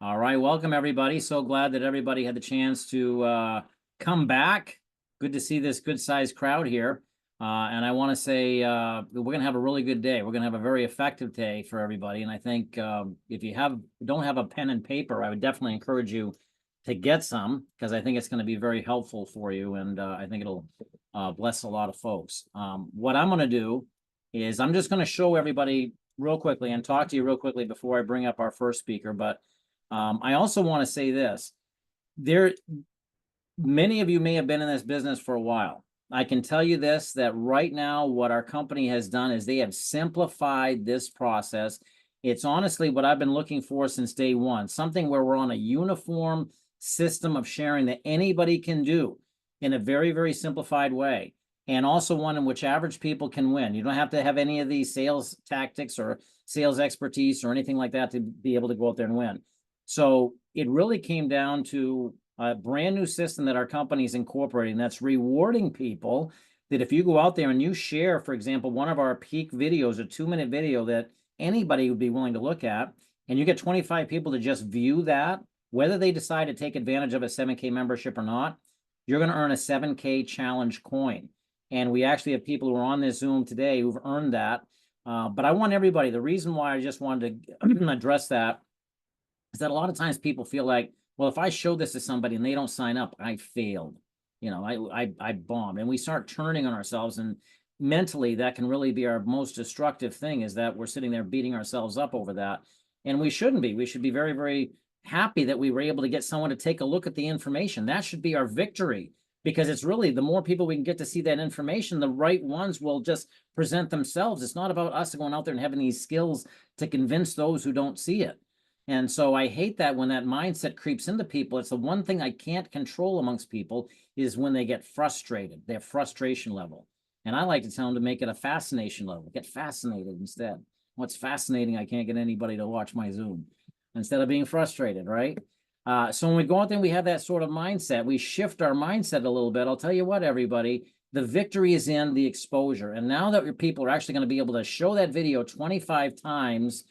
All right, welcome everybody. So glad that everybody had the chance to come back. Good to see this good-sized crowd here. And I want to say we're going to have a really good day. We're going to have a very effective day for everybody. And I think if you don't have a pen and paper, I would definitely encourage you to get some because I think it's going to be very helpful for you. And I think it'll bless a lot of folks. What I'm going to do is I'm just going to show everybody real quickly and talk to you real quickly before I bring up our first speaker. But I also want to say this. Many of you may have been in this business for a while. I can tell you this, that right now, what our company has done is they have simplified this process. It's honestly what I've been looking for since day one, something where we're on a uniform system of sharing that anybody can do in a very, very simplified way. And also one in which average people can win. You don't have to have any of these sales tactics or sales expertise or anything like that to be able to go out there and win. So it really came down to a brand new system that our company is incorporating that's rewarding people that if you go out there and you share, for example, one of our peak videos, a 2-minute video that anybody would be willing to look at, and you get 25 people to just view that, whether they decide to take advantage of a 7K membership or not, you're going to earn a 7K challenge coin. And we actually have people who are on this Zoom today who've earned that. But I want everybody, the reason why I just wanted to address that is that a lot of times people feel like, well, if I show this to somebody and they don't sign up, I failed. You know, I bombed. And we start turning on ourselves, and mentally that can really be our most destructive thing, is that we're sitting there beating ourselves up over that. And we shouldn't be. We should be very, very happy that we were able to get someone to take a look at the information. That should be our victory, because it's really the more people we can get to see that information, the right ones will just present themselves. It's not about us going out there and having these skills to convince those who don't see it. And so I hate that when that mindset creeps into people. It's the one thing I can't control amongst people is when they get frustrated, their frustration level. And I like to tell them to make it a fascination level. Get fascinated instead. What's fascinating, I can't get anybody to watch my Zoom instead of being frustrated, right? So when we go out there and we have that sort of mindset, we shift our mindset a little bit. I'll tell you what, everybody, the victory is in the exposure. And now that your people are actually going to be able to show that video 25 times,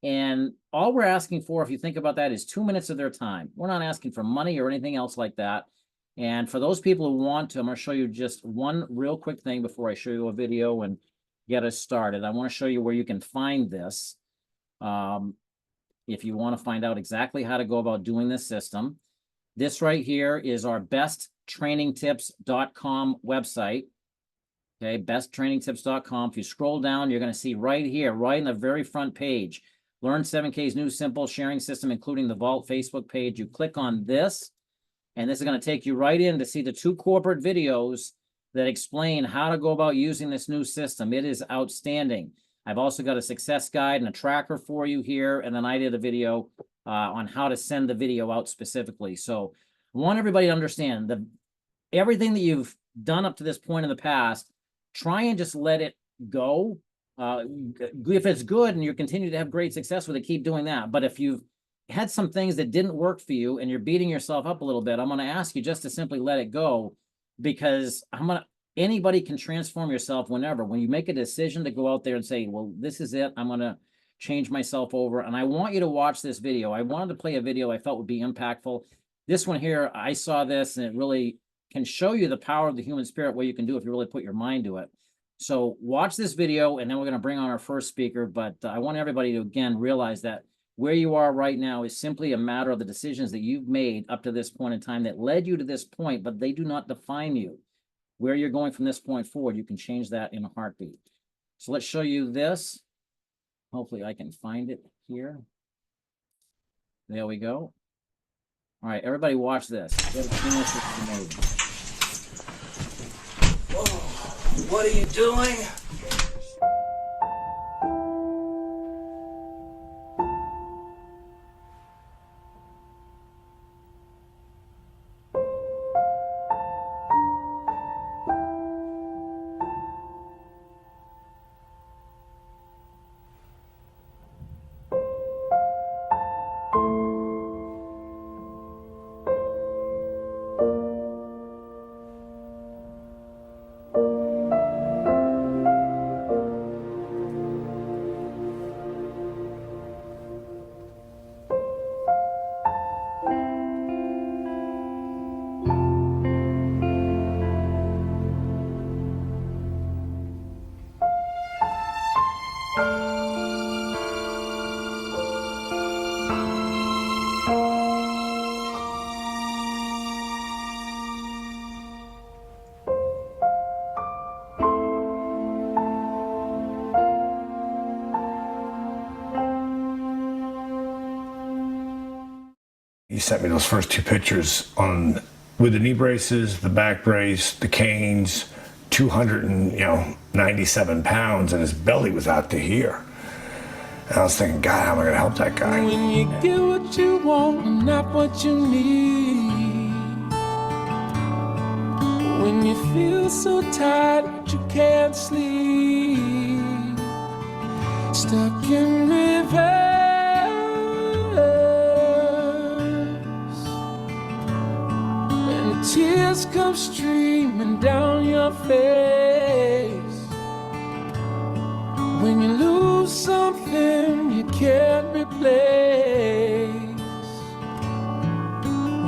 and all we're asking for, if you think about that, is 2 minutes of their time. We're not asking for money or anything else like that. And for those people who want to, I'm going to show you just one real quick thing before I show you a video and get us started. I want to show you where you can find this. If you want to find out exactly how to go about doing this system, this right here is our besttrainingtips.com website. Okay, besttrainingtips.com. If you scroll down, you're going to see right here, right in the very front page, Learn 7K's new simple sharing system, including the Vault Facebook page. You click on this, and this is going to take you right in to see the 2 corporate videos that explain how to go about using this new system. It is outstanding. I've also got a success guide and a tracker for you here, and then I did a video on how to send the video out specifically. So I want everybody to understand that everything that you've done up to this point in the past, try and just let it go. If it's good and you continue to have great success with it, keep doing that. But if you've had some things that didn't work for you and you're beating yourself up a little bit, I'm going to ask you just to simply let it go, because anybody can transform yourself whenever. When you make a decision to go out there and say, well, this is it, I'm going to change myself over. And I want you to watch this video. I wanted to play a video I felt would be impactful. This one here, I saw this and it really can show you the power of the human spirit, what you can do if you really put your mind to it. So watch this video, and then we're going to bring on our first speaker. But I want everybody to, again, realize that where you are right now is simply a matter of the decisions that you've made up to this point in time that led you to this point, but they do not define you. Where you're going from this point forward, you can change that in a heartbeat. So let's show you this. Hopefully I can find it here. There we go. All right, everybody watch this. Whoa, what are you doing? You sent me those first two pictures with the knee braces, the back brace, the canes, 297 pounds, and his belly was out to here. And I was thinking, God, how am I going to help that guy? When you get what you want and not what you need. When you feel so tired that you can't sleep. Stuck in reverse. And tears come streaming down your face. When you lose something you can't replace.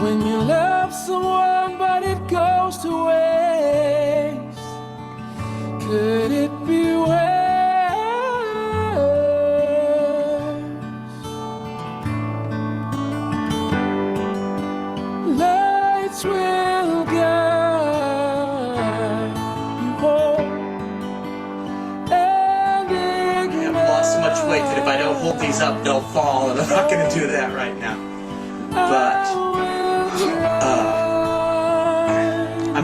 When you love someone but it goes to waste. Could it be worse? Lights will guide you home. I've lost so much weight that if I don't hold these up, they'll fall, and I'm not going to do that right now. But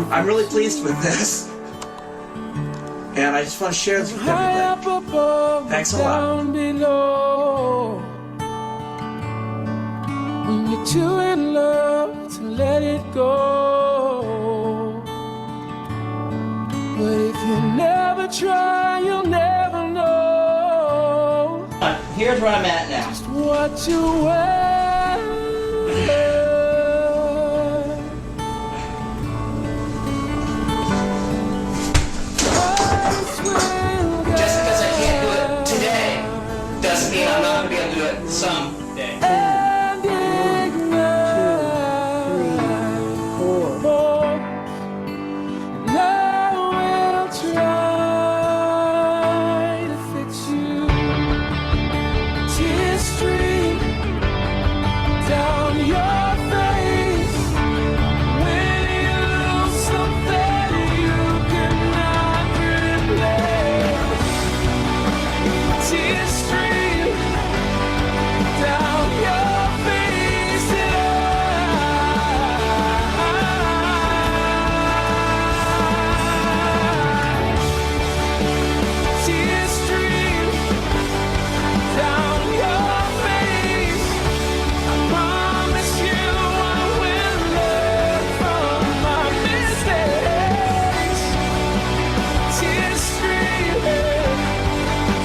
I'm really pleased with this, and I just want to share this with everybody. Thanks a lot. When you're too in love to let it go, but if you never try, you'll never know. Here's where I'm at now. Just what you wear. Just because I can't do it today doesn't mean I'm not going to be able to do it someday. And I will try to fix you. Tears stream down your face when you lose something you cannot replace. Tears stream down your face, and tears stream down your face. I promise you I will learn from my mistakes. Tears stream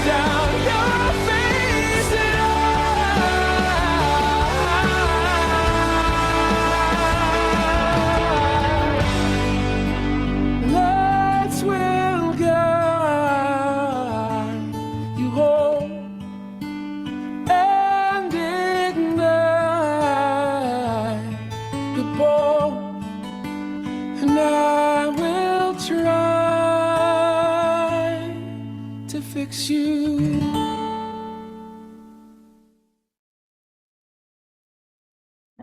down your face, and lights will guide you home and ignite your bones, and I will try to fix you.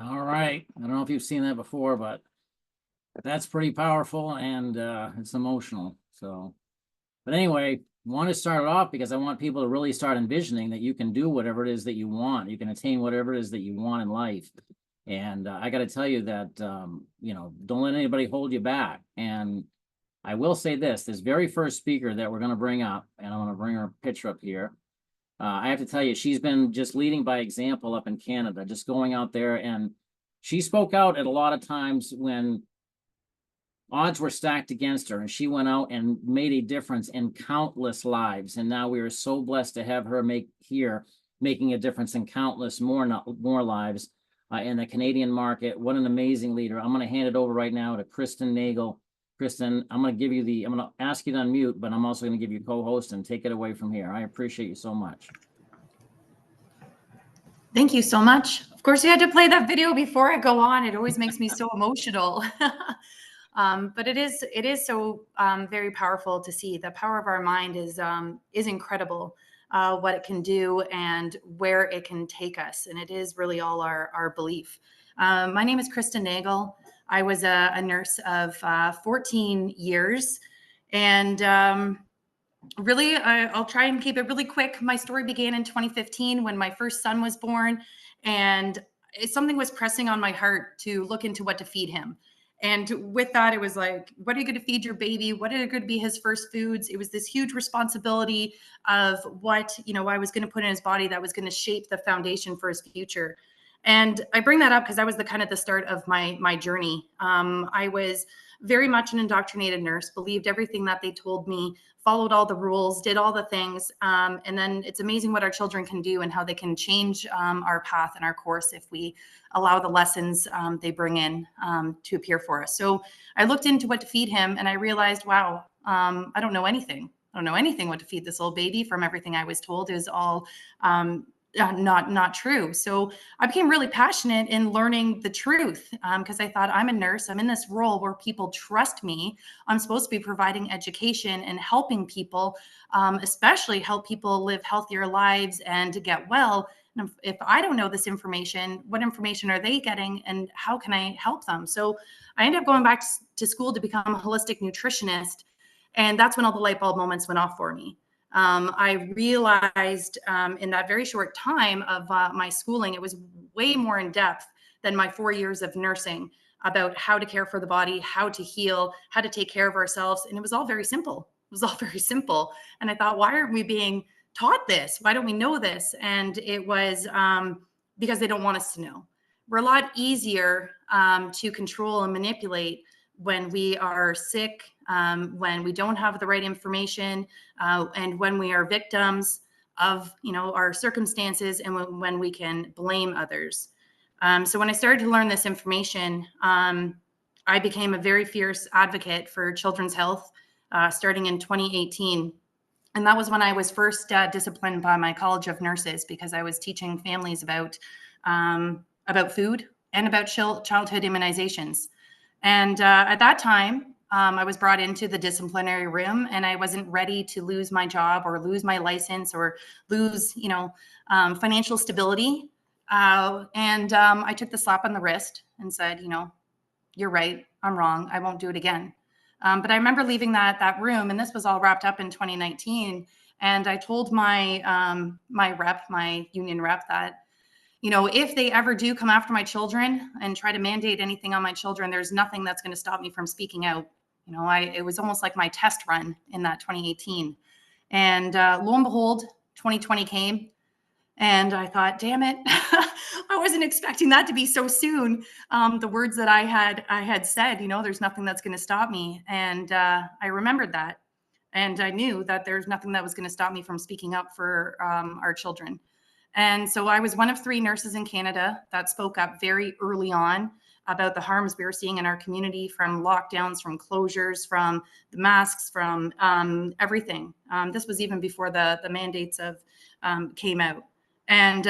All right. I don't know if you've seen that before, but that's pretty powerful, and it's emotional. So, but anyway, want to start it off because I want people to really start envisioning that you can do whatever it is that you want. You can attain whatever it is that you want in life. And I got to tell you that, don't let anybody hold you back. And I will say this very first speaker that we're going to bring up, and I'm going to bring her picture up here. I have to tell you, she's been just leading by example up in Canada, just going out there, and she spoke out at a lot of times when odds were stacked against her, and she went out and made a difference in countless lives. And now we are so blessed to have her making a difference in countless more lives in the Canadian market. What an amazing leader. I'm going to hand it over right now to Kristen Nagel. Kristen, I'm going to ask you to unmute, but I'm also going to give you co-host and take it away from here. I appreciate you so much. Thank you so much. Of course, you had to play that video before I go on. It always makes me so emotional. But it is so very powerful to see. The power of our mind is incredible. what it can do and where it can take us. And it is really all our belief. My name is Krista Nagel. I was a nurse of 14 years. And really, I'll try and keep it really quick. My story began in 2015 when my first son was born. And something was pressing on my heart to look into what to feed him. And with that, it was like, what are you going to feed your baby? What are going to be his first foods? It was this huge responsibility of what, I was going to put in his body that was going to shape the foundation for his future. And I bring that up because that was the start of my journey. I was very much an indoctrinated nurse, believed everything that they told me, followed all the rules, did all the things. And then it's amazing what our children can do and how they can change our path and our course if we allow the lessons they bring in to appear for us. So I looked into what to feed him and I realized, wow, I don't know anything. I don't know anything what to feed this little baby from everything I was told is all not true. So I became really passionate in learning the truth because I thought, I'm a nurse. I'm in this role where people trust me. I'm supposed to be providing education and helping people, especially help people live healthier lives and to get well. And if I don't know this information, what information are they getting and how can I help them? So I ended up going back to school to become a holistic nutritionist. And that's when all the light bulb moments went off for me. I realized in that very short time of my schooling, it was way more in depth than my 4 years of nursing about how to care for the body, how to heal, how to take care of ourselves. And it was all very simple. It was all very simple. And I thought, why aren't we being taught this? Why don't we know this? And it was because they don't want us to know. We're a lot easier to control and manipulate when we are sick, when we don't have the right information, and when we are victims of, our circumstances, and when we can blame others. So when I started to learn this information, I became a very fierce advocate for children's health, starting in 2018. And that was when I was first disciplined by my College of Nurses because I was teaching families about food and about childhood immunizations. And at that time, I was brought into the disciplinary room and I wasn't ready to lose my job or lose my license or lose, financial stability. And I took the slap on the wrist and said, you're right. I'm wrong. I won't do it again. But I remember leaving that room, and this was all wrapped up in 2019. And I told my my union rep that, if they ever do come after my children and try to mandate anything on my children, there's nothing that's going to stop me from speaking out. It was almost like my test run in that 2018. And lo and behold, 2020 came. And I thought, damn it, I wasn't expecting that to be so soon. The words that I had said, there's nothing that's going to stop me. And I remembered that. And I knew that there's nothing that was going to stop me from speaking up for our children. And so I was one of 3 nurses in Canada that spoke up very early on about the harms we were seeing in our community, from lockdowns, from closures, from the masks, from everything. This was even before the mandates came out. And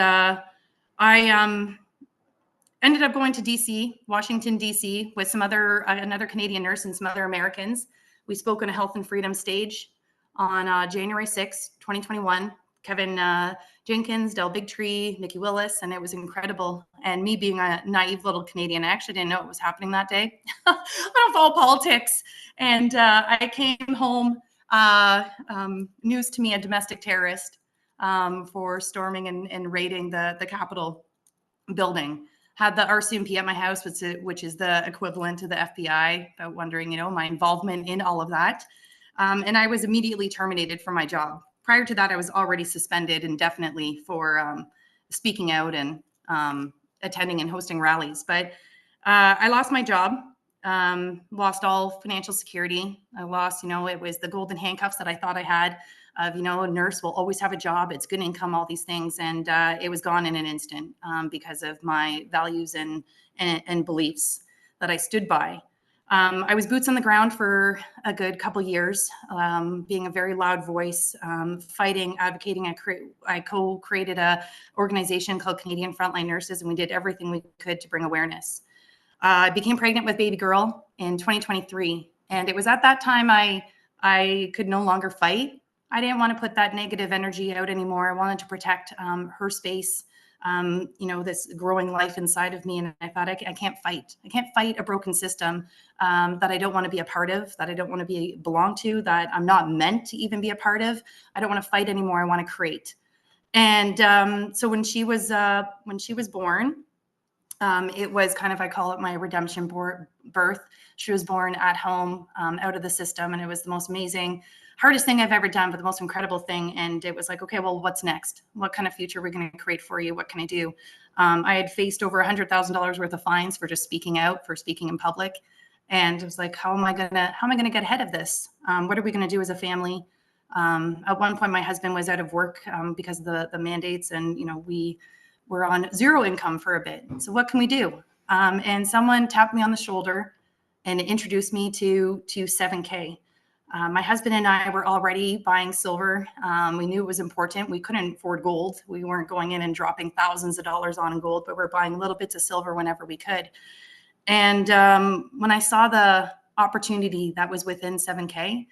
I ended up going to DC, Washington, DC, with another Canadian nurse and some other Americans. We spoke on a health and freedom stage on January 6, 2021. Kevin Jenkins, Del Bigtree, Nikki Willis, and it was incredible. And me being a naive little Canadian, I actually didn't know what was happening that day. I don't follow politics. And I came home, news to me, a domestic terrorist for storming and raiding the Capitol building. Had the RCMP at my house, which is the equivalent to the FBI, wondering, my involvement in all of that. And I was immediately terminated from my job. Prior to that, I was already suspended indefinitely for speaking out and attending and hosting rallies. But I lost my job, lost all financial security. I lost, it was the golden handcuffs that I thought I had of, a nurse will always have a job. It's good income, all these things. And it was gone in an instant because of my values and beliefs that I stood by. I was boots on the ground for a good couple years, being a very loud voice, fighting, advocating. I co-created a organization called Canadian Frontline Nurses, and we did everything we could to bring awareness. I became pregnant with baby girl in 2023, and it was at that time I could no longer fight. I didn't want to put that negative energy out anymore. I wanted to protect her space, this growing life inside of me. And I thought, I can't fight. I can't fight a broken system that I don't want to be a part of, that I don't want to belong to, that I'm not meant to even be a part of. I don't want to fight anymore. I want to create. And so when she was born, it was kind of, I call it my redemption birth. She was born at home, out of the system. And it was the most amazing, hardest thing I've ever done, but the most incredible thing. And it was like, okay, well, what's next? What kind of future are we going to create for you? What can I do? I had faced over $100,000 worth of fines for just speaking out, for speaking in public. And it was like, how am I going to get ahead of this? What are we going to do as a family? At one point, my husband was out of work because of the mandates, and we were on zero income for a bit. So what can we do? And someone tapped me on the shoulder and introduced me to 7K. My husband and I were already buying silver. We knew it was important. We couldn't afford gold. We weren't going in and dropping thousands of dollars on gold, but we're buying little bits of silver whenever we could. And when I saw the opportunity that was within 7K,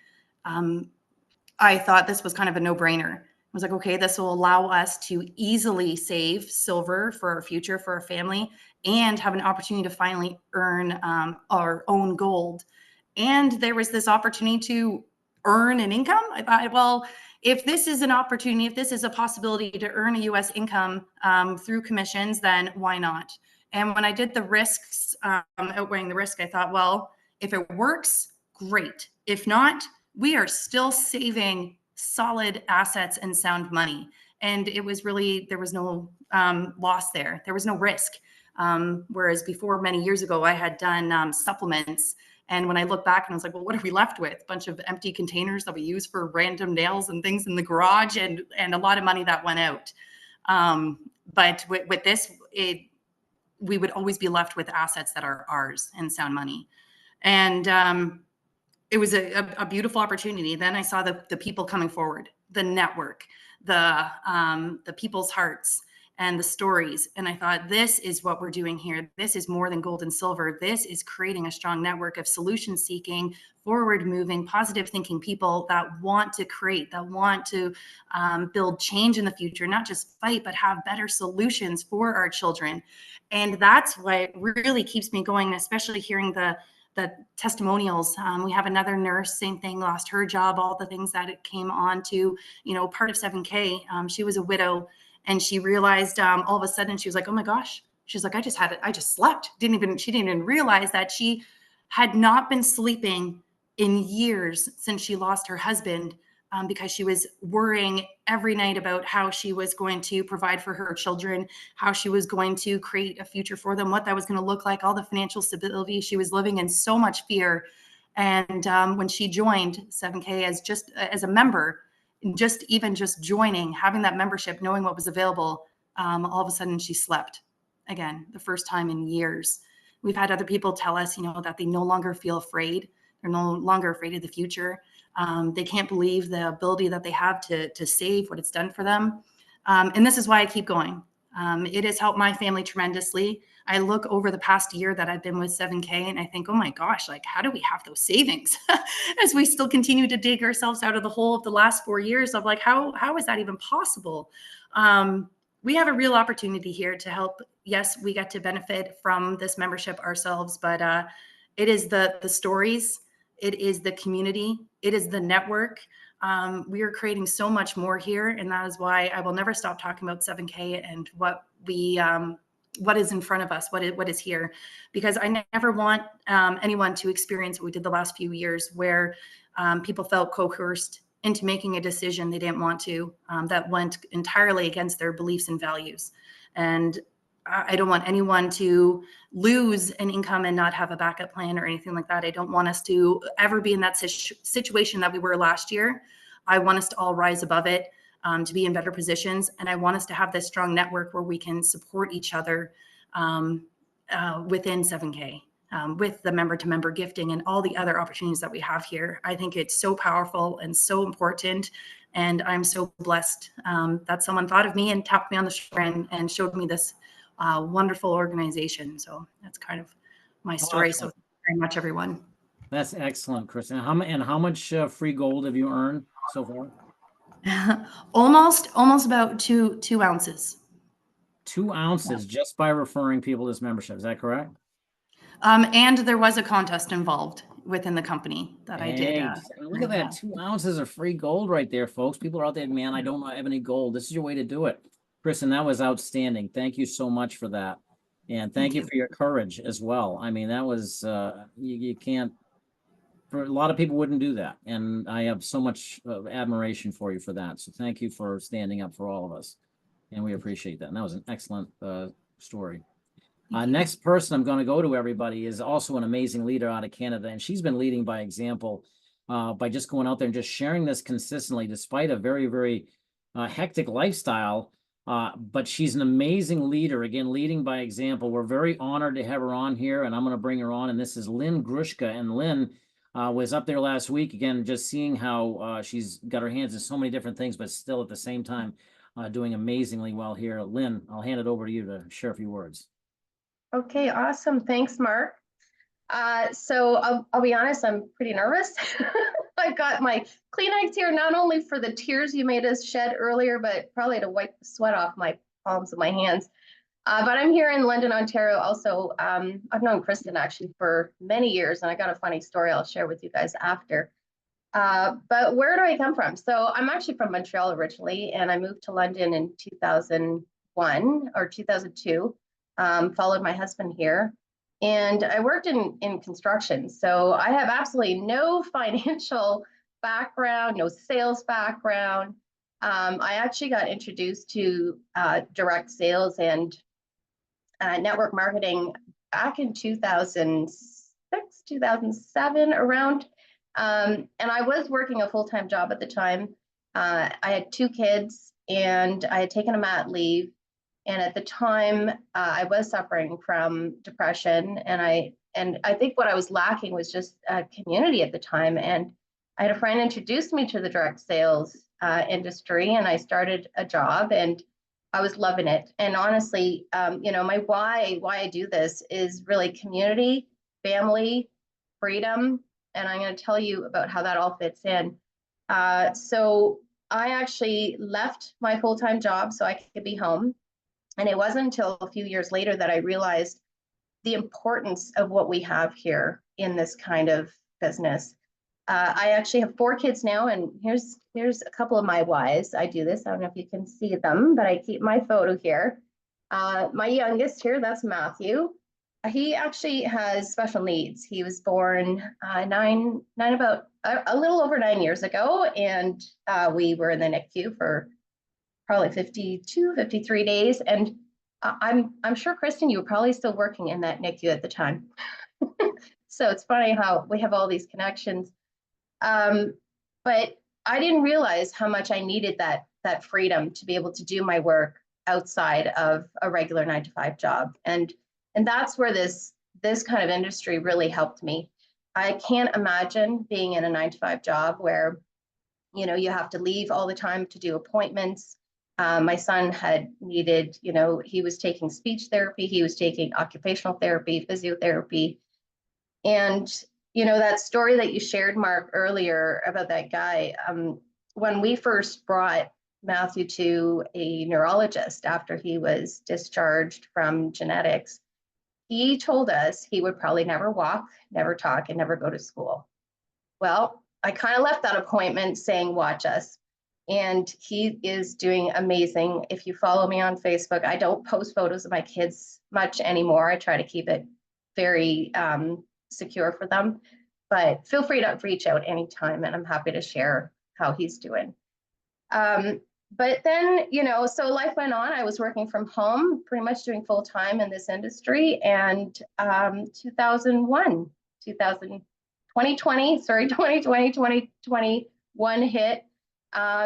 I thought this was kind of a no-brainer. I was like, okay, this will allow us to easily save silver for our future, for our family, and have an opportunity to finally earn our own gold. And there was this opportunity to earn an income. I thought, well, if this is an opportunity, if this is a possibility to earn a US income through commissions, then why not? And when I did the risks, outweighing the risk, I thought, well, if it works, great. If not, we are still saving solid assets and sound money. And it was really, there was no loss there. There was no risk. Whereas before, many years ago, I had done supplements. And when I look back and I was like, well, what are we left with? A bunch of empty containers that we use for random nails and things in the garage, and a lot of money that went out. But with this, we would always be left with assets that are ours and sound money. And it was a beautiful opportunity. Then I saw the people coming forward, the network, the people's hearts and the stories. And I thought, this is what we're doing here. This is more than gold and silver. This is creating a strong network of solution seeking, forward moving, positive thinking people that want to create, that want to build change in the future, not just fight, but have better solutions for our children. And that's what really keeps me going, especially hearing the testimonials. We have another nurse, same thing, lost her job, all the things that it came on to, part of 7K. She was a widow, and she realized all of a sudden, she was like, oh my gosh, she's like, I just slept. She didn't even realize that she had not been sleeping in years since she lost her husband, because she was worrying every night about how she was going to provide for her children, how she was going to create a future for them, what that was going to look like, all the financial stability. She was living in so much fear. And when she joined 7K as a member, just joining, having that membership, knowing what was available, all of a sudden she slept again, the first time in years. We've had other people tell us, that they no longer feel afraid. They're no longer afraid of the future. They can't believe the ability that they have to save, what it's done for them. And this is why I keep going. It has helped my family tremendously. I look over the past year that I've been with 7K and I think, oh my gosh, like, how do we have those savings as we still continue to dig ourselves out of the hole of the last 4 years of like, how is that even possible? We have a real opportunity here to help. Yes, we get to benefit from this membership ourselves, but it is the stories, it is the community, it is the network. We are creating so much more here, and that is why I will never stop talking about 7K and what is in front of us, what is here, because I never want anyone to experience what we did the last few years, where people felt coerced into making a decision they didn't want to, that went entirely against their beliefs and values. And I don't want anyone to lose an income and not have a backup plan or anything like that. I don't want us to ever be in that situation that we were last year. I want us to all rise above it, to be in better positions. And I want us to have this strong network where we can support each other within 7K, with the member-to-member gifting and all the other opportunities that we have here. I think it's so powerful and so important. And I'm so blessed that someone thought of me and tapped me on the shoulder and showed me this wonderful organization. So that's kind of my story. Awesome. So thank you very much, everyone. That's excellent, Kristen. How much free gold have you earned so far? Almost about two ounces. 2 ounces just by referring people to this membership. Is that correct? And there was a contest involved within the company that I did. Hey, look at that. 2 ounces of free gold right there, folks. People are out there, man, I don't have any gold. This is your way to do it. Kristen, that was outstanding. Thank you so much for that. And thank you for your courage as well. I mean, that was, you can't, for a lot of people wouldn't do that. And I have so much admiration for you for that. So thank you for standing up for all of us. And we appreciate that. And that was an excellent story. Next person I'm going to go to, everybody, is also an amazing leader out of Canada. And she's been leading by example by just going out there and just sharing this consistently, despite a very, very hectic lifestyle. But she's an amazing leader, again, leading by example. We're very honored to have her on here, and I'm going to bring her on. And this is Lynn Grushka. And Lynn was up there last week, again, just seeing how she's got her hands in so many different things, but still at the same time doing amazingly well here. Lynn, I'll hand it over to you to share a few words. Okay, awesome. Thanks, Mark. So I'll be honest, I'm pretty nervous. I've got my Kleenex here, not only for the tears you made us shed earlier, but probably to wipe the sweat off my palms of my hands. But I'm here in London, Ontario. Also, I've known Kristen actually for many years, and I got a funny story I'll share with you guys after. But where do I come from? So I'm actually from Montreal originally, and I moved to London in 2001 or 2002. Followed my husband here, and I worked in construction. So I have absolutely no financial background, no sales background. I actually got introduced to direct sales and network marketing back in 2006, 2007 around. And I was working a full-time job at the time. I had 2 kids, and I had taken a mat leave. And at the time, I was suffering from depression, and I think what I was lacking was just a community at the time. And I had a friend introduce me to the direct sales industry, and I started a job, and I was loving it. And honestly, my why I do this is really community, family, freedom, and I'm going to tell you about how that all fits in. So I actually left my full-time job so I could be home. And it wasn't until a few years later that I realized the importance of what we have here in this kind of business. I actually have 4 kids now, and here's a couple of my whys. I do this. I don't know if you can see them, but I keep my photo here. My youngest here, that's Matthew. He actually has special needs. He was born about a little over 9 years ago, and we were in the NICU for probably 52, 53 days. And I'm sure, Kristen, you were probably still working in that NICU at the time. So it's funny how we have all these connections. But I didn't realize how much I needed that freedom to be able to do my work outside of a regular 9-to-5 job. And that's where this kind of industry really helped me. I can't imagine being in a 9-to-5 job where, you have to leave all the time to do appointments. My son had needed, he was taking speech therapy, he was taking occupational therapy, physiotherapy. And, that story that you shared, Mark, earlier about that guy, when we first brought Matthew to a neurologist after he was discharged from genetics, he told us he would probably never walk, never talk, and never go to school. Well, I kind of left that appointment saying, watch us. And he is doing amazing. If you follow me on Facebook, I don't post photos of my kids much anymore. I try to keep it very secure for them. But feel free to reach out anytime, and I'm happy to share how he's doing. But then, so life went on. I was working from home, pretty much doing full time in this industry. And 2021 hit.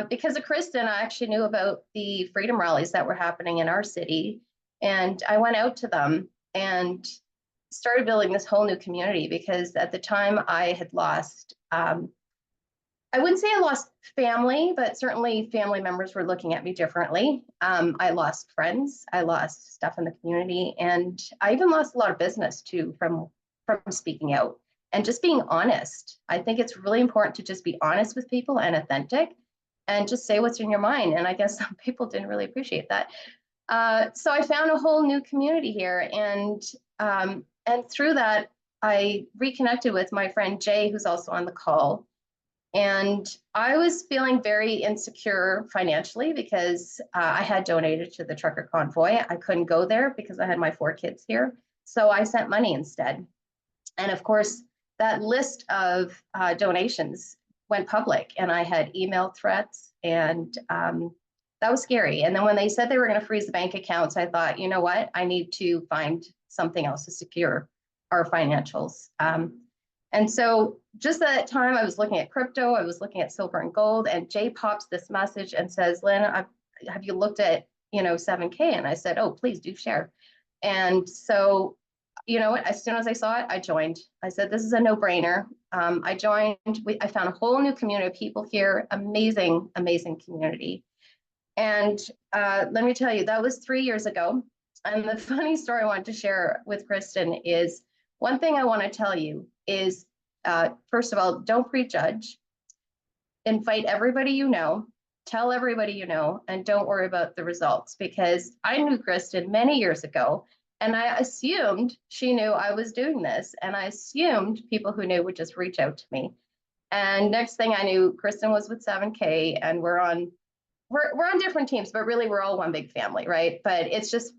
Because of Kristen, I actually knew about the freedom rallies that were happening in our city. And I went out to them and started building this whole new community, because at the time I had lost, I wouldn't say I lost family, but certainly family members were looking at me differently. I lost friends, I lost stuff in the community, and I even lost a lot of business too from speaking out and just being honest. I think it's really important to just be honest with people and authentic. and just say what's in your mind. And I guess some people didn't really appreciate that. So I found a whole new community here, and through that, I reconnected with my friend Jay, who's also on the call. And I was feeling very insecure financially because I had donated to the trucker convoy. I couldn't go there because I had my 4 kids here. So I sent money instead. And of course, that list of donations went public, and I had email threats, and that was scary. And then when they said they were going to freeze the bank accounts, I thought, you know what? I need to find something else to secure our financials. And so just at that time, I was looking at crypto, I was looking at silver and gold, and Jay pops this message and says, Lynn, have you looked at, 7K? And I said, oh, please do share. And so, you know what, as soon as I saw it, I joined. I said, this is a no-brainer. I joined, I found a whole new community of people here, amazing, amazing community. And let me tell you, that was 3 years ago. And the funny story I wanted to share with Kristen is, one thing I want to tell you is, first of all, don't prejudge. Invite everybody you know, tell everybody you know, and don't worry about the results, because I knew Kristen many years ago, and I assumed she knew I was doing this, and I assumed people who knew would just reach out to me. And next thing I knew, Kristen was with 7K, and we're on different teams, but really we're all one big family, right? But it's just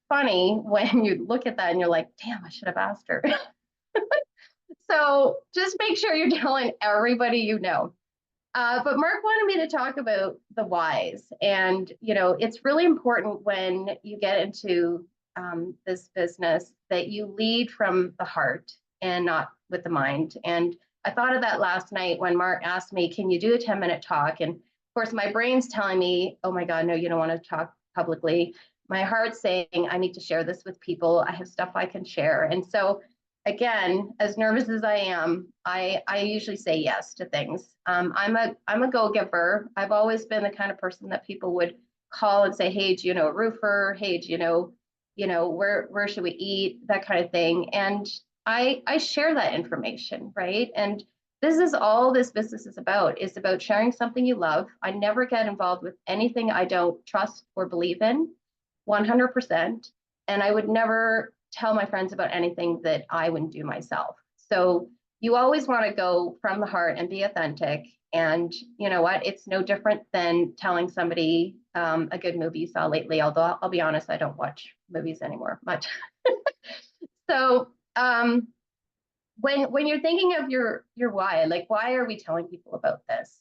funny when you look at that and you're like, damn, I should have asked her. So just make sure you're telling everybody you know. But Mark wanted me to talk about the whys. And, it's really important when you get into this business that you lead from the heart and not with the mind. And I thought of that last night when Mark asked me, can you do a 10-minute talk? And of course, my brain's telling me, oh my God, no, you don't want to talk publicly. My heart's saying, I need to share this with people. I have stuff I can share. And so again, as nervous as I am, I usually say yes to things. I'm a go-giver. I've always been the kind of person that people would call and say, hey, do you know a roofer? Hey, do you know, where should we eat? That kind of thing. And I share that information, right? And this is all this business is about sharing something you love. I never get involved with anything I don't trust or believe in, 100%. And I would never tell my friends about anything that I wouldn't do myself. So you always want to go from the heart and be authentic. And you know what? It's no different than telling somebody a good movie you saw lately, although I'll be honest, I don't watch movies anymore much. So when you're thinking of your why, like, why are we telling people about this?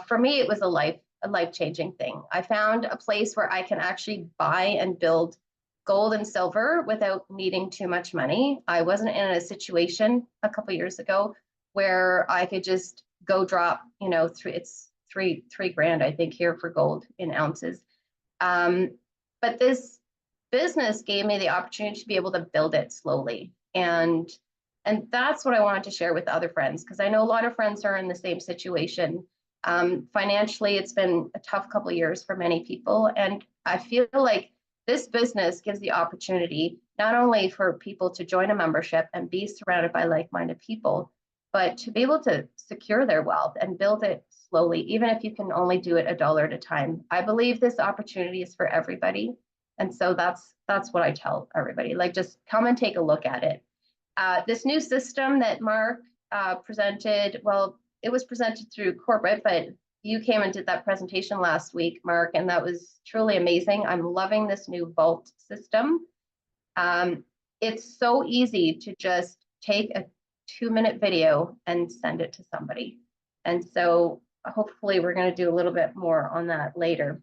For me, it was a life-changing thing. I found a place where I can actually buy and build gold and silver without needing too much money. I wasn't in a situation a couple years ago where I could just go drop, three grand, I think, here for gold in ounces. But this business gave me the opportunity to be able to build it slowly. And that's what I wanted to share with other friends, because I know a lot of friends are in the same situation. Financially, it's been a tough couple of years for many people. And I feel like this business gives the opportunity not only for people to join a membership and be surrounded by like-minded people, but to be able to secure their wealth and build it slowly, even if you can only do it $1 at a time. I believe this opportunity is for everybody. And so that's what I tell everybody, like, just come and take a look at it. This new system that Mark presented, well, it was presented through corporate, but you came and did that presentation last week, Mark, and that was truly amazing. I'm loving this new Vault system. It's so easy to just take a 2-minute video and send it to somebody. And so hopefully we're going to do a little bit more on that later.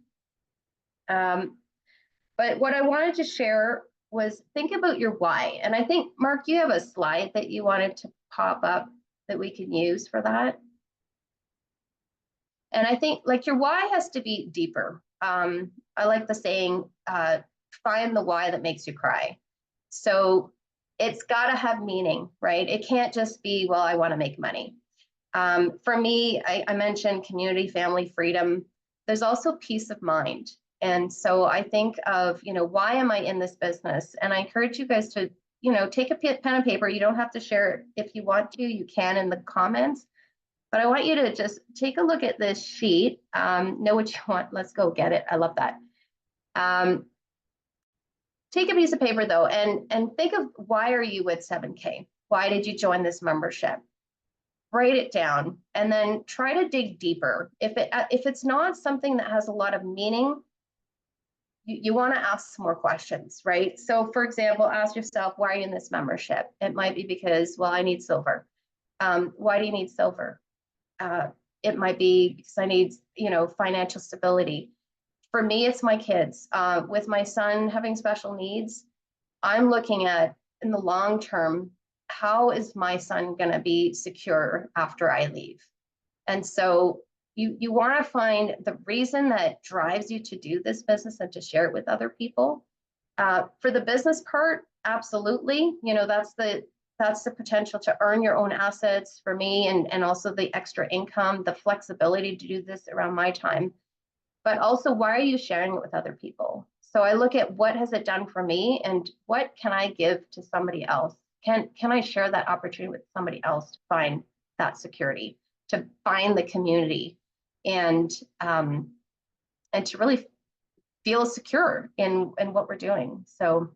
But what I wanted to share was, think about your why. And I think, Mark, you have a slide that you wanted to pop up that we can use for that. And I think, like, your why has to be deeper. I like the saying, find the why that makes you cry. So it's got to have meaning, right? It can't just be, well, I want to make money. For me, I mentioned community, family, freedom. There's also peace of mind. And so I think of, why am I in this business? And I encourage you guys to, take a pen and paper. You don't have to share it if you want to. You can in the comments. But I want you to just take a look at this sheet, know what you want. Let's go get it. I love that. Take a piece of paper though, and think of, why are you with 7K? Why did you join this membership? Write it down, and then try to dig deeper. If it's not something that has a lot of meaning, you want to ask some more questions, right? So for example, ask yourself, why are you in this membership? It might be because, well, I need silver. Why do you need silver? It might be because I need, financial stability. For me, it's my kids. With my son having special needs, I'm looking at, in the long term, how is my son going to be secure after I leave? And so you want to find the reason that drives you to do this business and to share it with other people. For the business part, absolutely. That's the potential to earn your own assets for me, and also the extra income, the flexibility to do this around my time. But also, why are you sharing it with other people? So I look at, what has it done for me, and what can I give to somebody else? Can I share that opportunity with somebody else to find that security, to find the community, and to really feel secure in what we're doing. So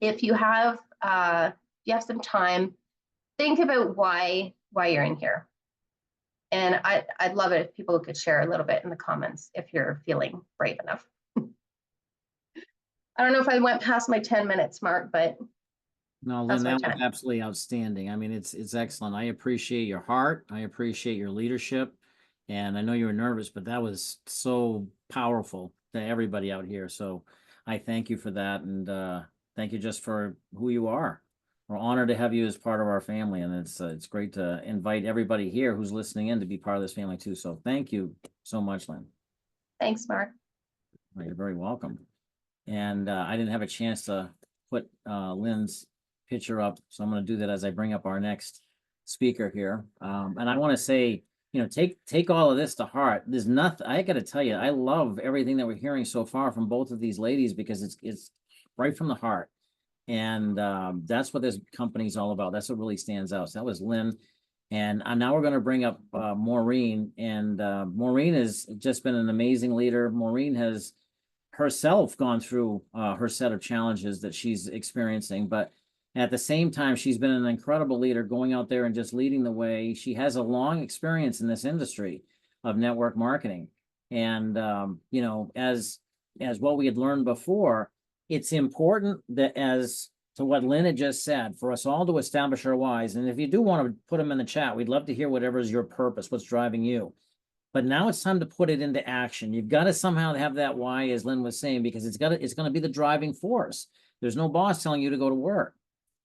if you have some time, think about why you're in here. And I'd love it if people could share a little bit in the comments if you're feeling brave enough. I don't know if I went past my 10 minutes, Mark, but No, that's Lynn, my that was time. absolutely outstanding. I mean, it's excellent. I appreciate your heart. I appreciate your leadership. And I know you were nervous, but that was so powerful to everybody out here. So I thank you for that. And thank you just for who you are. We're honored to have you as part of our family. And it's great to invite everybody here who's listening in to be part of this family too. So thank you so much, Lynn. Thanks, Mark. Well, you're very welcome. And I didn't have a chance to put Lynn's picture up, so I'm going to do that as I bring up our next speaker here. And I want to say, take all of this to heart. There's nothing, I got to tell you, I love everything that we're hearing so far from both of these ladies, because it's right from the heart. And that's what this company's all about. That's what really stands out. So that was Lynn. And now we're going to bring up Maureen. And Maureen has just been an amazing leader. Maureen has herself gone through her set of challenges that she's experiencing, but at the same time, she's been an incredible leader, going out there and just leading the way. She has a long experience in this industry of network marketing. And as what we had learned before, it's important that, as to what Lynn had just said, for us all to establish our whys. And if you do want to put them in the chat, we'd love to hear whatever is your purpose, what's driving you. But now it's time to put it into action. You've got to somehow have that why, as Lynn was saying, because it's going to be the driving force. There's no boss telling you to go to work.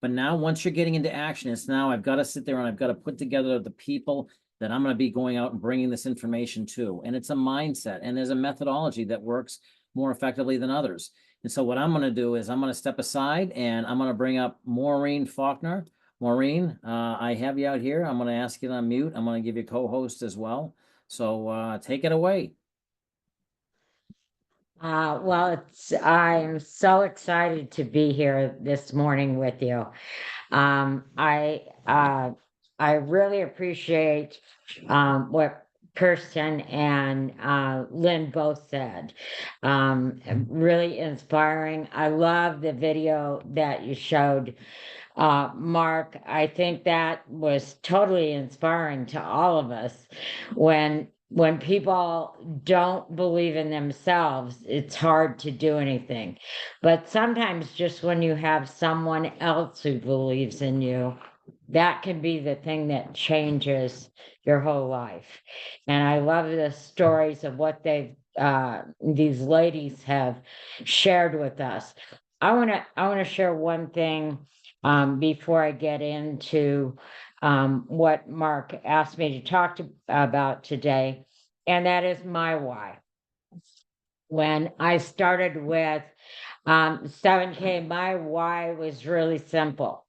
But now, once you're getting into action, it's now I've got to sit there and I've got to put together the people that I'm going to be going out and bringing this information to. And it's a mindset, and there's a methodology that works more effectively than others. And so what I'm going to do is I'm going to step aside and I'm going to bring up Maureen Faulkner. Maureen, I have you out here. I'm going to ask you to unmute. I'm going to give you co-host as well. So take it away. Well, I'm so excited to be here this morning with you. I really appreciate what Kirsten and Lynn both said. Really inspiring. I love the video that you showed, Mark. I think that was totally inspiring to all of us. When people don't believe in themselves, it's hard to do anything. But sometimes just when you have someone else who believes in you, that can be the thing that changes your whole life. And I love the stories of what these ladies have shared with us. I want to share one thing before I get into what Mark asked me to talk about today, and that is my why. When I started with 7K, my why was really simple.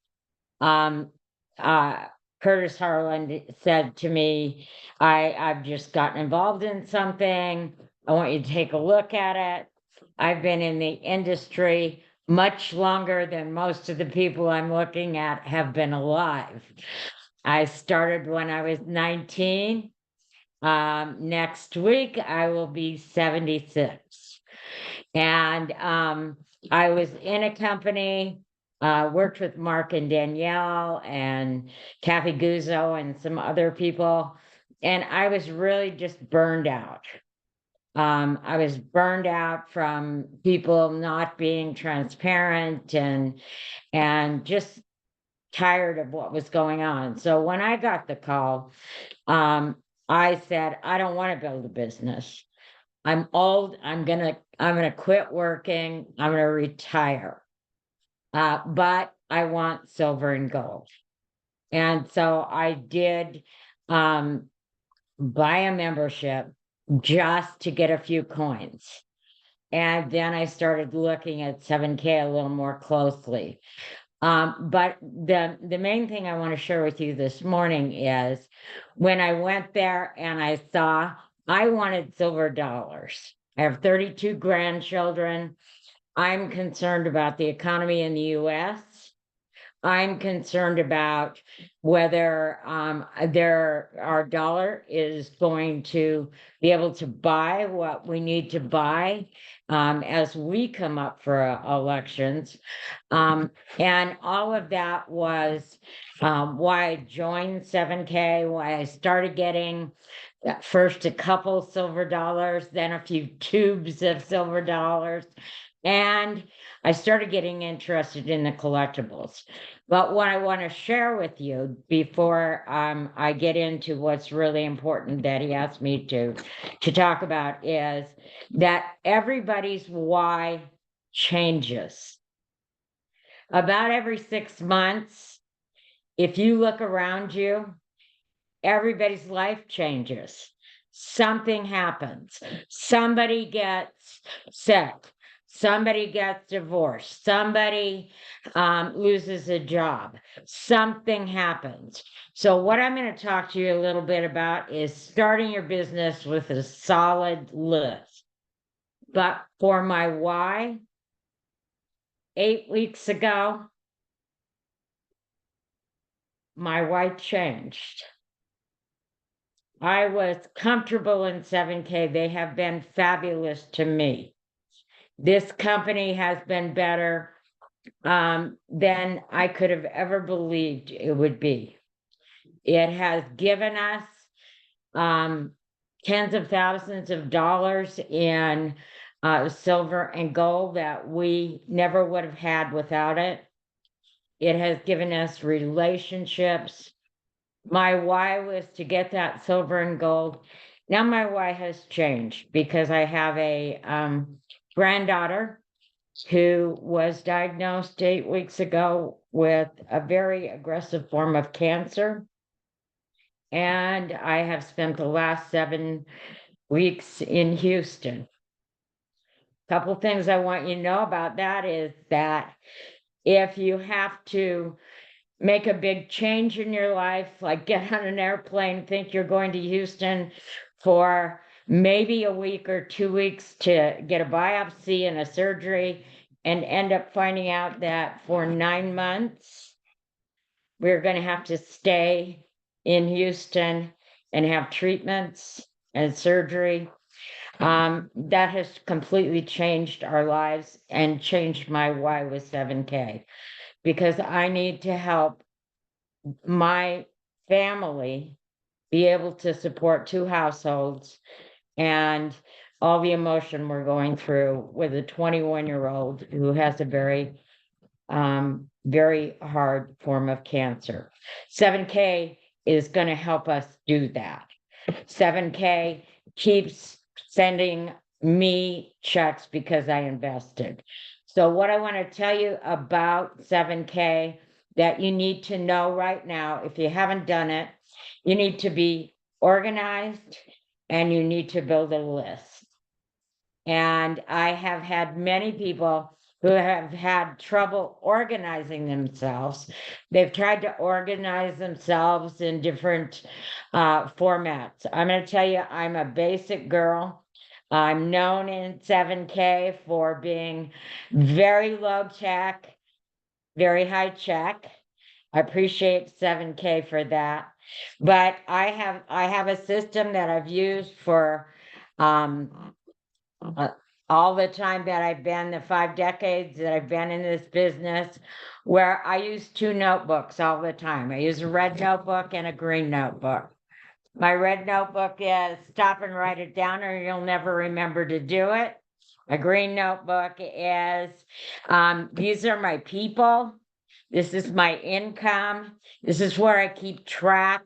Curtis Harland said to me, I've just gotten involved in something. I want you to take a look at it. I've been in the industry much longer than most of the people I'm looking at have been alive. I started when I was 19. Next week I will be 76. And I was in a company, worked with Mark and Danielle and Kathy Guzzo and some other people, and I was really just burned out. I was burned out from people not being transparent and just tired of what was going on. So when I got the call, um, I said, I don't want to build a business. I'm old. I'm gonna quit working. I'm gonna retire. But I want silver and gold. And so I did buy a membership just to get a few coins. And then I started looking at 7K a little more closely. But the main thing I want to share with you this morning is when I went there and I saw I wanted silver dollars. I have 32 grandchildren. I'm concerned about the economy in the US. I'm concerned about whether our dollar is going to be able to buy what we need to buy as we come up for elections. And all of that was why I joined 7K, why I started getting first a couple silver dollars, then a few tubes of silver dollars. And I started getting interested in the collectibles. But what I want to share with you before I get into what's really important that he asked me to talk about is that everybody's why changes. About every 6 months, if you look around you, everybody's life changes. Something happens. Somebody gets sick. Somebody gets divorced. Somebody loses a job. Something happens. So what I'm going to talk to you a little bit about is starting your business with a solid list. But for my why, 8 weeks ago, my why changed. I was comfortable in 7K. They have been fabulous to me. This company has been better than I could have ever believed it would be. It has given us tens of thousands of dollars in silver and gold that we never would have had without it. It has given us relationships. My why was to get that silver and gold. Now my why has changed because I have a granddaughter who was diagnosed 8 weeks ago with a very aggressive form of cancer. And I have spent the last 7 weeks in Houston. Couple things I want you to know about that is that if you have to make a big change in your life, like get on an airplane, think you're going to Houston for maybe a week or 2 weeks to get a biopsy and a surgery, and end up finding out that for 9 months, we're going to have to stay in Houston and have treatments and surgery. That has completely changed our lives and changed my why with 7K, because I need to help my family be able to support 2 households and all the emotion we're going through with a 21-year-old who has a very, very hard form of cancer. 7K is going to help us do that. 7K keeps sending me checks because I invested. So what I want to tell you about 7K that you need to know right now, if you haven't done it, you need to be organized and you need to build a list. And I have had many people who have had trouble organizing themselves. They've tried to organize themselves in different formats. I'm going to tell you, I'm a basic girl. I'm known in 7K for being very low tech, very high check. I appreciate 7K for that. But I have a system that I've used for uh, all the time that I've been, the 5 decades that I've been in this business, where I use 2 notebooks all the time. I use a red notebook and a green notebook. My red notebook is stop and write it down or you'll never remember to do it. A green notebook is these are my people. This is my income. This is where I keep track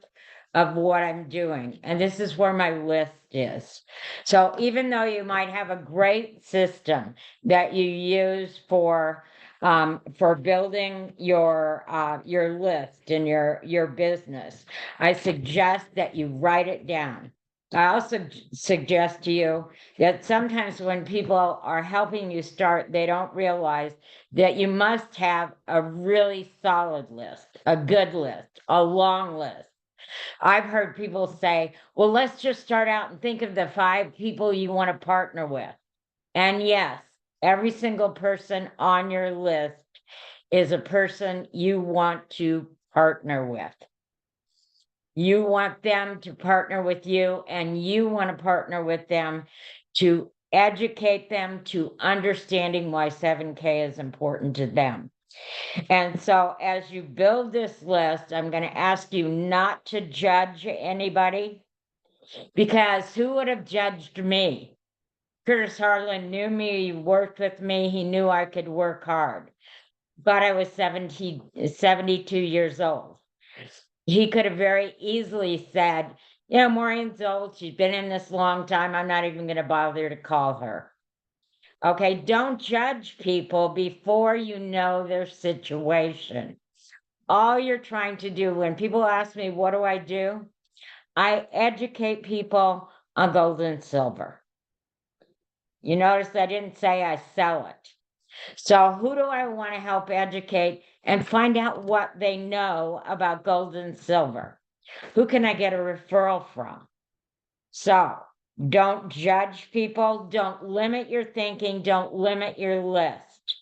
of what I'm doing. And this is where my list is. So even though you might have a great system that you use for building your list and your business, I suggest that you write it down. I also suggest to you that sometimes when people are helping you start, they don't realize that you must have a really solid list, a good list, a long list. I've heard people say, well, let's just start out and think of the 5 people you want to partner with. And yes, every single person on your list is a person you want to partner with. You want them to partner with you, and you want to partner with them to educate them to understanding why 7K is important to them. And so as you build this list, I'm going to ask you not to judge anybody, because who would have judged me? Curtis Harlan knew me, he worked with me, he knew I could work hard. But I was 72 years old. He could have very easily said, Maureen's old, she's been in this long time, I'm not even going to bother to call her. Okay, don't judge people before you know their situation. All you're trying to do, when people ask me, what do? I educate people on gold and silver. You notice I didn't say I sell it. So who do I want to help educate and find out what they know about gold and silver? Who can I get a referral from? So don't judge people. Don't limit your thinking. Don't limit your list.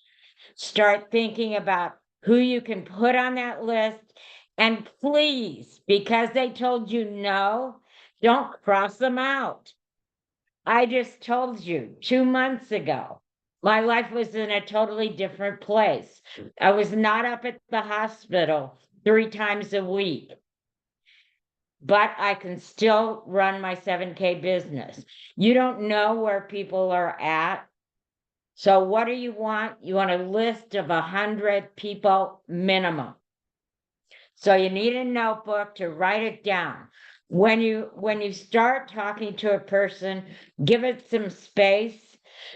Start thinking about who you can put on that list. And please, because they told you no, don't cross them out. I just told you 2 months ago, my life was in a totally different place. I was not up at the hospital 3 times a week, but I can still run my 7K business. You don't know where people are at. So what do you want? You want a list of 100 people minimum. So you need a notebook to write it down. When you start talking to a person, give it some space.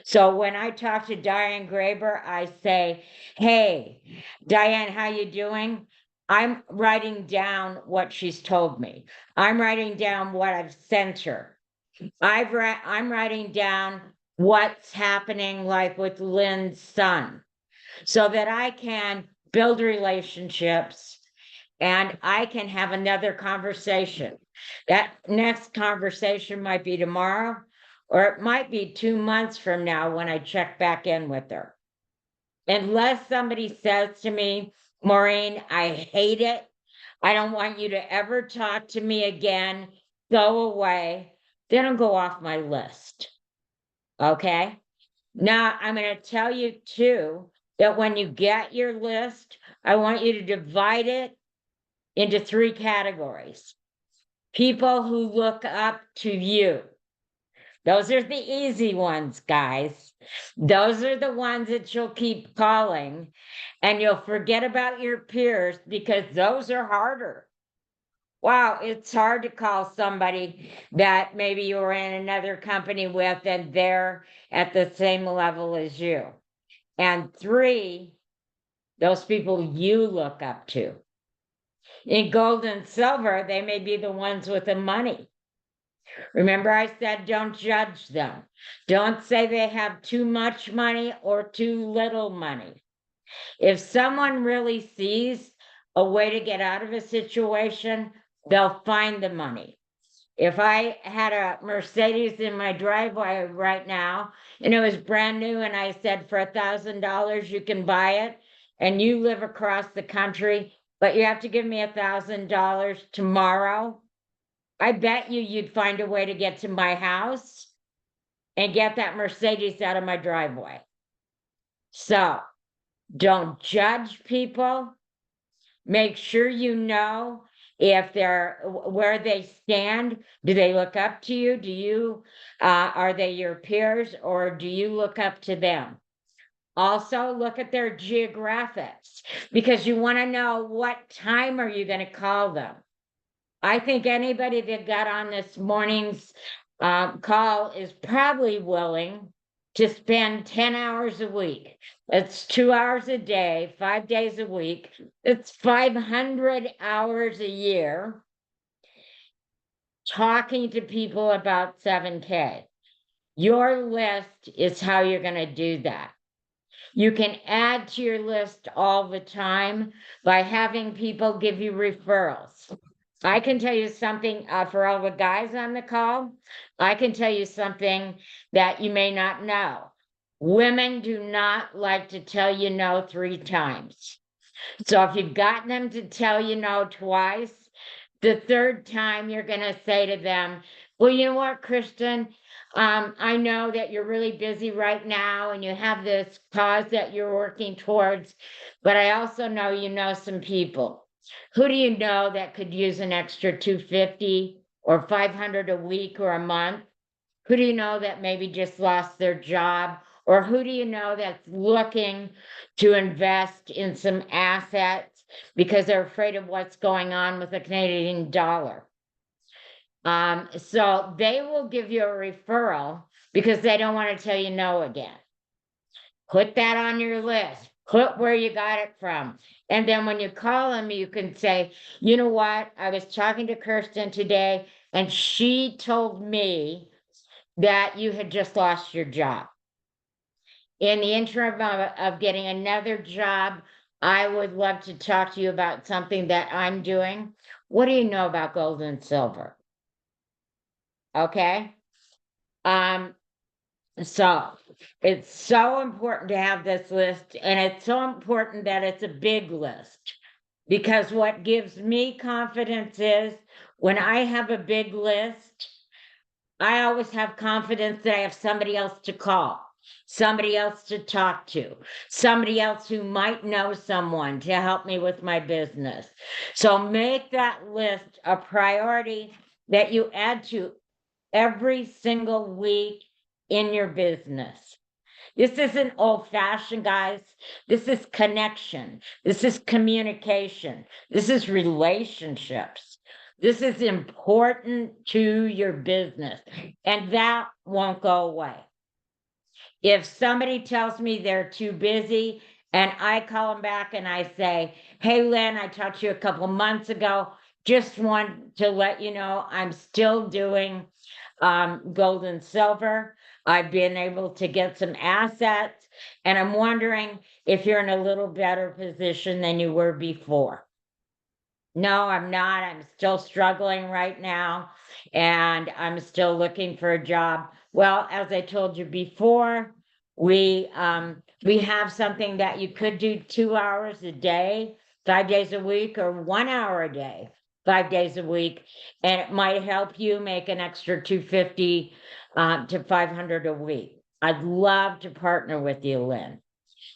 So when I talk to Diane Graber, I say, hey, Diane, how you doing? I'm writing down what she's told me. I'm writing down what I've sent her. I'm writing down what's happening, like with Lynn's son, so that I can build relationships and I can have another conversation. That next conversation might be tomorrow, or it might be 2 months from now when I check back in with her. Unless somebody says to me, Maureen, I hate it. I don't want you to ever talk to me again. Go away. Then I'll go off my list. Okay. Now I'm going to tell you too that when you get your list, I want you to divide it into 3 categories. People who look up to you. Those are the easy ones, guys. Those are the ones that you'll keep calling, and you'll forget about your peers because those are harder. Wow, it's hard to call somebody that maybe you were in another company with and they're at the same level as you. And 3, those people you look up to. In gold and silver, they may be the ones with the money. Remember, I said don't judge them. Don't say they have too much money or too little money. If someone really sees a way to get out of a situation, they'll find the money. If I had a Mercedes in my driveway right now and it was brand new and I said for $1,000 you can buy it and you live across the country, but you have to give me $1,000 tomorrow, I bet you'd find a way to get to my house and get that Mercedes out of my driveway. So don't judge people. Make sure you know if they're where they stand. Do they look up to you? Do you are they your peers, or do you look up to them? Also look at their geographics, because you want to know what time are you going to call them. I think anybody that got on this morning's call is probably willing to spend 10 hours a week. It's 2 hours a day, 5 days a week. It's 500 hours a year talking to people about 7K. Your list is how you're going to do that. You can add to your list all the time by having people give you referrals. I can tell you something for all the guys on the call. I can tell you something that you may not know. Women do not like to tell you no 3 times. So if you've gotten them to tell you no twice, the 3rd time you're going to say to them, well, you know what, Kristen? I know that you're really busy right now and you have this cause that you're working towards, but I also know you know some people. Who do you know that could use an extra 250 or 500 a week or a month? Who do you know that maybe just lost their job? Or who do you know that's looking to invest in some assets because they're afraid of what's going on with the Canadian dollar? So they will give you a referral because they don't want to tell you no again. Put that on your list. Put where you got it from. And then when you call them, you can say, you know what? I was talking to Kirsten today, and she told me that you had just lost your job. In the interim of getting another job, I would love to talk to you about something that I'm doing. What do you know about gold and silver? Okay. So it's so important to have this list, and it's so important that it's a big list, because what gives me confidence is when I have a big list, I always have confidence that I have somebody else to call, somebody else to talk to, somebody else who might know someone to help me with my business. So make that list a priority that you add to every single week in your business. This isn't old fashioned, guys. This is connection. This is communication. This is relationships. This is important to your business, and that won't go away. If somebody tells me they're too busy and I call them back and I say, hey, Lynn, I talked to you a couple months ago. Just want to let you know I'm still doing gold and silver. I've been able to get some assets, and I'm wondering if you're in a little better position than you were before. No, I'm not. I'm still struggling right now, and I'm still looking for a job. Well, as I told you before, we have something that you could do 2 hours a day, 5 days a week, or 1 hour a day, 5 days a week, and it might help you make an extra 250 to 500 a week. I'd love to partner with you, Lynn.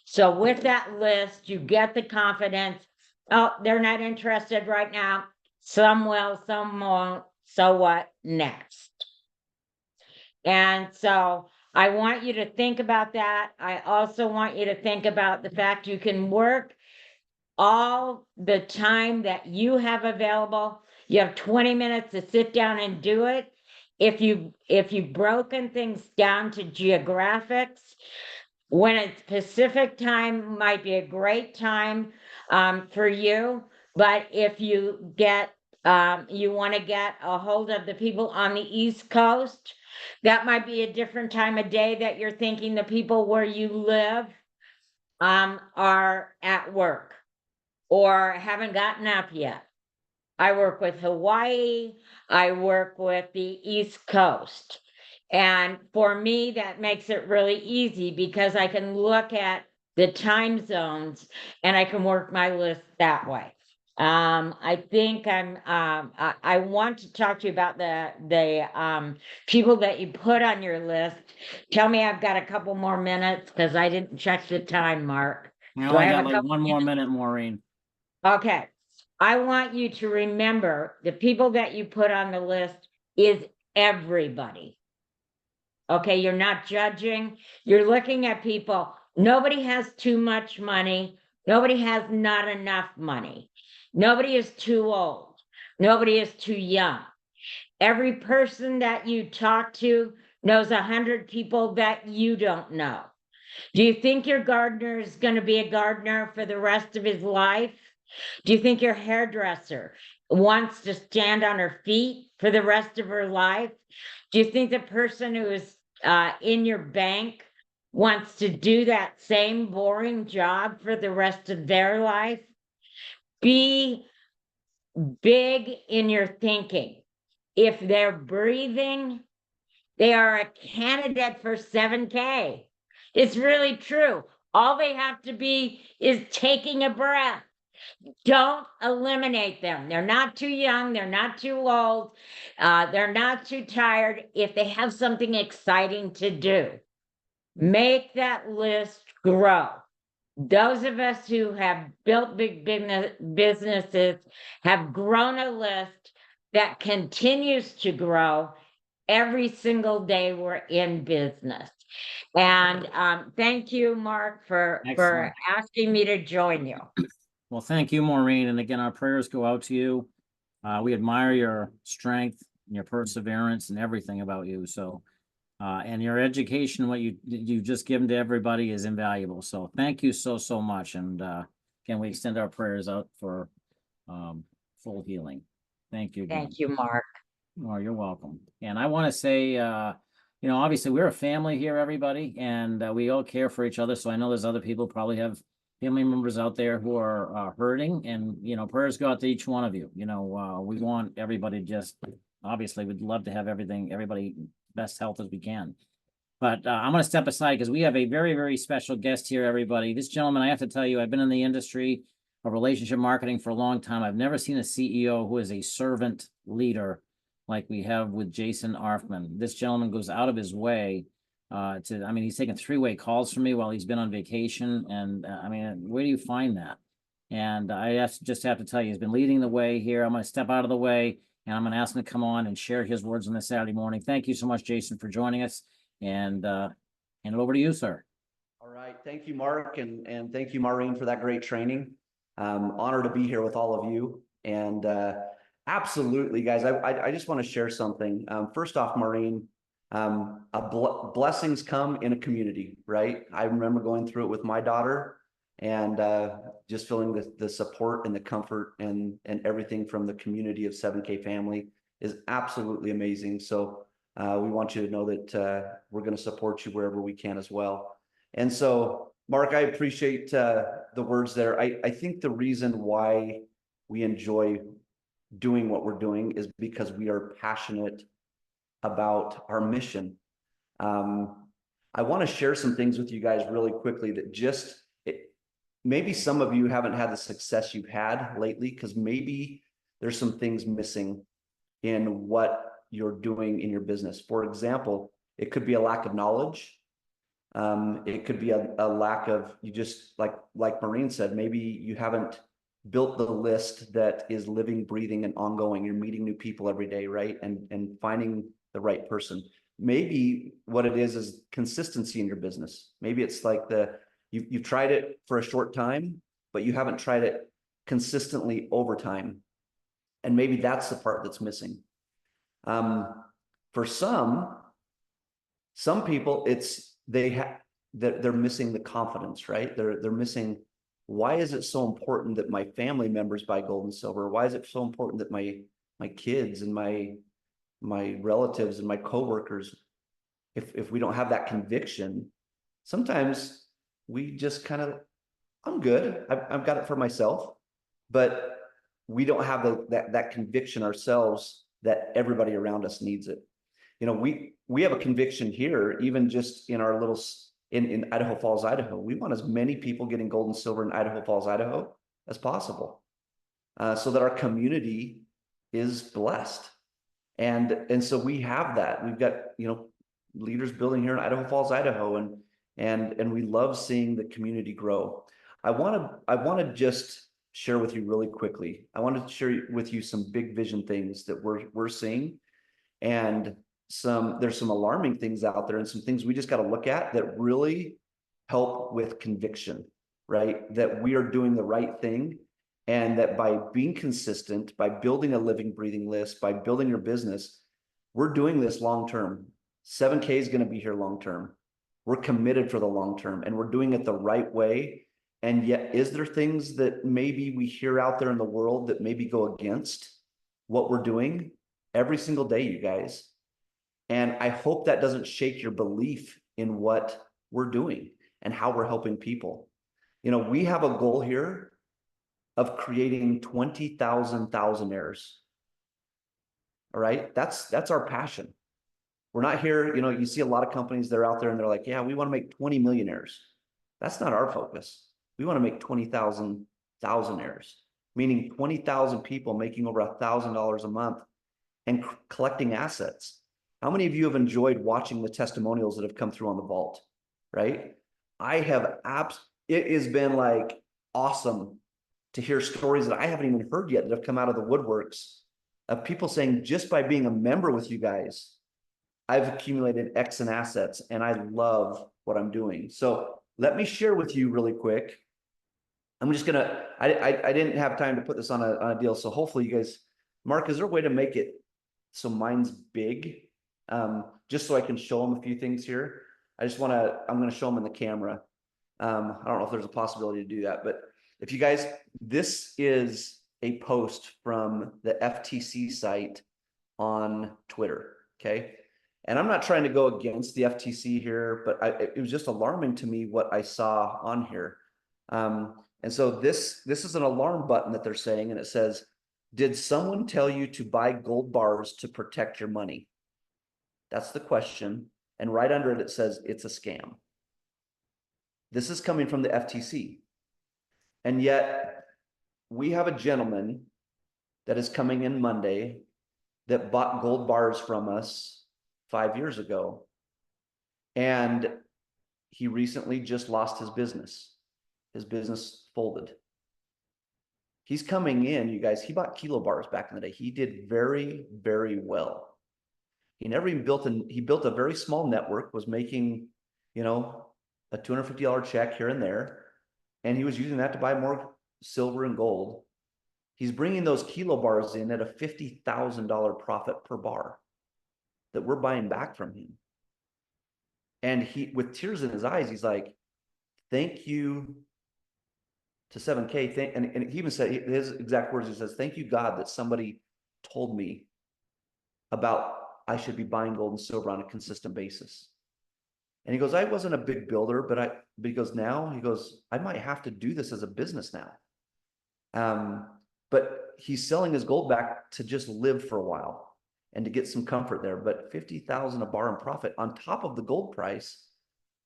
So with that list, you get the confidence. Oh, they're not interested right now. Some will, some won't. So what next? And so I want you to think about that. I also want you to think about the fact you can work all the time that you have available. You have 20 minutes to sit down and do it. If you've broken things down to geographics, when it's Pacific time might be a great time for you. But if you get you want to get a hold of the people on the East Coast, that might be a different time of day that you're thinking the people where you live are at work or haven't gotten up yet. I work with Hawaii. I work with the East Coast. And for me, that makes it really easy because I can look at the time zones and I can work my list that way. I think I want to talk to you about the people that you put on your list. Tell me I've got a couple more minutes because I didn't check the time, Mark. We Do I only have got a like couple one more minute, Maureen. Okay. I want you to remember the people that you put on the list is everybody. Okay, you're not judging. You're looking at people. Nobody has too much money. Nobody has not enough money. Nobody is too old. Nobody is too young. Every person that you talk to knows 100 people that you don't know. Do you think your gardener is going to be a gardener for the rest of his life? Do you think your hairdresser wants to stand on her feet for the rest of her life? Do you think the person who is in your bank wants to do that same boring job for the rest of their life? Be big in your thinking. If they're breathing, they are a candidate for 7K. It's really true. All they have to be is taking a breath. Don't eliminate them. They're not too young. They're not too old. They're not too tired. If they have something exciting to do, make that list grow. Those of us who have built big businesses have grown a list that continues to grow every single day we're in business. And thank you, Mark, for Excellent. asking me to join you. Well, thank you, Maureen. And again, our prayers go out to you. We admire your strength and your perseverance and everything about you. So, and your education, what you've just given to everybody is invaluable. So thank you so much. And again, we extend our prayers out for full healing. Thank you again. Thank you, Mark. Oh, you're welcome. And I want to say, obviously we're a family here, everybody, and we all care for each other. So I know there's other people probably have family members out there who are hurting, and prayers go out to each one of you. We want everybody obviously we'd love to have everybody best health as we can. But I'm going to step aside because we have a very, very special guest here, everybody. This gentleman, I have to tell you, I've been in the industry of relationship marketing for a long time. I've never seen a CEO who is a servant leader like we have with Jason Arfman. This gentleman goes out of his way he's taken 3-way calls from me while he's been on vacation. And where do you find that? And I just have to tell you, he's been leading the way here. I'm going to step out of the way and I'm going to ask him to come on and share his words on this Saturday morning. Thank you so much, Jason, for joining us. And hand it over to you, sir. All right. Thank you, Mark. And thank you, Maureen, for that great training. Honored to be here with all of you. And absolutely, guys, I just want to share something. First off, Maureen, blessings come in a community, right? I remember going through it with my daughter and just feeling the support and the comfort and everything from the community of 7K family is absolutely amazing. So we want you to know that we're going to support you wherever we can as well. And so, Mark, I appreciate the words there. I think the reason why we enjoy doing what we're doing is because we are passionate about our mission. I want to share some things with you guys really quickly that maybe some of you haven't had the success you've had lately because maybe there's some things missing in what you're doing in your business. For example, it could be a lack of knowledge. It could be a lack of, you just like Maureen said, maybe you haven't built the list that is living, breathing, and ongoing. You're meeting new people every day, right? And finding the right person. Maybe what it is consistency in your business. Maybe it's like you've tried it for a short time, but you haven't tried it consistently over time. And maybe that's the part that's missing. For some people, they're missing the confidence, right? They're missing, why is it so important that my family members buy gold and silver? Why is it so important that my kids and my relatives and my coworkers, if we don't have that conviction, sometimes we just I'm good. I've got it for myself, but we don't have that conviction ourselves that everybody around us needs it. We have a conviction here, even just in our little, in Idaho Falls, Idaho. We want as many people getting gold and silver in Idaho Falls, Idaho as possible. so that our community is blessed. And so we have that. We've got, leaders building here in Idaho Falls, Idaho, and we love seeing the community grow. I want to just share with you really quickly. I want to share with you some big vision things that we're seeing, and there's some alarming things out there, and some things we just got to look at that really help with conviction, right? That we are doing the right thing, and that by being consistent, by building a living, breathing list, by building your business, we're doing this long term. 7K is going to be here long term. We're committed for the long term, and we're doing it the right way. And yet, is there things that maybe we hear out there in the world that maybe go against what we're doing every single day, you guys? And I hope that doesn't shake your belief in what we're doing and how we're helping people. We have a goal here of creating 20,000 thousandaires. All right, that's our passion. We're not here, you see a lot of companies, they're out there and they're like, yeah, we want to make 20 millionaires. That's not our focus. We want to make 20,000 thousandaires, meaning 20,000 people making over $1,000 a month and collecting assets. How many of you have enjoyed watching the testimonials that have come through on the vault, right? I have it has been like awesome to hear stories that I haven't even heard yet that have come out of the woodworks of people saying, just by being a member with you guys, I've accumulated X in assets and I love what I'm doing. So let me share with you really quick. I'm just gonna, I didn't have time to put this on a deal. So hopefully you guys, Mark, is there a way to make it so mine's big? Just so I can show them a few things here. I'm gonna show them in the camera. I don't know if there's a possibility to do that, but if you guys, this is a post from the FTC site on Twitter, okay? And I'm not trying to go against the FTC here, but it was just alarming to me what I saw on here. And so this is an alarm button that they're saying, and it says, did someone tell you to buy gold bars to protect your money? That's the question. And right under it, it says it's a scam. This is coming from the FTC. And yet we have a gentleman that is coming in Monday that bought gold bars from us 5 years ago. And he recently just lost his business. His business folded. He's coming in, you guys, he bought kilo bars back in the day. He did very, very well. He never even he built a very small network, was making, a $250 check here and there. And he was using that to buy more silver and gold. He's bringing those kilo bars in at a $50,000 profit per bar that we're buying back from him. And he, with tears in his eyes, he's like, thank you to 7K. And he even said, his exact words, he says, thank you, God, that somebody told me about I should be buying gold and silver on a consistent basis. And he goes, I wasn't a big builder, but he goes, I might have to do this as a business now. But he's selling his gold back to just live for a while and to get some comfort there. But 50,000 a bar in profit on top of the gold price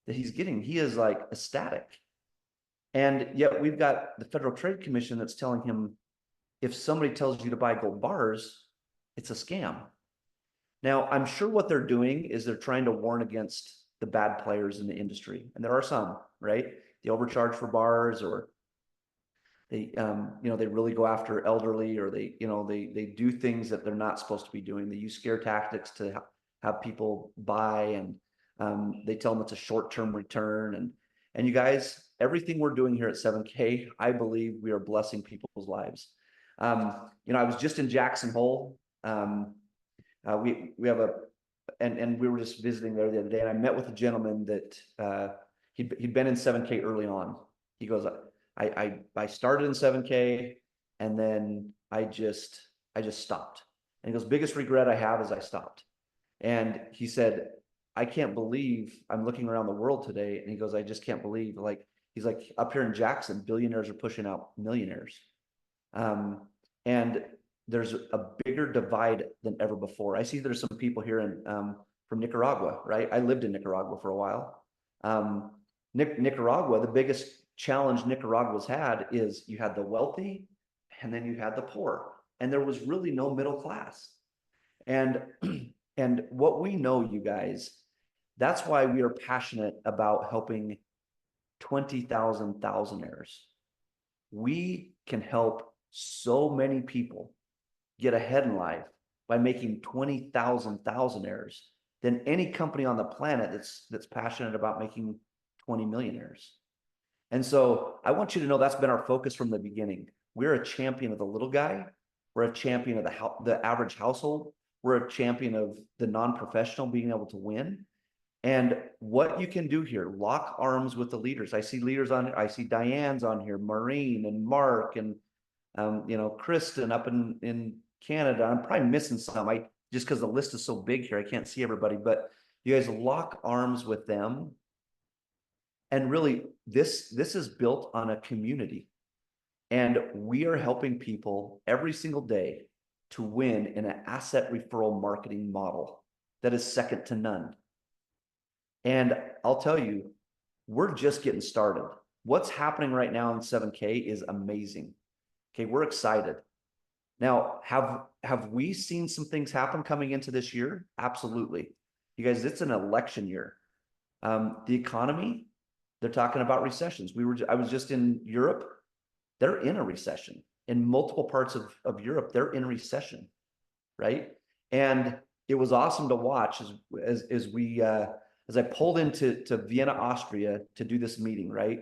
that he's getting, he is like ecstatic. And yet we've got the Federal Trade Commission that's telling him, if somebody tells you to buy gold bars, it's a scam. Now, I'm sure what they're doing is they're trying to warn against the bad players in the industry. And there are some, right? They overcharge for bars, or they, they really go after elderly, or they do things that they're not supposed to be doing. They use scare tactics to have people buy, and they tell them it's a short-term return. And you guys, everything we're doing here at 7K, I believe we are blessing people's lives. I was just in Jackson Hole. We have and we were just visiting there the other day, and I met with a gentleman that he'd been in 7K early on. He goes, I started in 7K, and then I just stopped. And he goes, biggest regret I have is I stopped. And he said, I can't believe I'm looking around the world today. And he goes, I just can't believe, he's like, up here in Jackson, billionaires are pushing out millionaires. And there's a bigger divide than ever before. I see there's some people here from Nicaragua, right? I lived in Nicaragua for a while. Nicaragua, the biggest challenge Nicaragua's had is you had the wealthy and then you had the poor, and there was really no middle class. And and what we know, you guys, that's why we are passionate about helping 20,000 thousandaires. We can help so many people get ahead in life by making 20,000 thousandaires than any company on the planet that's passionate about making 20 millionaires. And so I want you to know that's been our focus from the beginning. We're a champion of the little guy. We're a champion of the average household. We're a champion of the non-professional being able to win. And what you can do here, lock arms with the leaders. I see leaders on, I see Diane's on here, Maureen and Mark and Kristen up in Canada. I'm probably missing some. Just because the list is so big here, I can't see everybody, but you guys lock arms with them. And really, this is built on a community. And we are helping people every single day to win in an asset referral marketing model that is second to none. And I'll tell you, we're just getting started. What's happening right now in 7K is amazing. Okay, we're excited. Now, have we seen some things happen coming into this year? Absolutely. You guys, it's an election year. The economy, they're talking about recessions. I was just in Europe. They're in a recession. In multiple parts of Europe, they're in recession, right? And it was awesome to watch as I pulled into Vienna, Austria to do this meeting, right?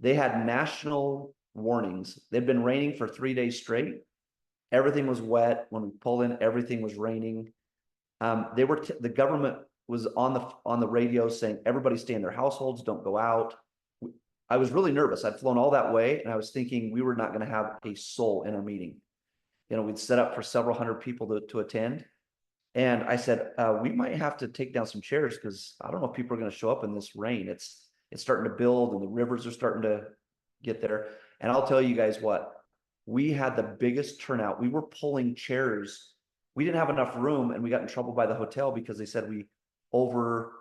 They had national warnings. They'd been raining for 3 days straight. Everything was wet. When we pulled in, everything was raining. The government was on the radio saying, everybody stay in their households, don't go out. I was really nervous. I'd flown all that way, and I was thinking we were not going to have a soul in our meeting. We'd set up for several hundred people to attend. And I said, we might have to take down some chairs because I don't know if people are going to show up in this rain. It's starting to build and the rivers are starting to get there. And I'll tell you guys what, we had the biggest turnout. We were pulling chairs. We didn't have enough room, and we got in trouble by the hotel because they said we overstacked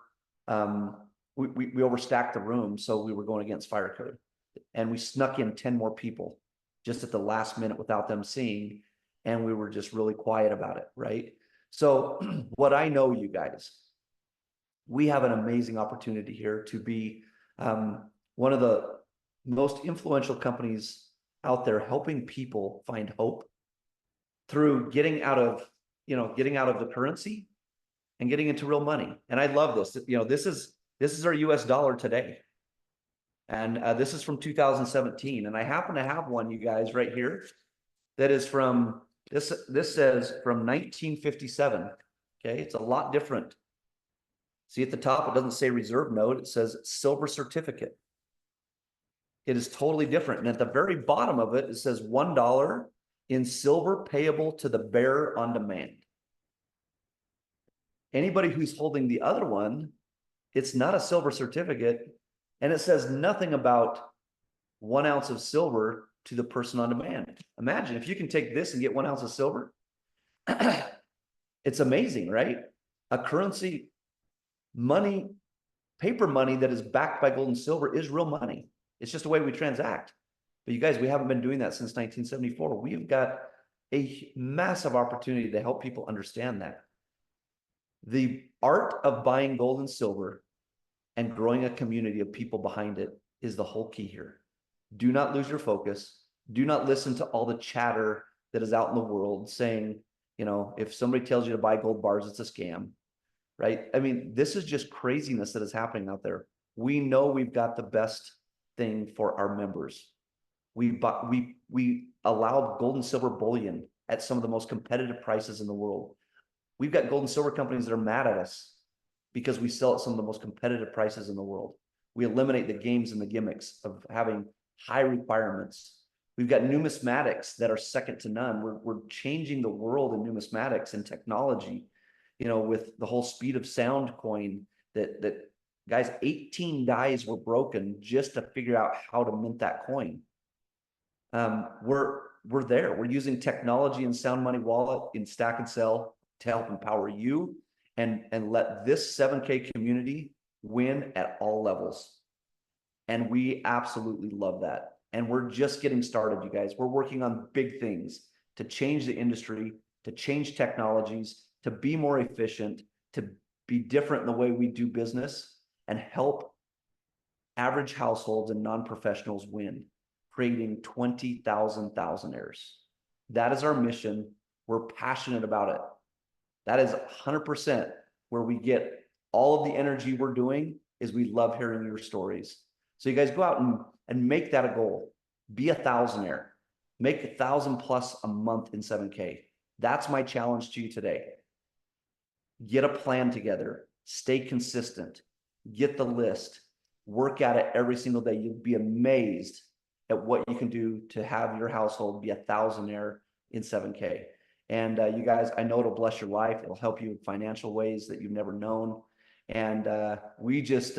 the room. So we were going against fire code, and we snuck in 10 more people just at the last minute without them seeing. And we were just really quiet about it. Right. So what I know, you guys, we have an amazing opportunity here to be one of the most influential companies out there, helping people find hope through getting out of the currency and getting into real money. And I love this. This is our US dollar today. And this is from 2017. And I happen to have one, you guys, right here that is from this says from 1957. Okay, it's a lot different. See at the top, it doesn't say reserve note, it says silver certificate. It is totally different. And at the very bottom of it, it says $1 in silver payable to the bearer on demand. Anybody who's holding the other one, it's not a silver certificate, and it says nothing about 1 ounce of silver to the person on demand. Imagine if you can take this and get 1 ounce of silver. It's amazing, right? A currency, money, paper money that is backed by gold and silver is real money. It's just the way we transact. But you guys, we haven't been doing that since 1974. We've got a massive opportunity to help people understand that. The art of buying gold and silver and growing a community of people behind it is the whole key here. Do not lose your focus. Do not listen to all the chatter that is out in the world saying, if somebody tells you to buy gold bars, it's a scam, right? I mean, this is just craziness that is happening out there. We know we've got the best thing for our members. We allow gold and silver bullion at some of the most competitive prices in the world. We've got gold and silver companies that are mad at us because we sell at some of the most competitive prices in the world. We eliminate the games and the gimmicks of having high requirements. We've got numismatics that are second to none. We're changing the world in numismatics and technology, with the whole speed of sound coin that guys, 18 dies were broken just to figure out how to mint that coin. We're there. We're using technology and Sound Money Wallet in Stack and Sell to help empower you and let this 7K community win at all levels. And we absolutely love that. And we're just getting started, you guys. We're working on big things to change the industry, to change technologies, to be more efficient, to be different in the way we do business, and help average households and non-professionals win, creating 20,000 thousandaires. That is our mission. We're passionate about it. That is 100% where we get all of the energy we're doing, is we love hearing your stories. So you guys go out and make that a goal. Be a thousandaire. Make 1,000 plus a month in 7K. That's my challenge to you today. Get a plan together. Stay consistent. Get the list. Work at it every single day. You'll be amazed at what you can do to have your household be a thousandaire in 7K. And you guys, I know it'll bless your life. It'll help you in financial ways that you've never known. And we just,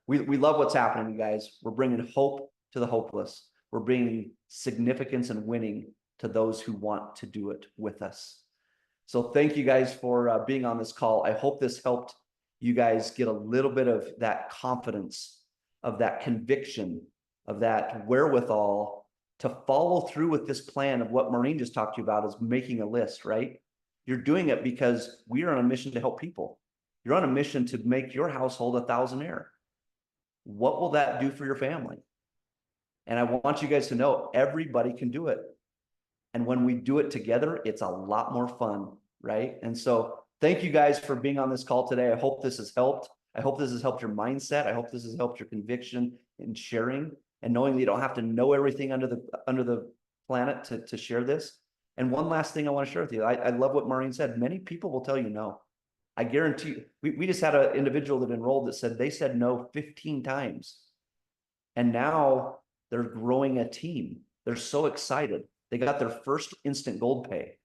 we love what's happening, you guys. We're bringing hope to the hopeless. We're bringing significance and winning to those who want to do it with us. So thank you guys for being on this call. I hope this helped you guys get a little bit of that confidence, of that conviction, of that wherewithal to follow through with this plan of what Maureen just talked to you about, is making a list, right? You're doing it because we are on a mission to help people. You're on a mission to make your household a thousandaire. What will that do for your family? And I want you guys to know everybody can do it. And when we do it together, it's a lot more fun, right? And so thank you guys for being on this call today. I hope this has helped. I hope this has helped your mindset. I hope this has helped your conviction in sharing and knowing that you don't have to know everything under the planet to share this. And one last thing I want to share with you. I love what Maureen said. Many people will tell you no. I guarantee you, we just had an individual that enrolled that said they said no 15 times. And now they're growing a team. They're so excited. They got their first instant gold pay.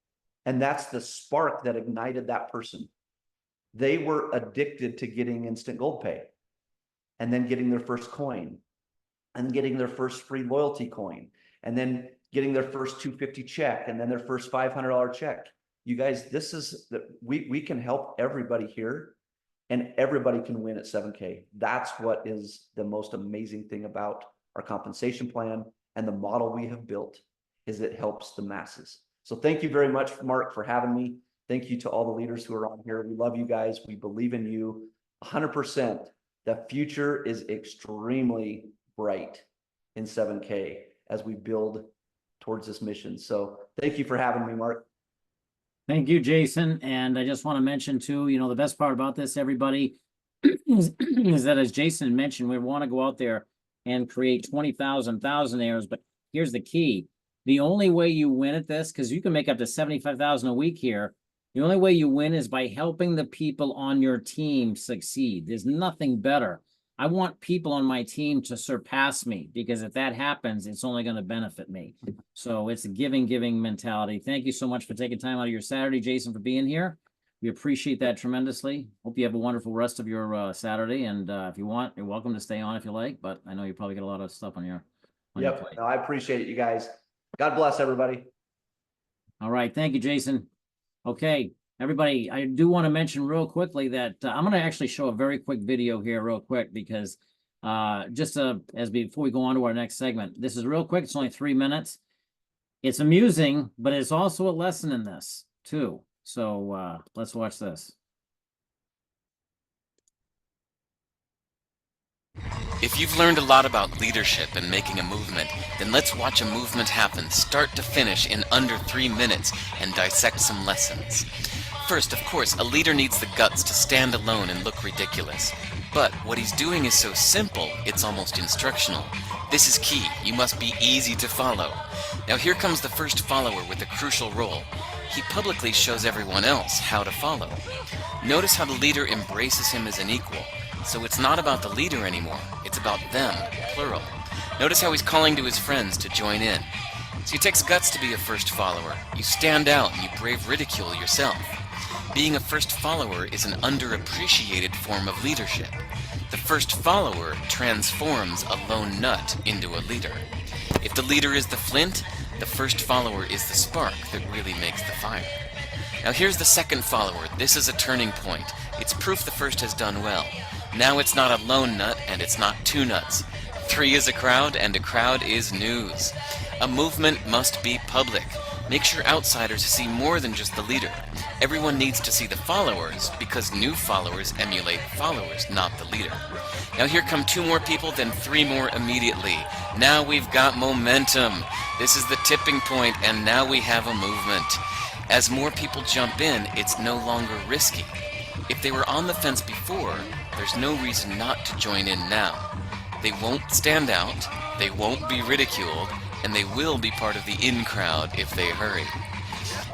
And that's the spark that ignited that person. They were addicted to getting instant gold pay, and then getting their first coin, and getting their first free loyalty coin, and then getting their first $250 check, and then their first $500 check. You guys, this is we can help everybody here, and everybody can win at 7K. That's what is the most amazing thing about our compensation plan and the model we have built, is it helps the masses. So thank you very much, Mark, for having me. Thank you to all the leaders who are on here. We love you guys. We believe in you 100%. The future is extremely bright in 7K as we build towards this mission. So thank you for having me, Mark. Thank you, Jason. And I just want to mention too, the best part about this, everybody, is that as Jason mentioned, we want to go out there and create 20,000 thousandaires. But here's the key. The only way you win at this, because you can make up to 75,000 a week here, the only way you win is by helping the people on your team succeed. There's nothing better. I want people on my team to surpass me, because if that happens, it's only going to benefit me. So it's a giving mentality. Thank you so much for taking time out of your Saturday, Jason, for being here. We appreciate that tremendously. Hope you have a wonderful rest of your Saturday. And if you want, you're welcome to stay on if you like, but I know you probably got a lot of stuff on your Yep. plate. No, I appreciate it, you guys. God bless everybody. All right. Thank you, Jason. Okay, everybody, I do want to mention real quickly that I'm going to actually show a very quick video here real quick, because before we go on to our next segment, this is real quick. It's only 3 minutes. It's amusing, but it's also a lesson in this too. So let's watch this. If you've learned a lot about leadership and making a movement, then let's watch a movement happen start to finish in under 3 minutes and dissect some lessons. First, of course, a leader needs the guts to stand alone and look ridiculous. But what he's doing is so simple, it's almost instructional. This is key. You must be easy to follow. Now here comes the first follower with a crucial role. He publicly shows everyone else how to follow. Notice how the leader embraces him as an equal. So it's not about the leader anymore, it's about them, plural. Notice how he's calling to his friends to join in. So it takes guts to be a first follower. You stand out and you brave ridicule yourself. Being a first follower is an underappreciated form of leadership. The first follower transforms a lone nut into a leader. If the leader is the flint, the first follower is the spark that really makes the fire. Now here's the second follower. This is a turning point. It's proof the first has done well. Now it's not a lone nut and it's not two nuts. 3 is a crowd, and a crowd is news. A movement must be public. Make sure outsiders see more than just the leader. Everyone needs to see the followers, because new followers emulate followers, not the leader. Now here come 2 more people, then 3 more immediately. Now we've got momentum. This is the tipping point, and now we have a movement. As more people jump in, it's no longer risky. If they were on the fence before, there's no reason not to join in now. They won't stand out, they won't be ridiculed, and they will be part of the in crowd if they hurry.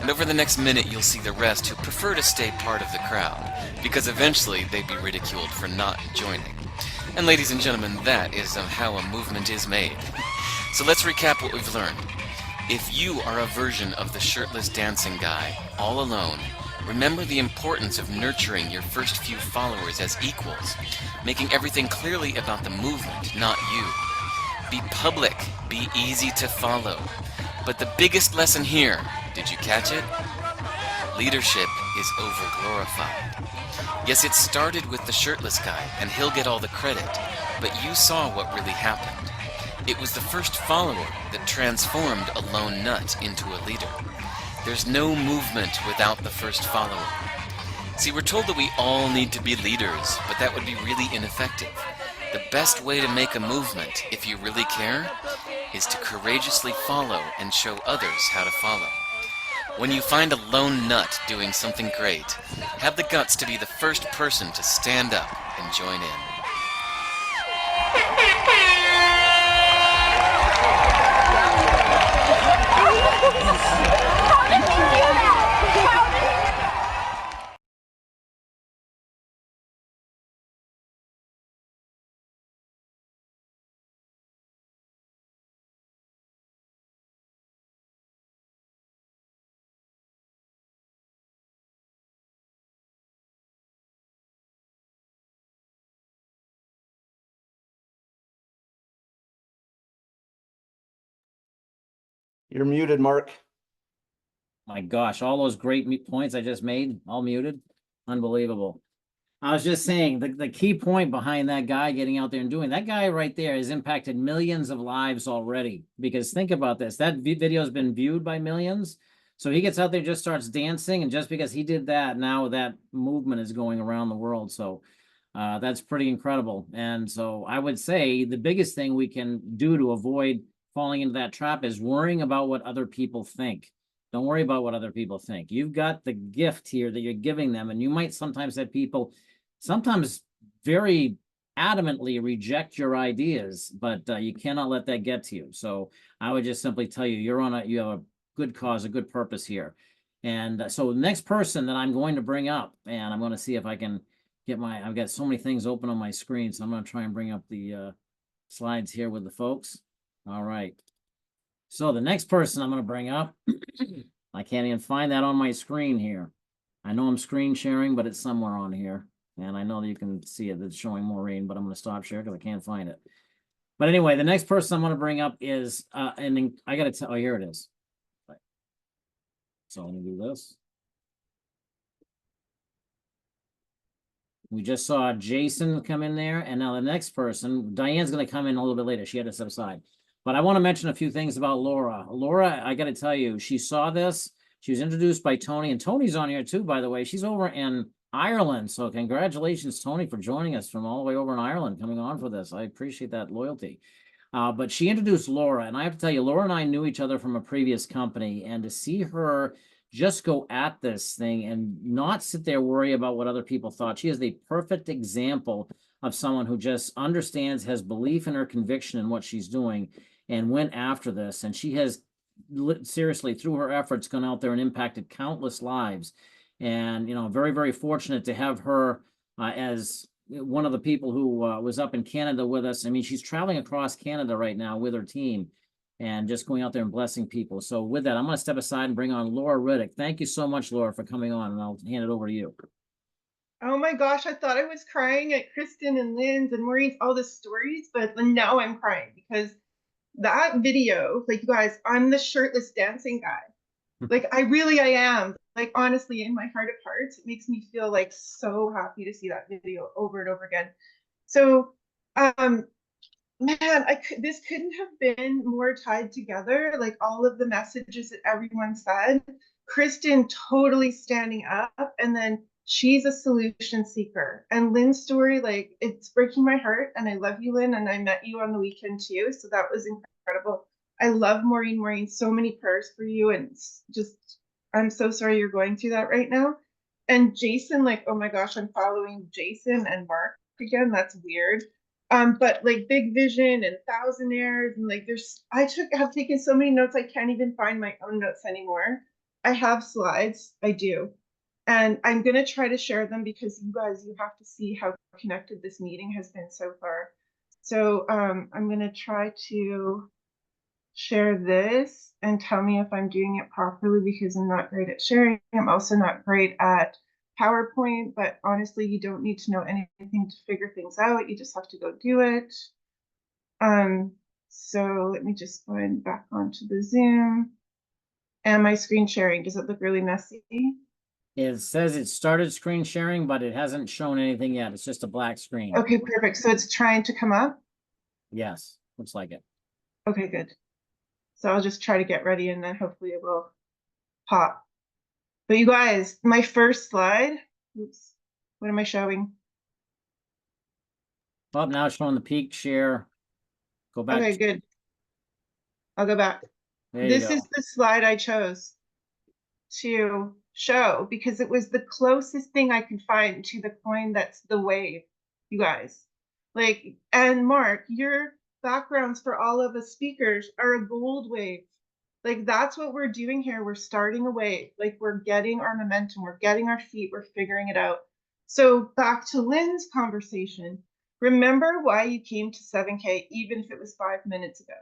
And over the next minute, you'll see the rest who prefer to stay part of the crowd, because eventually they'd be ridiculed for not joining. And ladies and gentlemen, that is how a movement is made. So let's recap what we've learned. If you are a version of the shirtless dancing guy, all alone, remember the importance of nurturing your first few followers as equals, making everything clearly about the movement, not you. Be public, be easy to follow. But the biggest lesson here, did you catch it? Leadership is overglorified. Yes, it started with the shirtless guy, and he'll get all the credit, but you saw what really happened. It was the first follower that transformed a lone nut into a leader. There's no movement without the first follower. See, we're told that we all need to be leaders, but that would be really ineffective. The best way to make a movement, if you really care, is to courageously follow and show others how to follow. When you find a lone nut doing something great, have the guts to be the first person to stand up and join in. You're muted, Mark. My gosh, all those great points I just made, all muted. Unbelievable. I was just saying the key point behind that guy getting out there and doing that guy right there has impacted millions of lives already. Because think about this, that video has been viewed by millions. So he gets out there, just starts dancing, and just because he did that, now that movement is going around the world. So that's pretty incredible. And so I would say the biggest thing we can do to avoid falling into that trap is worrying about what other people think. Don't worry about what other people think. You've got the gift here that you're giving them, and you might sometimes have people sometimes very adamantly reject your ideas, but you cannot let that get to you. So I would just simply tell you, you have a good cause, a good purpose here. And so the next person that I'm going to bring up, and I'm going to see if I can get I've got so many things open on my screen, so I'm going to try and bring up the slides here with the folks. All right. So the next person I'm going to bring up, I can't even find that on my screen here. I know I'm screen sharing, but it's somewhere on here. And I know that you can see it. It's showing Maureen, but I'm going to stop share because I can't find it. But anyway, the next person I'm going to bring up is, and then I got to tell, oh, here it is. So I'm going to do this. We just saw Jason come in there, and now the next person, Diane's going to come in a little bit later. She had to step aside. But I want to mention a few things about Laura. Laura, I got to tell you, she saw this. She was introduced by Tony, and Tony's on here too, by the way. She's over in Ireland. So congratulations, Tony, for joining us from all the way over in Ireland, coming on for this. I appreciate that loyalty. But she introduced Laura, and I have to tell you, Laura and I knew each other from a previous company, and to see her just go at this thing and not sit there worry about what other people thought. She is the perfect example of someone who just understands, has belief in her conviction in what she's doing, and went after this. And she has seriously, through her efforts, gone out there and impacted countless lives. And, you know, very, very fortunate to have her as one of the people who was up in Canada with us. I mean, she's traveling across Canada right now with her team and just going out there and blessing people. So with that, I'm going to step aside and bring on Laura Riddick. Thank you so much, Laura, for coming on, and I'll hand it over to you. Oh my gosh, I thought I was crying at Kristen and Lynn's and Maureen's, all the stories, but now I'm crying because that video, like, you guys, I'm the shirtless dancing guy. Like, I am. Like, honestly, in my heart of hearts, it makes me feel like so happy to see that video over and over again. So, man, this couldn't have been more tied together. Like all of the messages that everyone said, Kristen totally standing up, and then she's a solution seeker. And Lynn's story, like it's breaking my heart. And I love you, Lynn. And I met you on the weekend too, so that was incredible. I love Maureen. Maureen, so many prayers for you, and just I'm so sorry you're going through that right now. And Jason, like, oh my gosh, I'm following Jason and Mark again. That's weird. But like Big Vision and Thousandaires, and like have taken so many notes I can't even find my own notes anymore. I have slides, I do. And I'm gonna try to share them because you guys, you have to see how connected this meeting has been so far. So I'm gonna try to share this and tell me if I'm doing it properly because I'm not great at sharing. I'm also not great at PowerPoint, but honestly, you don't need to know anything to figure things out. You just have to go do it. So let me just go back onto the Zoom. And my screen sharing, does it look really messy? It says it started screen sharing, but it hasn't shown anything yet. It's just a black screen. Okay, perfect. So it's trying to come up? Yes, looks like it. Okay, good. So I'll just try to get ready and then hopefully it will pop. But you guys, my first slide, oops, what am I showing? Oh, now it's showing the peak share. Go back. Okay, good. I'll go back. This is the slide I chose to show because it was the closest thing I could find to the coin that's the wave, you guys. Like, and Mark, your backgrounds for all of the speakers are a gold wave. Like, that's what we're doing here. We're starting a wave. Like, we're getting our momentum, we're getting our feet, we're figuring it out. So back to Lynn's conversation. Remember why you came to 7K, even if it was 5 minutes ago,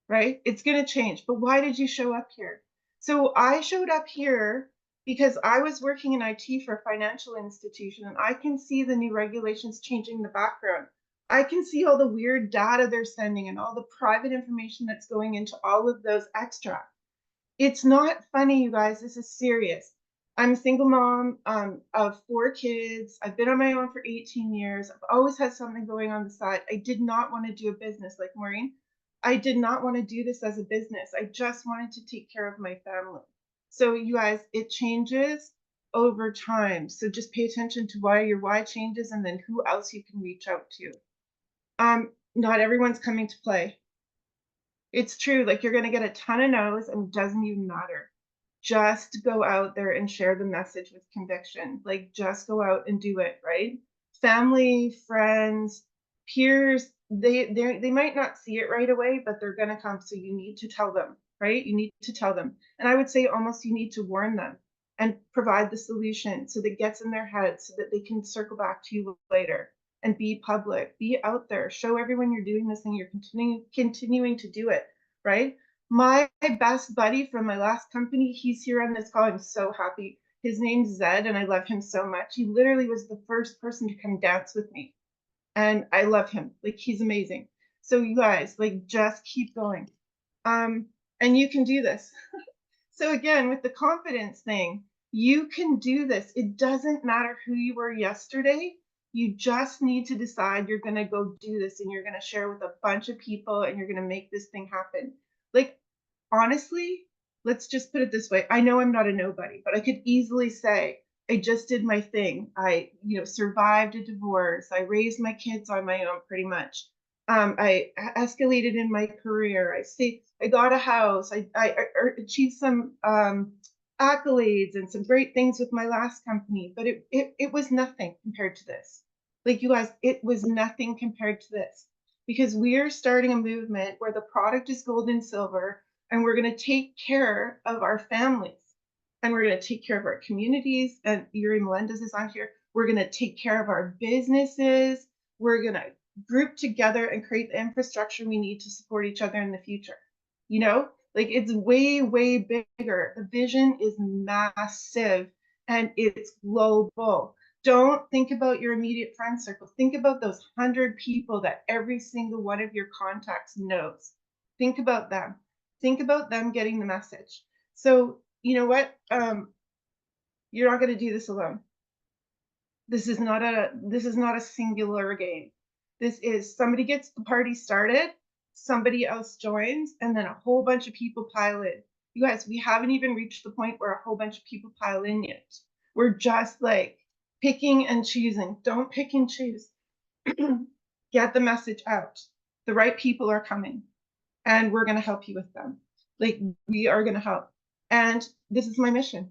right? It's going to change. But why did you show up here? So I showed up here because I was working in IT for a financial institution, and I can see the new regulations changing the background. I can see all the weird data they're sending and all the private information that's going into all of those extracts. It's not funny, you guys. This is serious. I'm a single mom of 4 kids. I've been on my own for 18 years. I've always had something going on the side. I did not want to do a business like Maureen. I did not want to do this as a business. I just wanted to take care of my family. So you guys, it changes over time. So just pay attention to why your why changes and then who else you can reach out to. Not everyone's coming to play. It's true. Like you're going to get a ton of no's and it doesn't even matter. Just go out there and share the message with conviction. Like just go out and do it, right? Family, friends, peers, they might not see it right away, but they're going to come. So you need to tell them, right? You need to tell them. And I would say almost you need to warn them and provide the solution so that it gets in their head so that they can circle back to you later and be public, be out there, show everyone you're doing this and you're continuing to do it, right? My best buddy from my last company, he's here on this call. I'm so happy. His name's Zed, and I love him so much. He literally was the first person to come dance with me. And I love him. Like, he's amazing. So you guys, like, just keep going. And you can do this. So again, with the confidence thing, you can do this. It doesn't matter who you were yesterday. You just need to decide you're going to go do this and you're going to share with a bunch of people and you're going to make this thing happen. Like, honestly, let's just put it this way. I know I'm not a nobody, but I could easily say, I just did my thing. I, survived a divorce. I raised my kids on my own pretty much. I escalated in my career. I got a house. I achieved some accolades and some great things with my last company, but it was nothing compared to this. Like you guys, it was nothing compared to this because we are starting a movement where the product is gold and silver, and we're going to take care of our families, and we're going to take care of our communities. And Yuri Melendez is on here. We're going to take care of our businesses. We're going to group together and create the infrastructure we need to support each other in the future. Like it's way, way bigger. The vision is massive and it's global. Don't think about your immediate friend circle. Think about those 100 people that every single one of your contacts knows. Think about them. Think about them getting the message. So you know what? You're not going to do this alone. This is not a singular game. This is somebody gets the party started, somebody else joins, and then a whole bunch of people pile in. You guys, we haven't even reached the point where a whole bunch of people pile in yet. We're just like picking and choosing. Don't pick and choose. Get the message out. The right people are coming, and we're going to help you with them. Like, we are going to help. And this is my mission.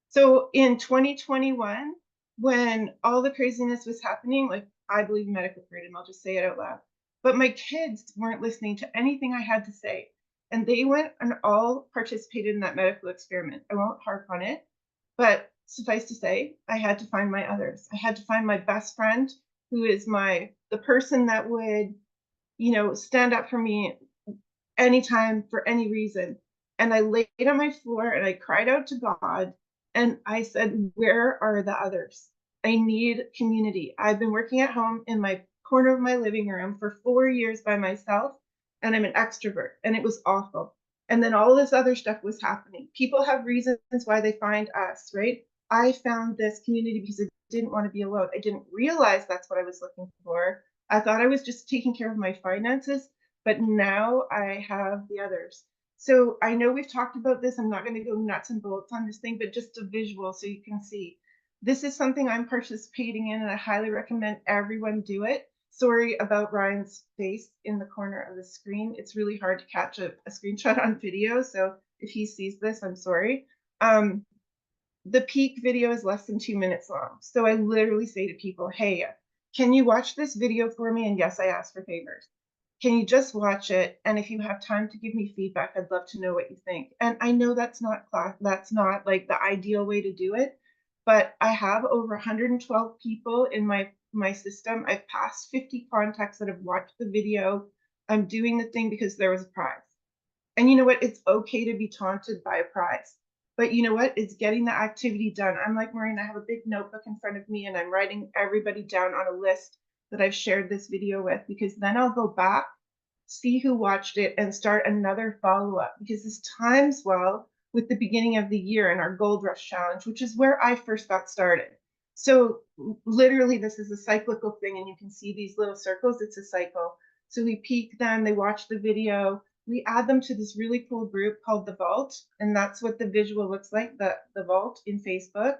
So in 2021, when all the craziness was happening, like, I believe in medical freedom, I'll just say it out loud. But my kids weren't listening to anything I had to say. And they went and all participated in that medical experiment. I won't harp on it, but suffice to say, I had to find my others. I had to find my best friend, who is the person that would, stand up for me anytime for any reason. And I laid on my floor and I cried out to God and I said, where are the others? I need community. I've been working at home in my corner of my living room for 4 years by myself, and I'm an extrovert, and it was awful. And then all this other stuff was happening. People have reasons why they find us, right? I found this community because I didn't want to be alone. I didn't realize that's what I was looking for. I thought I was just taking care of my finances, but now I have the others. So I know we've talked about this. I'm not going to go nuts and bolts on this thing, but just a visual so you can see. This is something I'm participating in, and I highly recommend everyone do it. Sorry about Ryan's face in the corner of the screen. It's really hard to catch a screenshot on video, so if he sees this, I'm sorry. The peak video is less than 2 minutes long. So I literally say to people, hey, can you watch this video for me? And yes, I ask for favors. Can you just watch it? And if you have time to give me feedback, I'd love to know what you think. And I know that's not like the ideal way to do it, but I have over 112 people in my system. I've passed 50 contacts that have watched the video. I'm doing the thing because there was a prize. And you know what? It's okay to be taunted by a prize. But you know what? It's getting the activity done. I'm like Maureen, I have a big notebook in front of me and I'm writing everybody down on a list that I've shared this video with, because then I'll go back, see who watched it, and start another follow-up, because this times well with the beginning of the year and our Gold Rush Challenge, which is where I first got started. So literally this is a cyclical thing, and you can see these little circles. It's a cycle. So we peak them, they watch the video, we add them to this really cool group called The Vault, and that's what the visual looks like, the Vault in Facebook.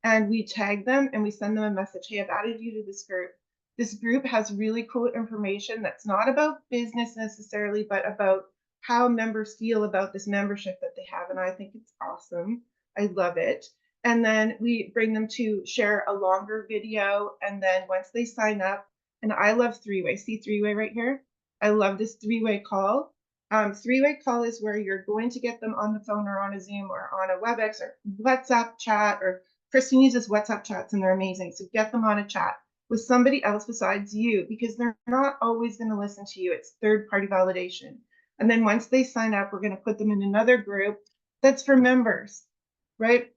And we tag them and we send them a message, hey, I've added you to this group. This group has really cool information that's not about business necessarily, but about how members feel about this membership that they have. And I think it's awesome. I love it. And then we bring them to share a longer video. And then once they sign up, and I love three-way, see three-way right here? I love this three-way call. Three-way call is where you're going to get them on the phone or on a Zoom or on a WebEx or WhatsApp chat, or Kristen uses WhatsApp chats and they're amazing. So get them on a chat with somebody else besides you, because they're not always going to listen to you. It's third-party validation. And then once they sign up, we're going to put them in another group that's for members, right?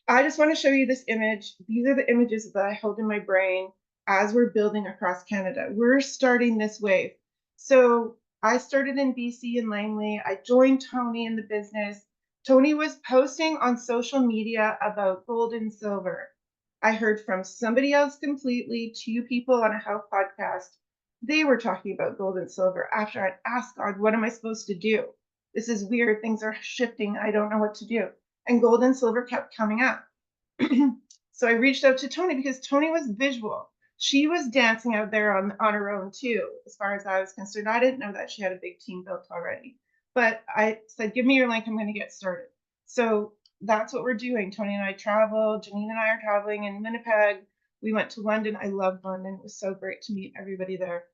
I just want to show you this image. These are the images that I hold in my brain as we're building across Canada. We're starting this wave. So I started in BC in Langley. I joined Tony in the business. Tony was posting on social media about gold and silver. I heard from somebody else completely, 2 people on a health podcast. They were talking about gold and silver after I'd asked God, what am I supposed to do? This is weird. Things are shifting. I don't know what to do. And gold and silver kept coming up. So I reached out to Tony because Tony was visual. She was dancing out there on her own too, as far as I was concerned. I didn't know that she had a big team built already. But I said, give me your link, I'm going to get started. So that's what we're doing. Tony and I traveled. Janine and I are traveling in Winnipeg. We went to London. I loved London. It was so great to meet everybody there.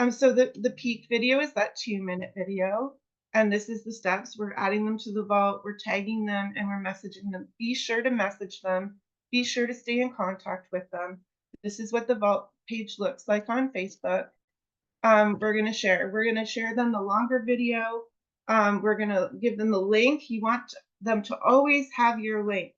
So the peak video is that 2-minute video. And this is the steps. We're adding them to the vault. We're tagging them and we're messaging them. Be sure to message them. Be sure to stay in contact with them. This is what the vault page looks like on Facebook. We're going to share them the longer video. We're going to give them the link. You want them to always have your link.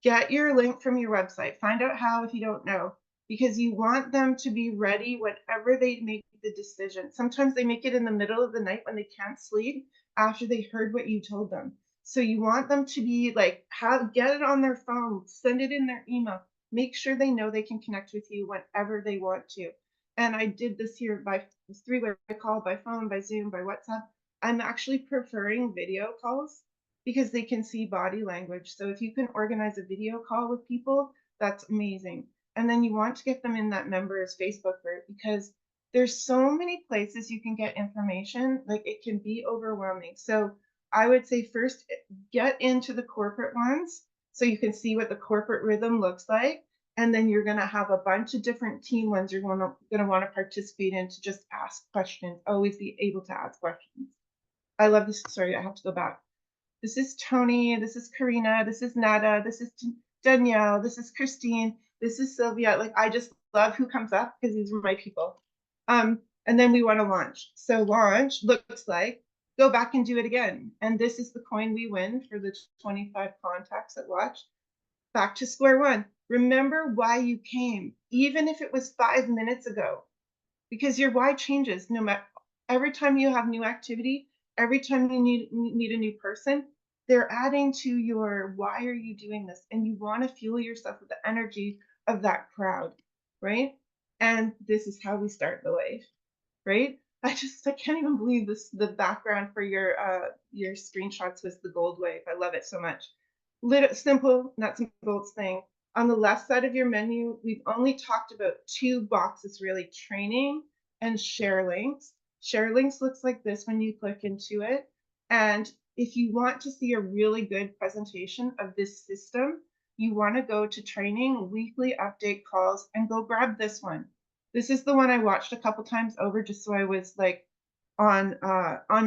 Get your link from your website. Find out how if you don't know, because you want them to be ready whenever they make the decision. Sometimes they make it in the middle of the night when they can't sleep after they heard what you told them. So you want them to be like, get it on their phone, send it in their email. Make sure they know they can connect with you whenever they want to. and I did this here by this three-way call, by phone, by Zoom, by WhatsApp. I'm actually preferring video calls because they can see body language. So if you can organize a video call with people, that's amazing. And then you want to get them in that members Facebook group, because there's so many places you can get information, like it can be overwhelming. So I would say first get into the corporate ones so you can see what the corporate rhythm looks like. And then you're going to have a bunch of different team ones you're going to want to participate in to just ask questions, always be able to ask questions. I love this. Sorry, I have to go back. This is Tony. This is Karina. This is Nada. This is Danielle. This is Christine. This is Sylvia. Like, I just love who comes up because these are my people. And then we want to launch. So launch looks like go back and do it again. And this is the coin we win for the 25 contacts that watch. Back to square one. Remember why you came, even if it was 5 minutes ago, because your why changes no matter. Every time you have new activity, every time you meet a new person, they're adding to your why are you doing this, and you want to fuel yourself with the energy of that crowd, right? And this is how we start the wave, right? I can't even believe this. The background for your screenshots was the gold wave. I love it so much. Little simple nuts and bolts thing. On the left side of your menu, we've only talked about 2 boxes really: training and share links. Share links looks like this when you click into it. And if you want to see a really good presentation of this system, you want to go to training, weekly update calls, and go grab this one. This is the one I watched a couple times over just so I was like on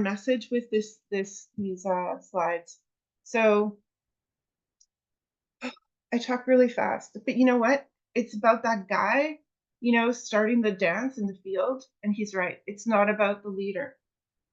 message with these slides. So I talk really fast, but you know what? It's about that guy, starting the dance in the field. And he's right. It's not about the leader.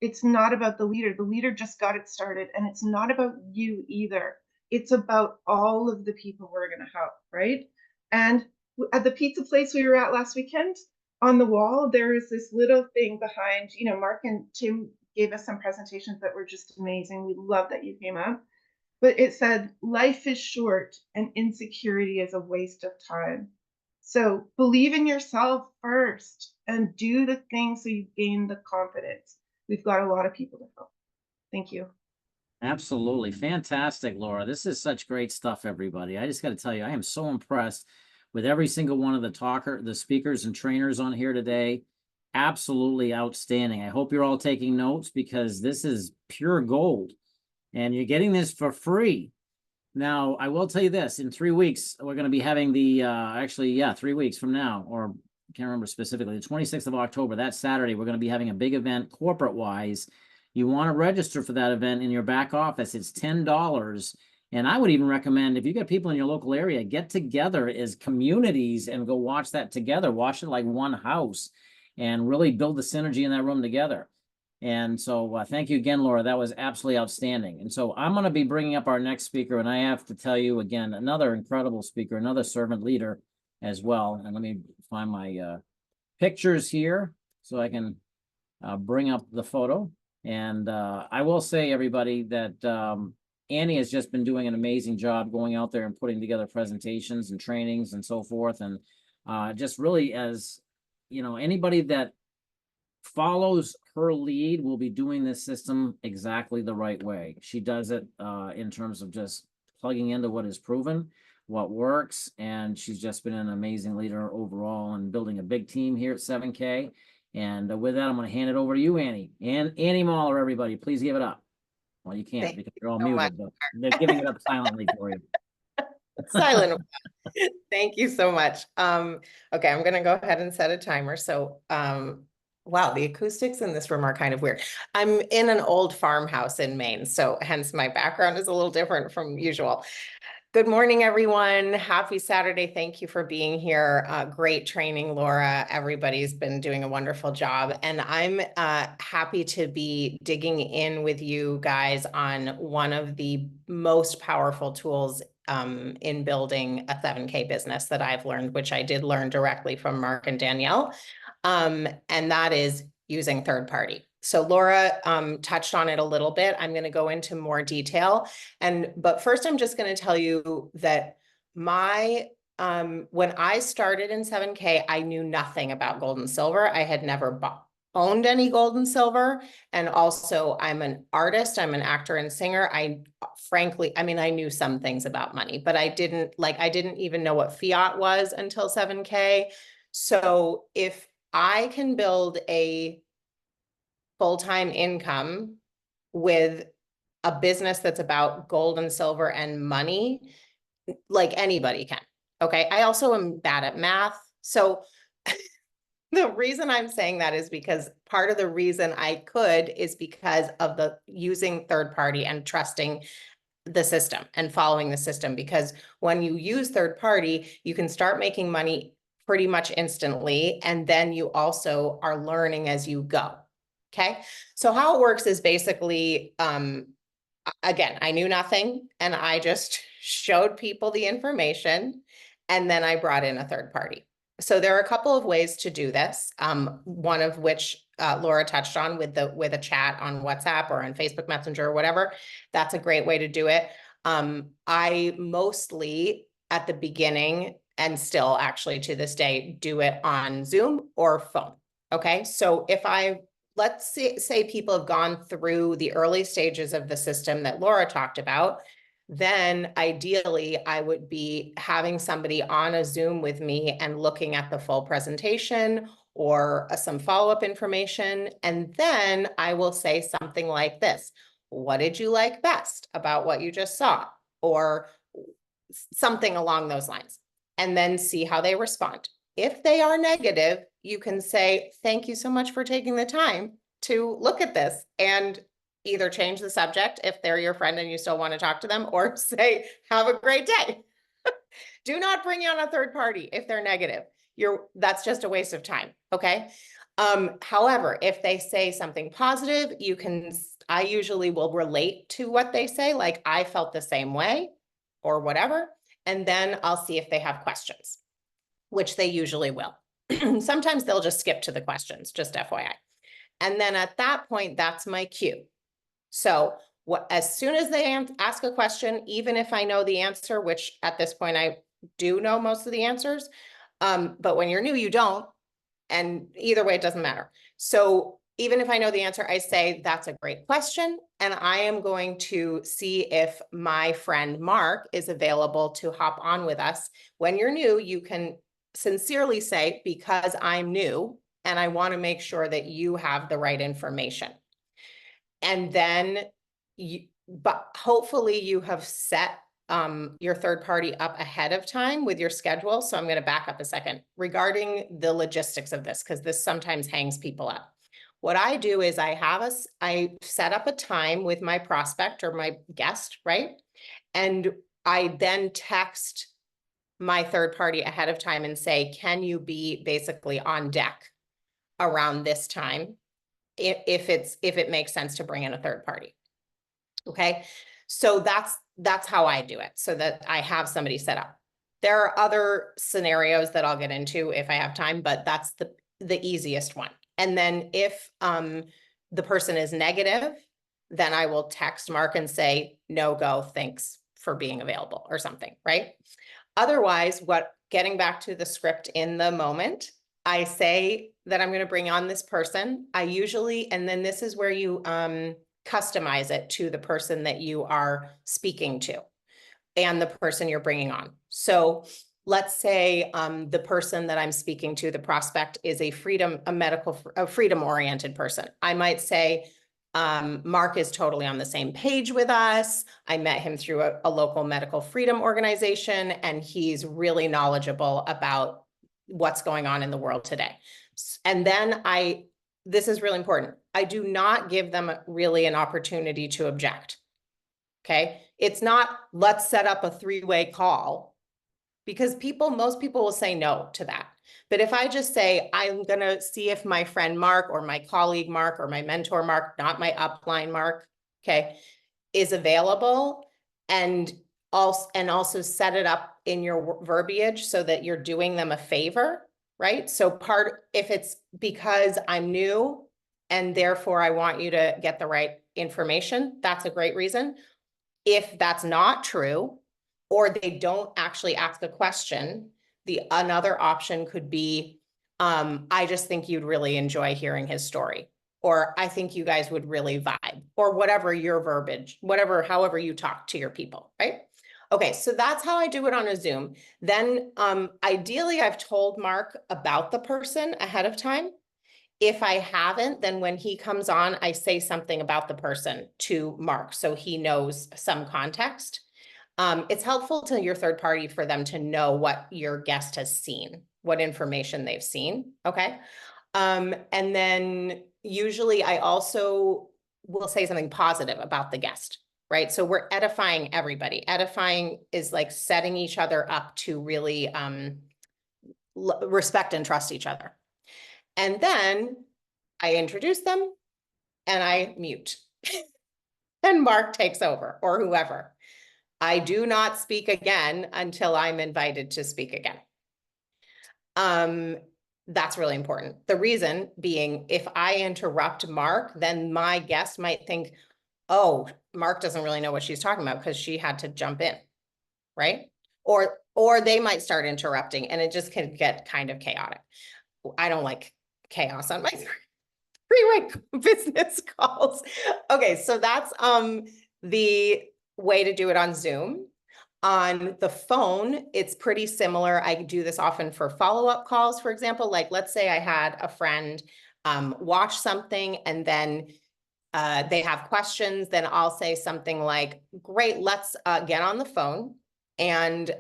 It's not about the leader. The leader just got it started. And it's not about you either. It's about all of the people we're going to help, right? And at the pizza place we were at last weekend, on the wall, there is this little thing behind, Mark and Tim gave us some presentations that were just amazing. We love that you came up. But it said, life is short and insecurity is a waste of time. So believe in yourself first and do the things so you gain the confidence. We've got a lot of people to help. Thank you. Absolutely. Fantastic, Laura. This is such great stuff, everybody. I just got to tell you, I am so impressed with every single one of the speakers and trainers on here today. Absolutely outstanding. I hope you're all taking notes because this is pure gold and you're getting this for free. Now, I will tell you this, in 3 weeks, we're going to be having the, 3 weeks from now, or I can't remember specifically, the 26th of October, that Saturday, we're going to be having a big event corporate-wise. You want to register for that event in your back office. It's $10. And I would even recommend, if you got people in your local area, get together as communities and go watch that together. Watch it like one house and really build the synergy in that room together. And so thank you again, Laura. That was absolutely outstanding. And so I'm going to be bringing up our next speaker. And I have to tell you again, another incredible speaker, another servant leader as well. And let me find my pictures here so I can bring up the photo. And I will say, everybody, that Annie has just been doing an amazing job going out there and putting together presentations and trainings and so forth. And just really, as anybody that follows her lead will be doing this system exactly the right way. She does it in terms of just plugging into what is proven, what works, and she's just been an amazing leader overall and building a big team here at 7K. And with that, I'm going to hand it over to you, Annie. And Annie Mahler, everybody, please give it up. Well, you can't because you're all muted, but they're giving it up silently for you. Silent. Thank you so much. Okay, I'm going to go ahead and set a timer. So, wow, the acoustics in this room are kind of weird. I'm in an old farmhouse in Maine, so hence my background is a little different from usual. Good morning, everyone. Happy Saturday. Thank you for being here. Great training, Laura. Everybody's been doing a wonderful job. And I'm happy to be digging in with you guys on one of the most powerful tools in building a 7K business that I've learned, which I did learn directly from Mark and Danielle. And that is using third party. So Laura touched on it a little bit. I'm going to go into more detail. But first, I'm just going to tell you that my when I started in 7K, I knew nothing about gold and silver. I had never owned any gold and silver. And also I'm an artist, I'm an actor and singer. Frankly, I mean, I knew some things about money, but I didn't even know what fiat was until 7K. So if I can build a full-time income with a business that's about gold and silver and money, like anybody can. Okay. I also am bad at math. So the reason I'm saying that is because part of the reason I could is because of the using third party and trusting the system and following the system. Because when you use third party, you can start making money pretty much instantly. And then you also are learning as you go. Okay. So how it works is basically, again, I knew nothing and I just showed people the information and then I brought in a third party. So there are a couple of ways to do this. One of which Laura touched on with a chat on WhatsApp or on Facebook Messenger or whatever. That's a great way to do it. I mostly at the beginning and still actually to this day do it on Zoom or phone. Okay, so if let's say people have gone through the early stages of the system that Laura talked about, then ideally I would be having somebody on a Zoom with me and looking at the full presentation or some follow-up information. And then I will say something like this: what did you like best about what you just saw? Or something along those lines, and then see how they respond. If they are negative, you can say, thank you so much for taking the time to look at this, and either change the subject if they're your friend and you still want to talk to them, or say, have a great day. Do not bring on a third party if they're negative. That's just a waste of time. Okay. However, if they say something positive, I usually will relate to what they say. Like, I felt the same way or whatever. And then I'll see if they have questions, which they usually will. Sometimes they'll just skip to the questions, just FYI. And then at that point, that's my cue. So as soon as they ask a question, even if I know the answer, which at this point I do know most of the answers, but when you're new, you don't. And either way, it doesn't matter. So even if I know the answer, I say, that's a great question. And I am going to see if my friend Mark is available to hop on with us. When you're new, you can sincerely say, because I'm new and I want to make sure that you have the right information. And then but hopefully you have set your third party up ahead of time with your schedule. So I'm going to back up a second regarding the logistics of this, because this sometimes hangs people up. What I do is I set up a time with my prospect or my guest, right? And I then text my third party ahead of time and say, can you be basically on deck around this time if it makes sense to bring in a third party. Okay, so that's how I do it, so that I have somebody set up. There are other scenarios that I'll get into if I have time, but that's the easiest one. And then if the person is negative, then I will text Mark and say, no go, thanks for being available or something, right? Otherwise, getting back to the script in the moment, I say that I'm going to bring on this person. And then this is where you customize it to the person that you are speaking to and the person you're bringing on. So let's say the person that I'm speaking to, the prospect, is a freedom-oriented person. I might say, Mark is totally on the same page with us. I met him through a local medical freedom organization, and he's really knowledgeable about what's going on in the world today. And then this is really important. I do not give them really an opportunity to object. Okay. It's not, let's set up a 3-way call, because most people will say no to that. But if I just say, I'm going to see if my friend Mark or my colleague Mark or my mentor Mark, not my upline Mark, okay, is available, and also set it up in your verbiage so that you're doing them a favor, right? So if it's because I'm new and therefore I want you to get the right information, that's a great reason. If that's not true, or they don't actually ask a question, another option could be, I just think you'd really enjoy hearing his story, or I think you guys would really vibe, or whatever your verbiage, however you talk to your people, right? Okay, so that's how I do it on a Zoom. Then ideally, I've told Mark about the person ahead of time. If I haven't, then when he comes on, I say something about the person to Mark so he knows some context. It's helpful to your third party for them to know what your guest has seen, what information they've seen, okay? And then usually I also will say something positive about the guest, right? So we're edifying everybody. Edifying is like setting each other up to really respect and trust each other. And then I introduce them and I mute. And Mark takes over, or whoever. I do not speak again until I'm invited to speak again. That's really important. The reason being, if I interrupt Mark, then my guest might think, oh, Mark doesn't really know what she's talking about because she had to jump in, right? Or they might start interrupting and it just can get kind of chaotic. I don't like chaos on my three-way business calls. Okay, so that's the way to do it on Zoom. On the phone, it's pretty similar. I do this often for follow-up calls, for example. Like, let's say I had a friend watch something and then they have questions, then I'll say something like, great, let's get on the phone. And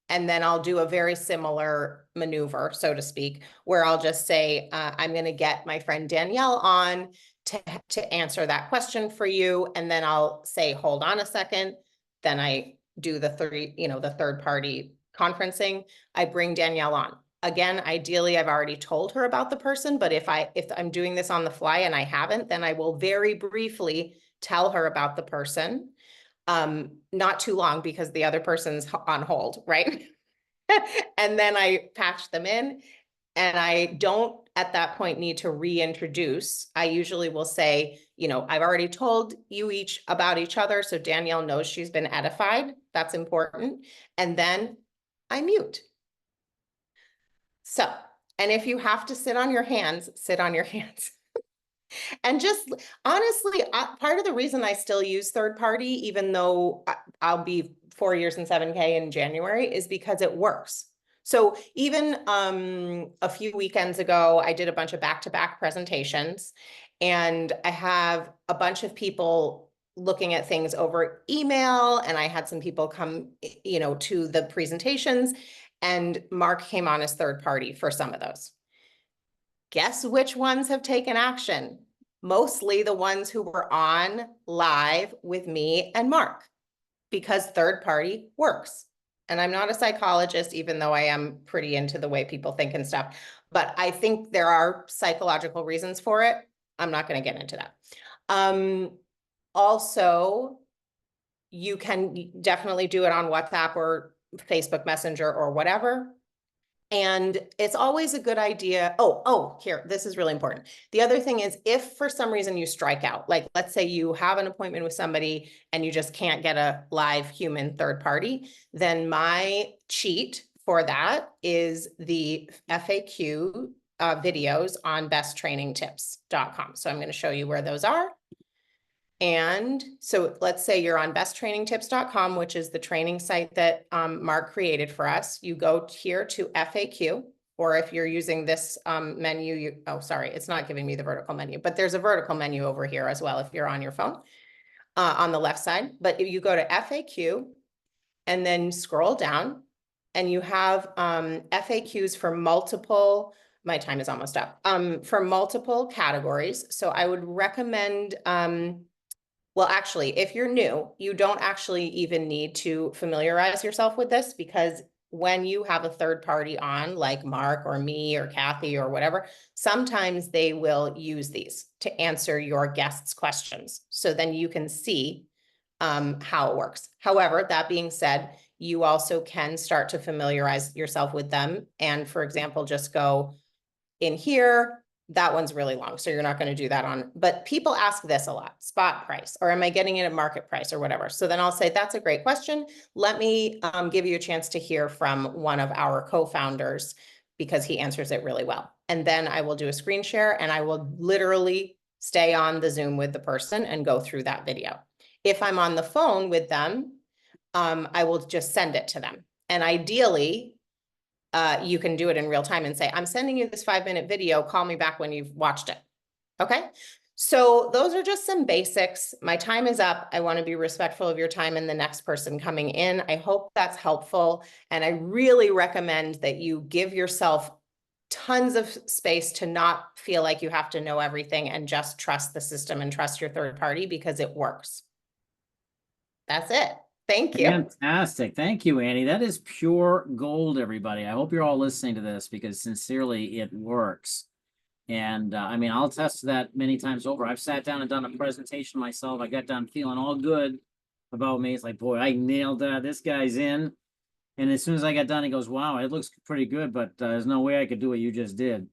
then I'll do a very similar maneuver, so to speak, where I'll just say, I'm going to get my friend Danielle on to answer that question for you. And then I'll say, hold on a second. Then I do the third party conferencing. I bring Danielle on. Again, ideally, I've already told her about the person, but if I'm doing this on the fly and I haven't, then I will very briefly tell her about the person. Not too long because the other person's on hold, right? And then I patch them in, and I don't at that point need to reintroduce. I usually will say, I've already told you each about each other, so Danielle knows she's been edified. That's important. And then I mute. So, and if you have to sit on your hands, sit on your hands. And just honestly, part of the reason I still use third party, even though I'll be 4 years in 7K in January, is because it works. So even a few weekends ago, I did a bunch of back-to-back presentations, and I have a bunch of people looking at things over email, and I had some people come, to the presentations, and Mark came on as third party for some of those. Guess which ones have taken action? Mostly the ones who were on live with me and Mark, because third party works. And I'm not a psychologist, even though I am pretty into the way people think and stuff, but I think there are psychological reasons for it. I'm not going to get into that. Also, you can definitely do it on WhatsApp or Facebook Messenger or whatever. And it's always a good idea. Oh, here, this is really important. The other thing is, if for some reason you strike out, like let's say you have an appointment with somebody and you just can't get a live human third party, then my cheat for that is the FAQ videos on besttrainingtips.com. So I'm going to show you where those are. And so let's say you're on besttrainingtips.com, which is the training site that Mark created for us. You go here to FAQ, or if you're using this menu, sorry, it's not giving me the vertical menu, but there's a vertical menu over here as well if you're on your phone on the left side. But if you go to FAQ and then scroll down, and you have FAQs for multiple, my time is almost up, for multiple categories. So I would recommend, well, actually, if you're new, you don't actually even need to familiarize yourself with this, because when you have a third party on, like Mark or me or Kathy or whatever, sometimes they will use these to answer your guests' questions. So then you can see how it works. However, that being said, you also can start to familiarize yourself with them. And for example, just go in here, That one's really long, so you're not going to do that on, but people ask this a lot, spot price, or am I getting it at market price or whatever? So then I'll say, that's a great question. Let me give you a chance to hear from one of our co-founders because he answers it really well. And then I will do a screen share and I will literally stay on the Zoom with the person and go through that video. If I'm on the phone with them, I will just send it to them. And ideally, you can do it in real time and say, I'm sending you this 5-minute video. Call me back when you've watched it. Okay. So those are just some basics. My time is up. I want to be respectful of your time and the next person coming in. I hope that's helpful. And I really recommend that you give yourself tons of space to not feel like you have to know everything and just trust the system and trust your third party because it works. That's it. Thank you. Fantastic. Thank you, Annie. That is pure gold, everybody. I hope you're all listening to this because sincerely, it works. And I mean, I'll test that many times over. I've sat down and done a presentation myself. I got done feeling all good about me. It's like, boy, I nailed that. This guy's in. And as soon as I got done, he goes, wow, it looks pretty good, but there's no way I could do what you just did.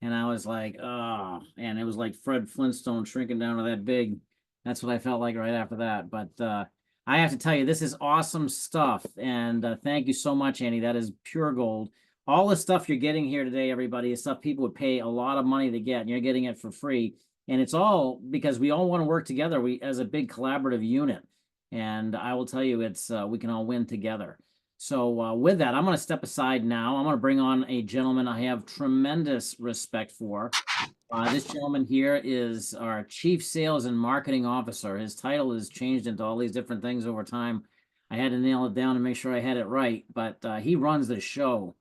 And I was like, oh, and it was like Fred Flintstone shrinking down to that big. That's what I felt like right after that. But I have to tell you, this is awesome stuff. And thank you so much, Annie. That is pure gold. All the stuff you're getting here today, everybody, is stuff people would pay a lot of money to get, and you're getting it for free. And it's all because we all want to work together. We as a big collaborative unit. And I will tell you, it's we can all win together. So with that, I'm going to step aside now. I'm going to bring on a gentleman I have tremendous respect for. This gentleman here is our Chief Sales and Marketing Officer. His title has changed into all these different things over time. I had to nail it down and make sure I had it right, but he runs the show.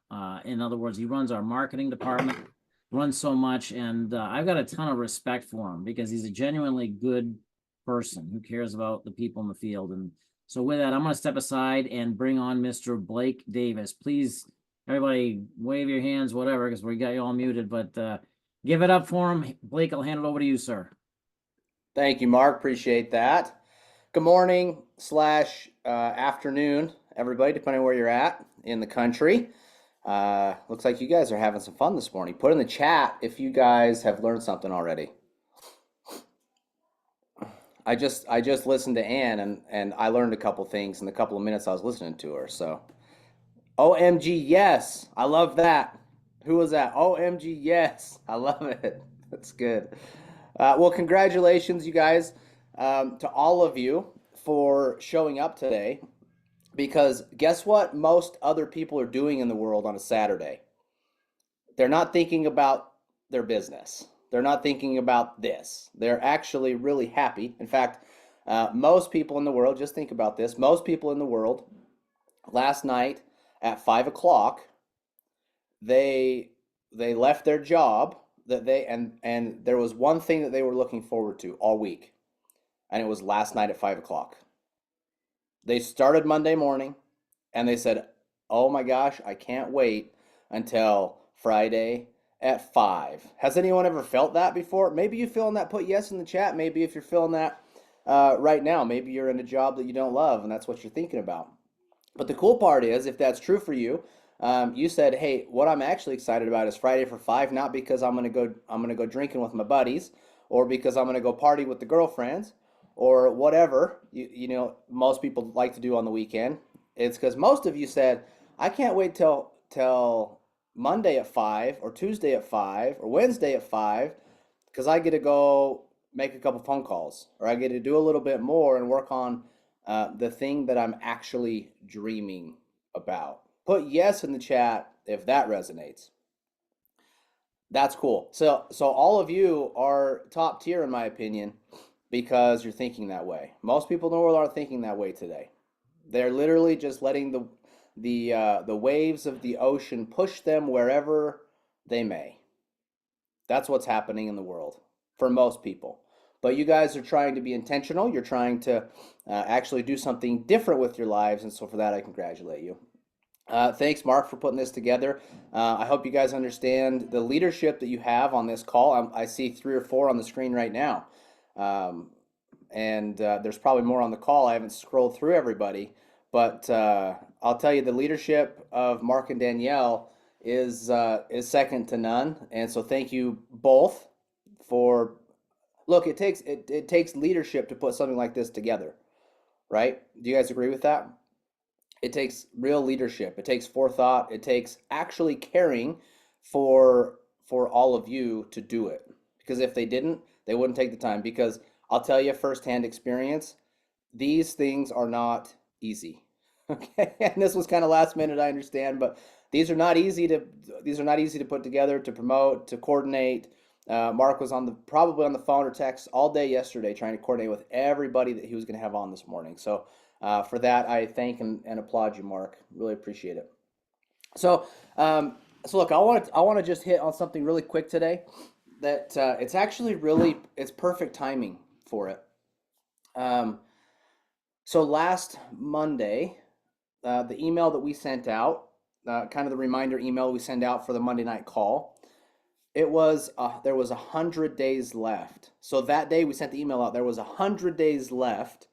In other words, he runs our marketing department, runs so much, and I've got a ton of respect for him because he's a genuinely good person who cares about the people in the field. And so with that, I'm going to step aside and bring on Mr. Blake Davis. Please, everybody, wave your hands, whatever, because we got you all muted, but give it up for him. Blake, I'll hand it over to you, sir. Thank you, Mark. Appreciate that. Good morning / afternoon, everybody, depending on where you're at in the country. Looks like you guys are having some fun this morning. Put in the chat if you guys have learned something already. I just listened to Ann and I learned a couple things in the couple of minutes I was listening to her. So, OMG, yes, I love that. Who was that? OMG, yes, I love it. That's good. Well, congratulations, you guys, to all of you for showing up today. Because guess what most other people are doing in the world on a Saturday? They're not thinking about their business. They're not thinking about this. They're actually really happy. In fact, most people in the world, just think about this, most people in the world, last night at 5 o'clock, they left their job and there was one thing that they were looking forward to all week, and it was last night at 5 o'clock. They started Monday morning and they said, oh my gosh, I can't wait until Friday at 5. Has anyone ever felt that before? Maybe you feeling that, put yes in the chat. Maybe if you're feeling that right now, maybe you're in a job that you don't love and that's what you're thinking about. But the cool part is, if that's true for you, you said, hey, what I'm actually excited about is Friday for 5, not because I'm gonna go drinking with my buddies or because I'm gonna go party with the girlfriends or whatever you know most people like to do on the weekend. It's because most of you said, I can't wait till Monday at 5 or Tuesday at 5 or Wednesday at 5 because I get to go make a couple phone calls or I get to do a little bit more and work on the thing that I'm actually dreaming about. Put yes in the chat if that resonates. That's cool. So all of you are top tier in my opinion because you're thinking that way. Most people in the world aren't thinking that way today. They're literally just letting the waves of the ocean push them wherever they may. That's what's happening in the world for most people. But you guys are trying to be intentional. You're trying to actually do something different with your lives. And so for that, I congratulate you. Thanks, Mark, for putting this together. I hope you guys understand the leadership that you have on this call. I see 3 or 4 on the screen right now. And there's probably more on the call. I haven't scrolled through everybody. But I'll tell you, the leadership of Mark and Danielle is second to none. And so thank you both for, look, it takes leadership to put something like this together, right? Do you guys agree with that? It takes real leadership. It takes forethought. It takes actually caring for all of you to do it. Because if they didn't, they wouldn't take the time. Because I'll tell you firsthand experience, these things are not easy. Okay, and this was kind of last minute, I understand, but these are not easy to put together, to promote, to coordinate. Mark was probably on the phone or text all day yesterday trying to coordinate with everybody that he was going to have on this morning. So for that, I thank and applaud you, Mark. Really appreciate it. So look, I want to just hit on something really quick today. That it's actually it's perfect timing for it. So last Monday, the email that we sent out, kind of the reminder email we send out for the Monday night call, it was there was 100 days left. So that day we sent the email out, there was 100 days left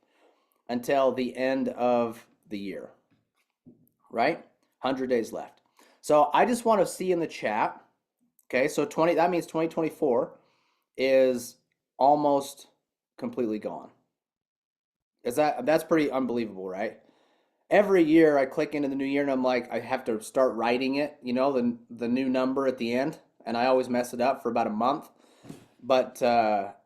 until the end of the year, right? 100 days left. So I just want to see in the chat, okay, so that means 2024 is almost completely gone. That's pretty unbelievable, right? Every year I click into the new year and I'm like, I have to start writing it, the new number at the end, and I always mess it up for about a month. But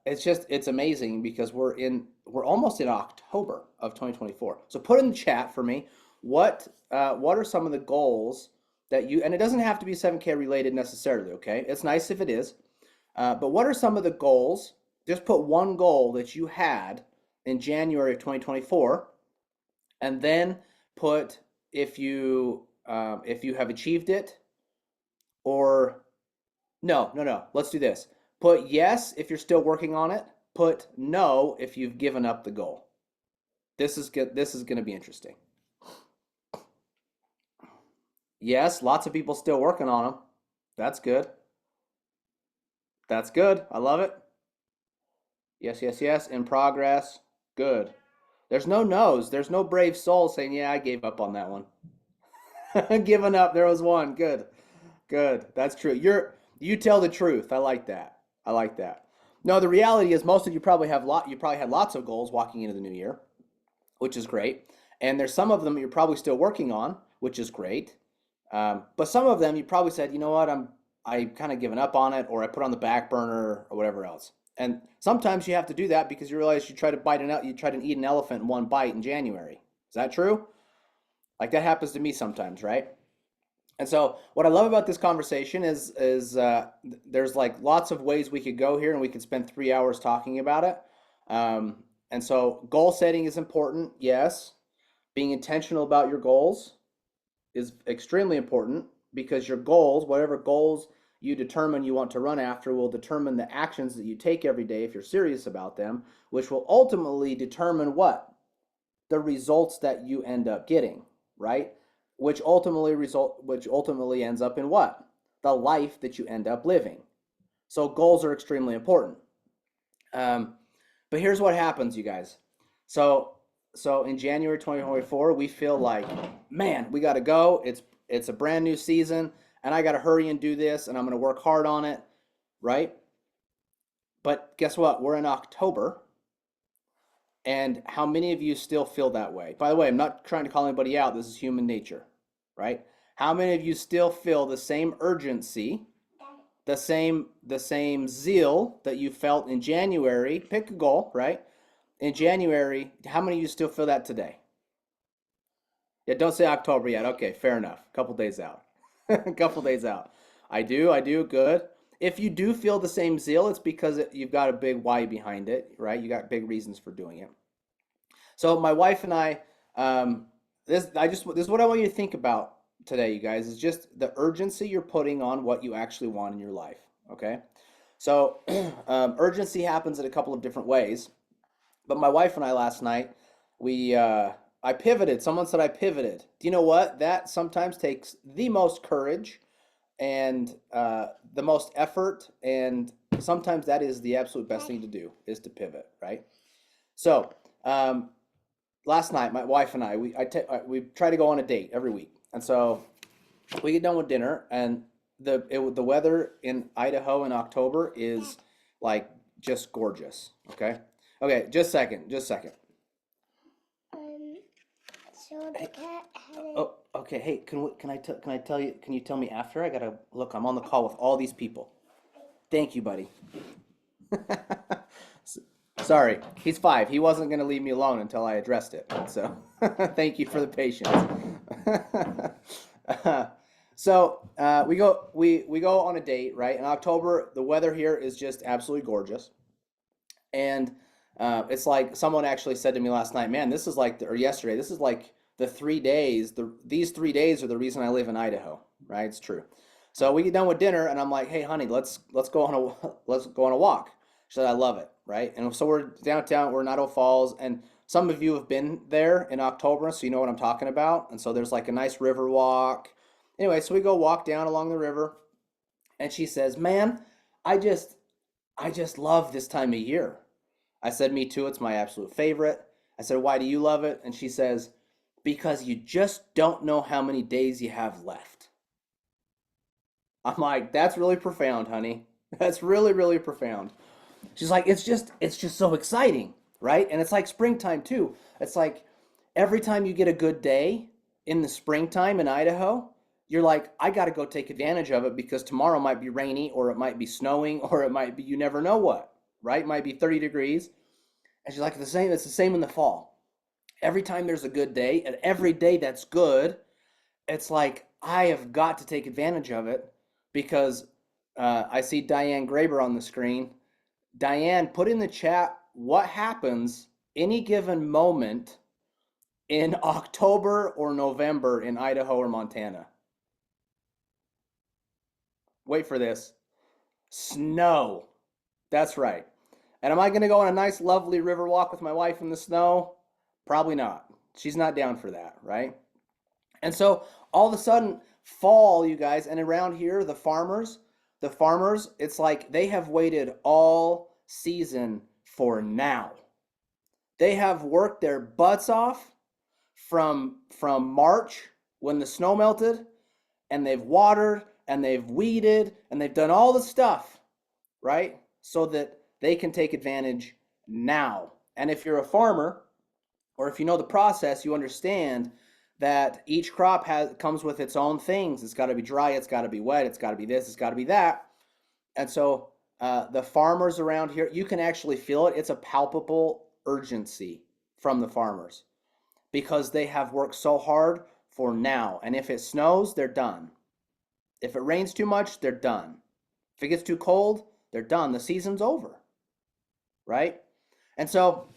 it's amazing because we're almost in October of 2024. So put in the chat for me, what are some of the goals that and it doesn't have to be 7K related necessarily, okay? It's nice if it is. But what are some of the goals? Just put one goal that you had in January of 2024, and then put if you have achieved it, or no. Let's do this. Put yes if you're still working on it. Put no if you've given up the goal. This is good. This is going to be interesting. Yes, lots of people still working on them. That's good. That's good. I love it. Yes. In progress. Good. There's no no's. There's no brave soul saying, yeah, I gave up on that one. Giving up. There was one. Good. That's true. You tell the truth. I like that. No, the reality is most of you probably had lots of goals walking into the new year, which is great. And there's some of them you're probably still working on, which is great. But some of them you probably said, you know what, I kind of given up on it, or I put on the back burner, or whatever else. And sometimes you have to do that because you realize you try to eat an elephant in one bite in January. Is that true? Like that happens to me sometimes, right? And so what I love about this conversation is there's like lots of ways we could go here, and we could spend 3 hours talking about it. And so goal setting is important, yes. Being intentional about your goals is extremely important, because your goals, whatever goals you determine you want to run after, will determine the actions that you take every day if you're serious about them, which will ultimately determine what? The results that you end up getting, right? Which ultimately ends up in what? The life that you end up living. So goals are extremely important. But here's what happens, you guys. So in January 2024, we feel like, man, we got to go. It's a brand new season, and I got to hurry and do this, and I'm going to work hard on it, right? But guess what? We're in October, and how many of you still feel that way? By the way, I'm not trying to call anybody out. This is human nature, right? How many of you still feel the same urgency, the same zeal that you felt in January? Pick a goal, right? In January, how many of you still feel that today? Yeah, don't say October yet. Okay, fair enough. A couple days out. A couple days out. I do. Good. If you do feel the same zeal, it's because you've got a big why behind it, right? You got big reasons for doing it. So my wife and I, this is what I want you to think about today, you guys, is just the urgency you're putting on what you actually want in your life, okay? So urgency happens in a couple of different ways. But my wife and I last night, I pivoted. Someone said I pivoted. Do you know what? That sometimes takes the most courage and the most effort, and sometimes that is the absolute best thing to do, is to pivot, right? So last night, my wife and I, we try to go on a date every week. And so we get done with dinner, and the weather in Idaho in October is like just gorgeous. Okay, just a second, So the cat had it. Oh, okay. Hey, can I tell you? Can you tell me after? I gotta look. I'm on the call with all these people. Thank you, buddy. Sorry, he's 5. He wasn't gonna leave me alone until I addressed it. So, thank you for the patience. So we go on a date, right? In October, the weather here is just absolutely gorgeous, and it's like someone actually said to me last night, "Man, this is like, or yesterday, this is like the 3 days. These 3 days are the reason I live in Idaho, right? It's true." So we get done with dinner, and I'm like, "Hey, honey, let's go on a walk." She said, "I love it," right? And so we're downtown, we're in Idaho Falls, and some of you have been there in October, so you know what I'm talking about. And so there's like a nice river walk. Anyway, so we go walk down along the river, and she says, "Man, I just love this time of year." I said, "Me too, it's my absolute favorite." I said, "Why do you love it?" And she says, "Because you just don't know how many days you have left." I'm like, "That's really profound, honey. That's really, really profound." She's like, it's just so exciting, right? And it's like springtime too. It's like every time you get a good day in the springtime in Idaho, you're like, I got to go take advantage of it because tomorrow might be rainy, or it might be snowing, or it might be, you never know what, right? It might be 30 degrees. And she's like, it's the same in the fall. Every time there's a good day, and every day that's good, it's like, I have got to take advantage of it because I see Diane Graber on the screen. Diane, put in the chat what happens any given moment in October or November in Idaho or Montana. Wait for this. Snow. That's right. And am I going to go on a nice, lovely river walk with my wife in the snow? Probably not. She's not down for that, right? And so all of a sudden, fall, you guys, and around here, the farmers, it's like they have waited all season for now. They have worked their butts off from March when the snow melted, and they've watered and they've weeded and they've done all the stuff, right? So that they can take advantage now. And if you're a farmer, or if you know the process, you understand that each crop comes with its own things. It's got to be dry, it's got to be wet, it's got to be this, it's got to be that. And so the farmers around here, you can actually feel it. It's a palpable urgency from the farmers because they have worked so hard for now. And if it snows, they're done. If it rains too much, they're done. If it gets too cold, they're done. The season's over, right? And so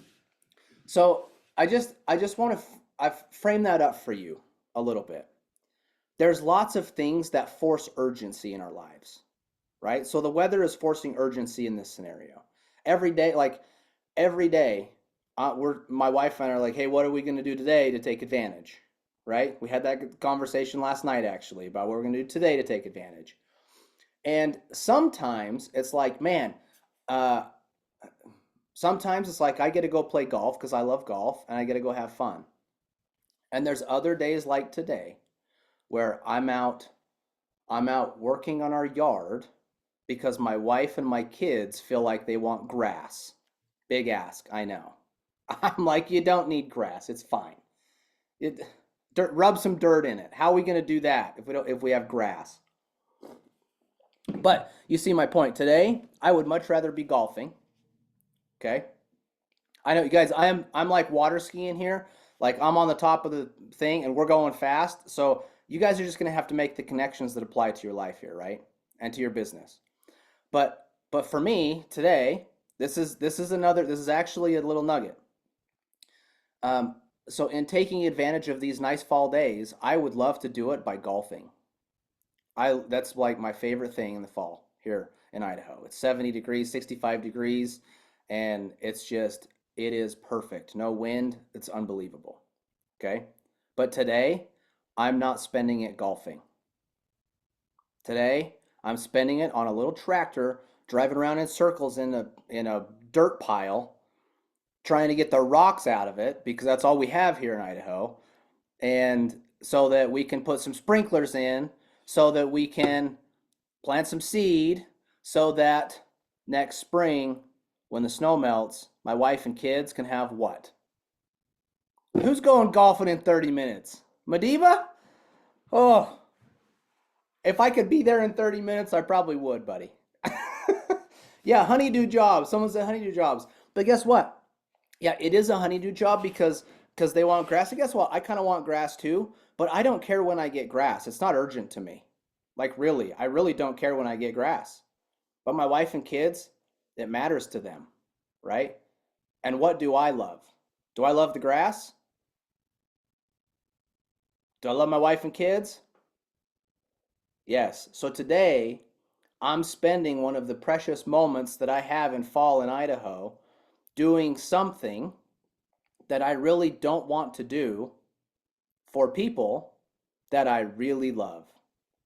I just want to I've framed that up for you a little bit. There's lots of things that force urgency in our lives, right? So the weather is forcing urgency in this scenario. Every day, my wife and I are like, hey, what are we going to do today to take advantage, right? We had that conversation last night actually about what we're going to do today to take advantage. And sometimes it's like, man, sometimes it's like I get to go play golf because I love golf and I get to go have fun. And there's other days like today where I'm out working on our yard because my wife and my kids feel like they want grass. Big ask, I know. I'm like, you don't need grass. It's fine. Rub some dirt in it. How are we going to do that if we have grass? But you see my point. Today, I would much rather be golfing. Okay? I know you guys, I'm like water skiing here. Like I'm on the top of the thing and we're going fast. So you guys are just going to have to make the connections that apply to your life here, right? And to your business. But for me today, this is actually a little nugget. So in taking advantage of these nice fall days, I would love to do it by golfing. That's like my favorite thing in the fall here in Idaho. It's 70 degrees, 65 degrees, and it is perfect. No wind, it's unbelievable. Okay? But today, I'm not spending it golfing. Today, I'm spending it on a little tractor driving around in circles in a dirt pile, trying to get the rocks out of it because that's all we have here in Idaho. And so that we can put some sprinklers in so that we can plant some seed so that next spring, when the snow melts, my wife and kids can have what? Who's going golfing in 30 minutes? Madiba? Oh, if I could be there in 30 minutes, I probably would, buddy. Yeah, honeydew jobs. Someone said honeydew jobs. But guess what? Yeah, it is a honeydew job because they want grass. And guess what? I kind of want grass too, but I don't care when I get grass. It's not urgent to me. Like really, I really don't care when I get grass. But my wife and kids, it matters to them, right? And what do I love? Do I love the grass? Do I love my wife and kids? Yes. So today, I'm spending one of the precious moments that I have in fall in Idaho doing something that I really don't want to do for people that I really love.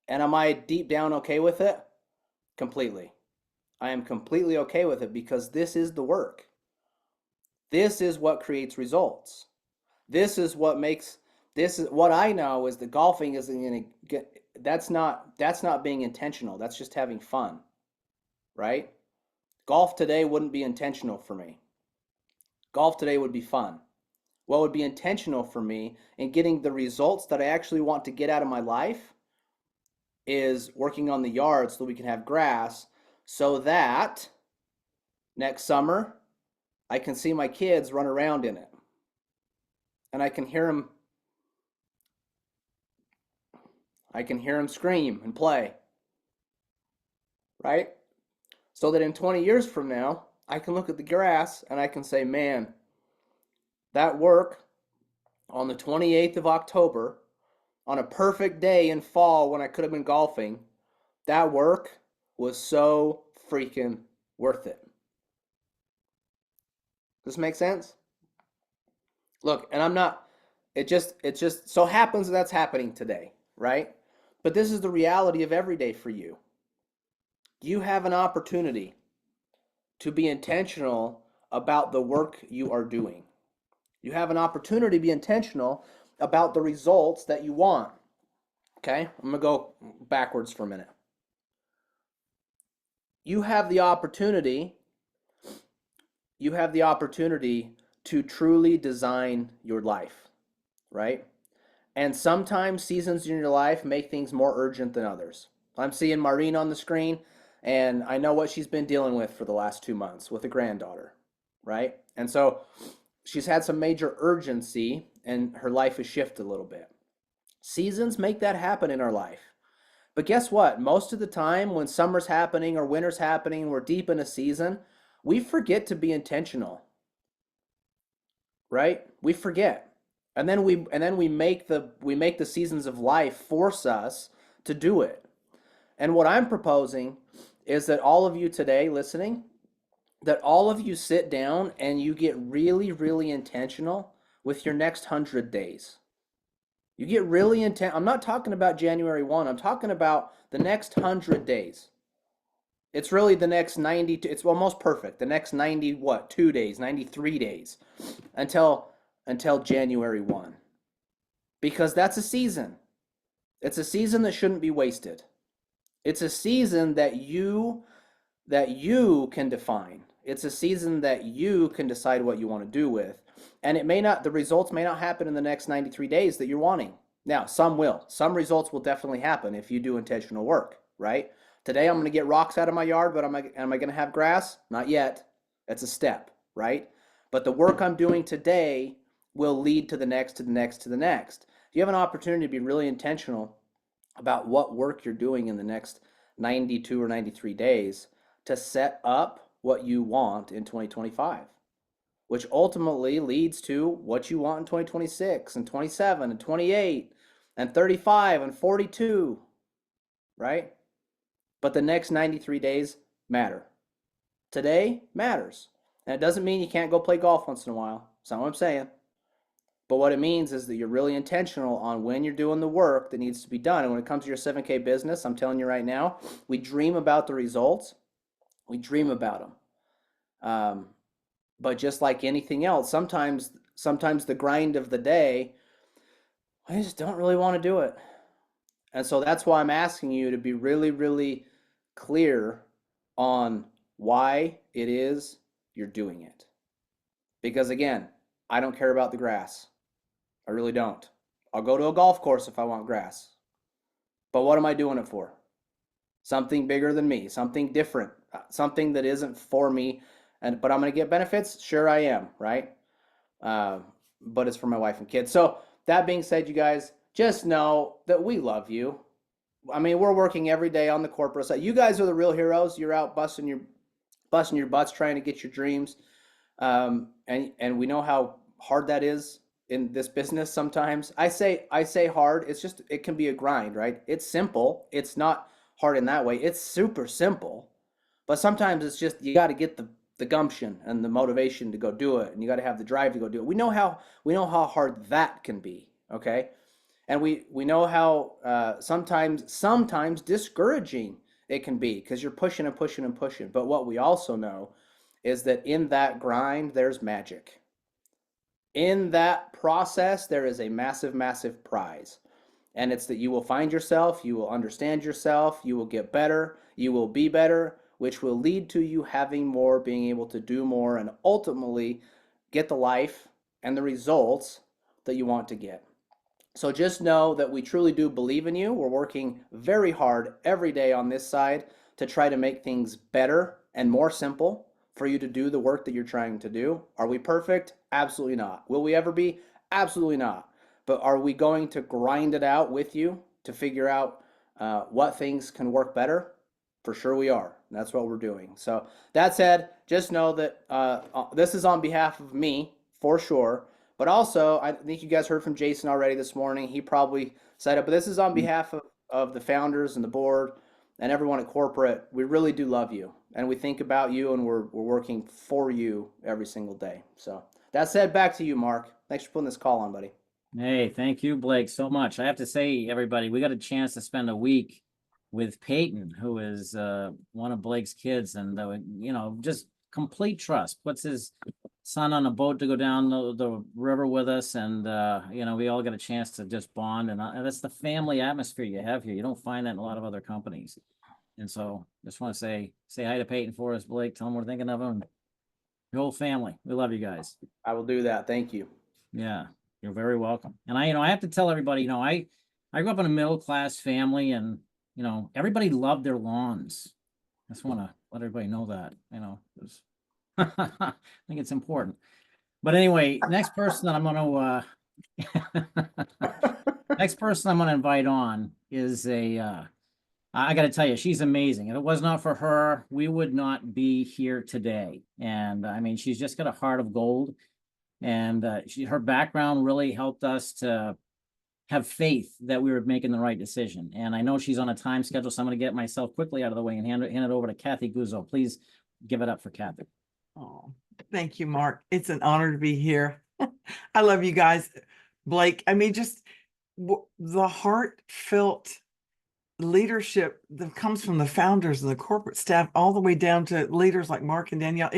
And am I deep down okay with it? Completely. I am completely okay with it because this is the work. This is what creates results. This is what makes, this is what I know is that golfing isn't going to get, that's not being intentional. That's just having fun, right? Golf today wouldn't be intentional for me. Golf today would be fun. What would be intentional for me in getting the results that I actually want to get out of my life is working on the yard so that we can have grass so that next summer I can see my kids run around in it and I can hear them scream and play, right? So that in 20 years from now, I can look at the grass and I can say, man, that work on the 28th of October, on a perfect day in fall when I could have been golfing, that work was so freaking worth it. Does this make sense? Look, and I'm not, it just so happens that's happening today, right? But this is the reality of every day for you. You have an opportunity to be intentional about the work you are doing. You have an opportunity to be intentional about the results that you want. Okay, I'm gonna go backwards for a minute. You have the opportunity to truly design your life, right? And sometimes seasons in your life make things more urgent than others. I'm seeing Maureen on the screen, and I know what she's been dealing with for the last 2 months with a granddaughter, right? And so she's had some major urgency, and her life has shifted a little bit. Seasons make that happen in our life. But guess what? Most of the time when summer's happening or winter's happening, we're deep in a season, we forget to be intentional, right? We forget. And then we make the seasons of life force us to do it. And what I'm proposing is that all of you today listening, that all of you sit down and you get really, really intentional with your next 100 days. You get really intent. I'm not talking about January 1. I'm talking about the next 100 days. It's really the next 90. It's almost perfect. The next 2 days, 93 days until January 1. Because that's a season. It's a season that shouldn't be wasted. It's a season that you can define. It's a season that you can decide what you want to do with. And the results may not happen in the next 93 days that you're wanting. Now, some will. Some results will definitely happen if you do intentional work, right? Today I'm going to get rocks out of my yard, but am I going to have grass? Not yet. It's a step, right? But the work I'm doing today will lead to the next, to the next, to the next. You have an opportunity to be really intentional about what work you're doing in the next 92 or 93 days to set up what you want in 2025, which ultimately leads to what you want in 2026 and 27 and 28 and 35 and 42, right? But the next 93 days matter. Today matters. And it doesn't mean you can't go play golf once in a while. That's not what I'm saying. But what it means is that you're really intentional on when you're doing the work that needs to be done. And when it comes to your 7K business, I'm telling you right now, we dream about the results. We dream about them. But just like anything else, sometimes the grind of the day, I just don't really want to do it. And so that's why I'm asking you to be really, really clear on why it is you're doing it. Because again, I don't care about the grass. I really don't. I'll go to a golf course if I want grass. But what am I doing it for? Something bigger than me, something different, something that isn't for me. But I'm going to get benefits? Sure I am, right? But it's for my wife and kids. So that being said, you guys, just know that we love you. I mean, we're working every day on the corporate side. You guys are the real heroes. You're out busting your butts trying to get your dreams. And we know how hard that is in this business sometimes. I say hard, it can be a grind, right? It's simple. It's not hard in that way. It's super simple. But sometimes it's just you got to get the gumption and the motivation to go do it, and you got to have the drive to go do it. We know how hard that can be, okay? And we know how sometimes discouraging it can be because you're pushing and pushing and pushing. But what we also know is that in that grind, there's magic. In that process, there is a massive, massive prize. And it's that you will find yourself, you will understand yourself, you will get better, you will be better, which will lead to you having more, being able to do more, and ultimately get the life and the results that you want to get. So just know that we truly do believe in you. We're working very hard every day on this side to try to make things better and more simple for you to do the work that you're trying to do. Are we perfect? Absolutely not. Will we ever be? Absolutely not. But are we going to grind it out with you to figure out what things can work better? For sure we are. That's what we're doing. So that said, just know that this is on behalf of me, for sure. But also, I think you guys heard from Jason already this morning. He probably said it, but this is on behalf of the founders and the board and everyone at corporate. We really do love you, and we think about you, and we're working for you every single day. So that said, back to you, Mark. Thanks for putting this call on, buddy. Hey, thank you, Blake, so much. I have to say, everybody, we got a chance to spend a week with Peyton, who is one of Blake's kids, and just complete trust. Puts his son on a boat to go down the river with us, and we all got a chance to just bond, and that's the family atmosphere you have here. You don't find that in a lot of other companies. And so just want to say hi to Peyton for us, Blake. Tell him we're thinking of him. Your whole family. We love you guys. I will do that. Thank you. Yeah, you're very welcome. And I have to tell everybody, I grew up in a middle-class family, and everybody loved their lawns. I just want to let everybody know that, I think it's important. But anyway, next person that I'm going to invite on is I got to tell you, she's amazing. If it was not for her, we would not be here today. And I mean, she's just got a heart of gold, and her background really helped us to have faith that we were making the right decision. And I know she's on a time schedule, so I'm going to get myself quickly out of the way and hand it over to Kathy Guzzo. Please give it up for Kathy. Oh, thank you, Mark. It's an honor to be here. I love you guys. Blake, I mean, just the heartfelt leadership that comes from the founders and the corporate staff all the way down to leaders like Mark and Danielle.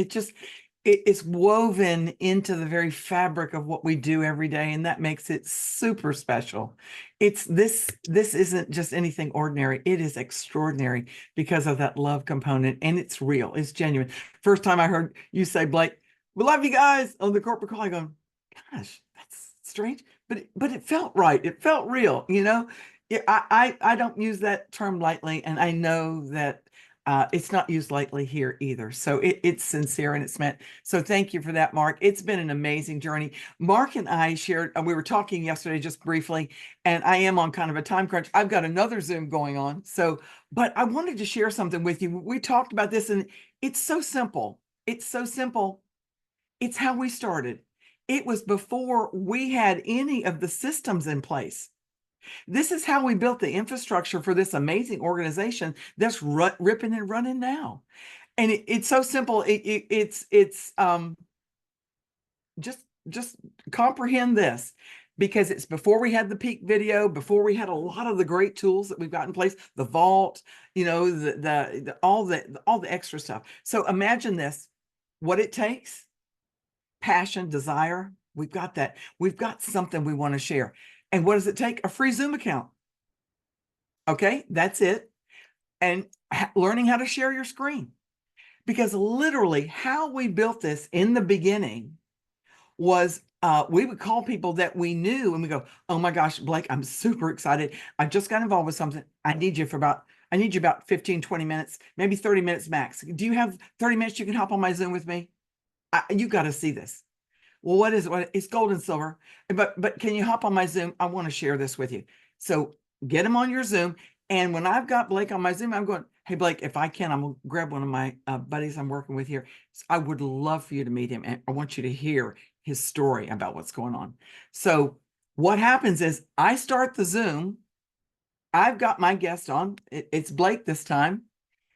It's woven into the very fabric of what we do every day, and that makes it super special. This isn't just anything ordinary. It is extraordinary because of that love component, and it's real. It's genuine. First time I heard you say, Blake, we love you guys on the corporate call, I go, gosh, that's strange, but it felt right. It felt real, I don't use that term lightly, and I know that it's not used lightly here either. So it's sincere and it's meant. So thank you for that, Mark. It's been an amazing journey. Mark and I shared, we were talking yesterday just briefly, and I am on kind of a time crunch. I've got another Zoom going on. But I wanted to share something with you. We talked about this, and it's so simple. It's so simple. It's how we started. It was before we had any of the systems in place. This is how we built the infrastructure for this amazing organization that's ripping and running now. And it's so simple. It's just comprehend this, because it's before we had the peak video, before we had a lot of the great tools that we've got in place, the vault, all the extra stuff. So imagine this, what it takes: passion, desire. We've got that. We've got something we want to share. And what does it take? A free Zoom account. Okay, that's it. And learning how to share your screen. Because literally how we built this in the beginning was we would call people that we knew and we go, oh my gosh, Blake, I'm super excited. I just got involved with something. I need you about 15, 20 minutes, maybe 30 minutes max. Do you have 30 minutes you can hop on my Zoom with me? You got to see this. Well, what is it? It's gold and silver. But can you hop on my Zoom? I want to share this with you. So get them on your Zoom. And when I've got Blake on my Zoom, I'm going, hey, Blake, if I can, I'm going to grab one of my buddies I'm working with here. So I would love for you to meet him. And I want you to hear his story about what's going on. So what happens is I start the Zoom. I've got my guest on. It's Blake this time.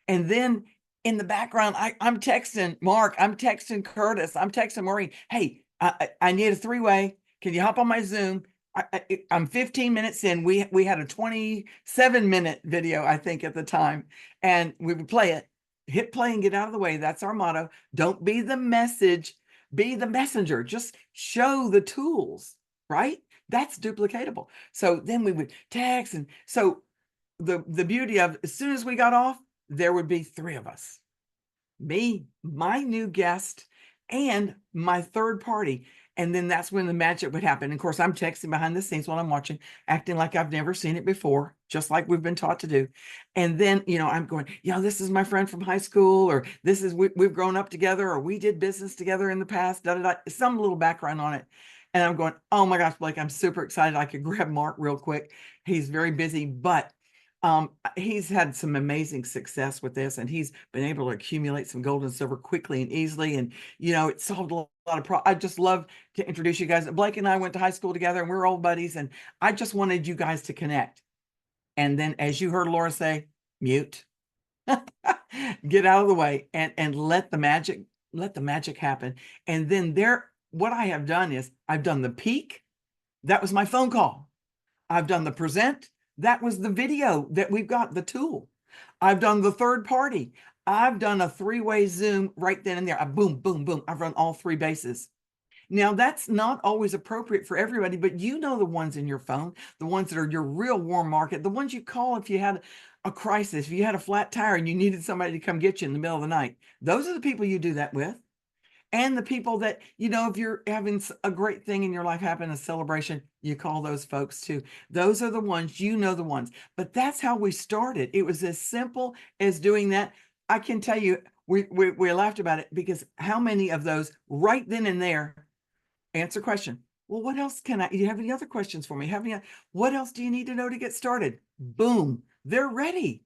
And then in the background, I'm texting Mark, I'm texting Curtis, I'm texting Maureen. Hey, I need a three-way. Can you hop on my Zoom? I'm 15 minutes in. We had a 27-minute video, I think, at the time, and we would play it. Hit play and get out of the way. That's our motto. Don't be the message, be the messenger. Just show the tools, right? That's duplicatable. So then we would text, and so the beauty of as soon as we got off, there would be three of us, me, my new guest, and my third party. And then that's when the magic would happen. And of course, I'm texting behind the scenes while I'm watching, acting like I've never seen it before, just like we've been taught to do. And then, I'm going, this is my friend from high school, or this is, we've grown up together, or we did business together in the past, some little background on it. And I'm going, oh my gosh, Blake, I'm super excited. I could grab Mark real quick. He's very busy, but he's had some amazing success with this, and he's been able to accumulate some gold and silver quickly and easily. And, it solved a lot of problems. I just love to introduce you guys. Blake and I went to high school together and we're old buddies, and I just wanted you guys to connect. And then, as you heard Laura say, mute, get out of the way and let the magic happen. And then what I have done is I've done the peak. That was my phone call. I've done the present. That was the video that we've got, the tool. I've done the third party. I've done a three-way Zoom right then and there. Boom, boom, boom. I've run all three bases. Now, that's not always appropriate for everybody, but the ones in your phone, the ones that are your real warm market, the ones you call if you had a crisis, if you had a flat tire and you needed somebody to come get you in the middle of the night. Those are the people you do that with. And the people that, if you're having a great thing in your life happen, a celebration, you call those folks too. Those are the ones, the ones. But that's how we started. It was as simple as doing that. I can tell you, we laughed about it because how many of those right then and there answer question. Well, what else do you have any other questions for me? What else do you need to know to get started? Boom, they're ready.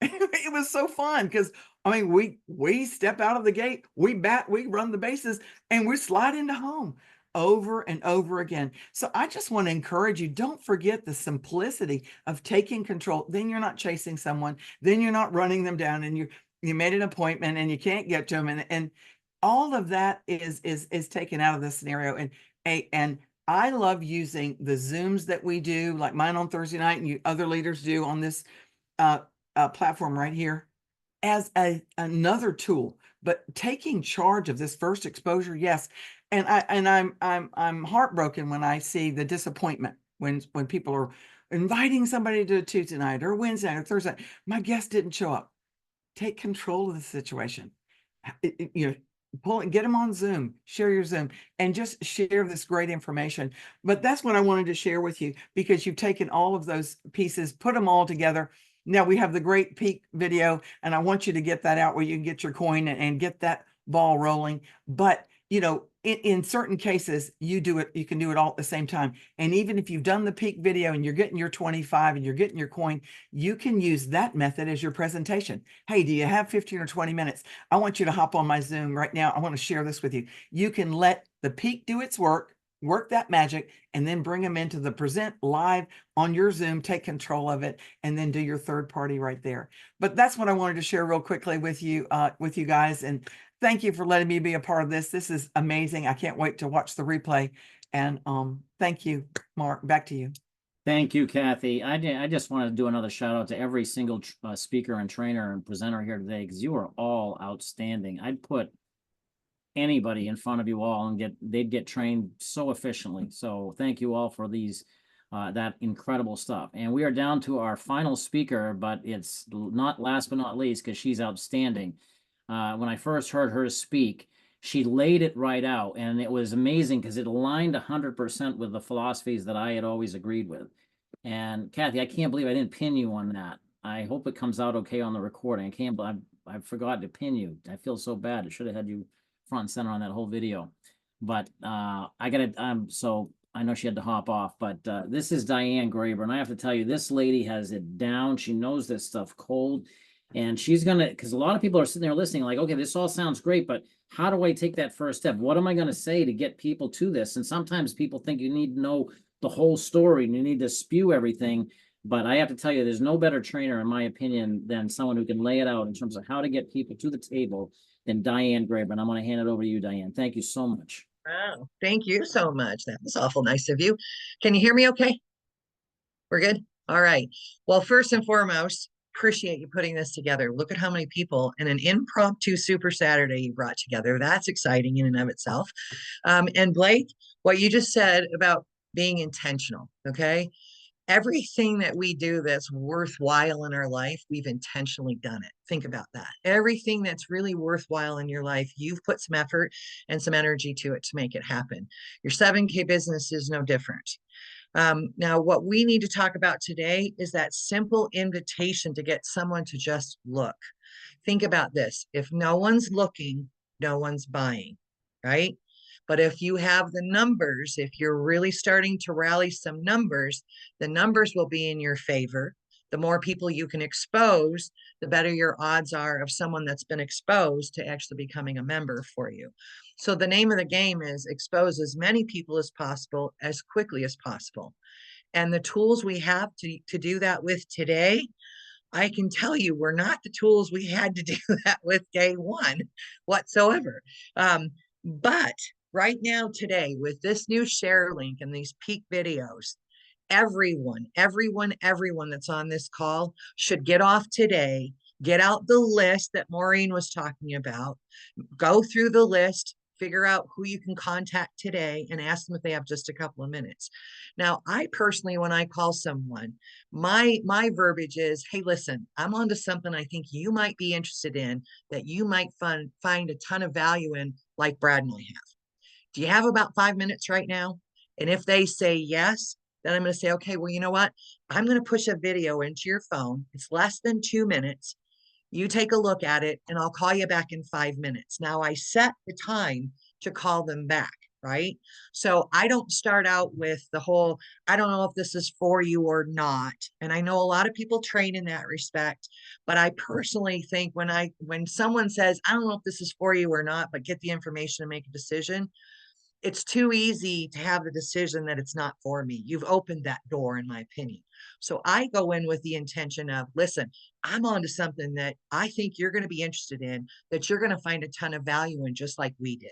It was so fun because we step out of the gate, we run the bases, and we slide into home over and over again. So I just want to encourage you, don't forget the simplicity of taking control. Then you're not chasing someone, then you're not running them down, and you made an appointment and you can't get to them, and all of that is taken out of this scenario. And I love using the Zooms that we do, like mine on Thursday night, and other leaders do on this platform right here, as another tool. But taking charge of this first exposure, yes. And I'm heartbroken when I see the disappointment when people are inviting somebody to Tuesday night or Wednesday night or Thursday. My guest didn't show up. Take control of the situation. Pull and get them on Zoom, share your Zoom, and just share this great information. But that's what I wanted to share with you, because you've taken all of those pieces, put them all together. Now we have the great peak video, and I want you to get that out where you can get your coin and get that ball rolling. But in certain cases, you can do it all at the same time. And even if you've done the peak video and you're getting your 25 and you're getting your coin, you can use that method as your presentation. Hey, do you have 15 or 20 minutes? I want you to hop on my Zoom right now. I want to share this with you. You can let the peak do its work that magic, and then bring them into the present live on your Zoom, take control of it, and then do your third party right there. But that's what I wanted to share real quickly with you guys. And thank you for letting me be a part of this. This is amazing. I can't wait to watch the replay. And thank you, Mark. Back to you. Thank you, Kathy. I just want to do another shout out to every single speaker and trainer and presenter here today, because you are all outstanding. I'd put anybody in front of you all and they'd get trained so efficiently. So thank you all for these that incredible stuff. And we are down to our final speaker, but it's not last but not least, because she's outstanding. When I first heard her speak, she laid it right out, and it was amazing because it aligned 100% with the philosophies that I had always agreed with. And Kathy, I can't believe I didn't pin you on that. I hope it comes out okay on the recording. I can't believe I forgot to pin you. I feel so bad. I should have had you front and center on that whole video. But I gotta so I know she had to hop off, but this is Diane Graber, and I have to tell you, this lady has it down. She knows this stuff cold, and she's gonna, because a lot of people are sitting there listening, like, okay, this all sounds great, but how do I take that first step? What am I gonna say to get people to this? And sometimes people think you need to know the whole story and you need to spew everything. But I have to tell you, there's no better trainer, in my opinion, than someone who can lay it out in terms of how to get people to the table than Diane Graber. And I'm going to hand it over to you, Diane. Thank you so much. Wow, thank you so much. That was awful nice of you. Can you hear me okay? We're good? All right. Well, first and foremost, appreciate you putting this together. Look at how many people in an impromptu Super Saturday you brought together. That's exciting in and of itself. And Blake, what you just said about being intentional, okay? Everything that we do that's worthwhile in our life, we've intentionally done it. Think about that. Everything that's really worthwhile in your life, you've put some effort and some energy to it to make it happen. Your 7K business is no different. Now, what we need to talk about today is that simple invitation to get someone to just look. Think about this. If no one's looking, no one's buying, right? But if you have the numbers, if you're really starting to rally some numbers, the numbers will be in your favor. The more people you can expose, the better your odds are of someone that's been exposed to actually becoming a member for you. So the name of the game is expose as many people as possible, as quickly as possible. And the tools we have to do that with today, I can tell you, we're not the tools we had to do that with day one whatsoever. But right now, today, with this new share link and these peak videos, everyone that's on this call should get off today, get out the list that Maureen was talking about, go through the list, figure out who you can contact today and ask them if they have just a couple of minutes. Now, I personally, when I call someone, my verbiage is, hey, listen, I'm onto something I think you might be interested in, that you might find a ton of value in, like Brad and I have. Do you have about 5 minutes right now? And if they say yes, then I'm going to say, okay, well, you know what? I'm going to push a video into your phone. It's less than 2 minutes. You take a look at it and I'll call you back in 5 minutes. Now I set the time to call them back, right? So I don't start out with the whole, I don't know if this is for you or not. And I know a lot of people train in that respect, but I personally think when someone says, I don't know if this is for you or not, but get the information and make a decision, it's too easy to have the decision that it's not for me. You've opened that door, in my opinion. So I go in with the intention of, listen, I'm onto something that I think you're going to be interested in, that you're going to find a ton of value in, just like we did.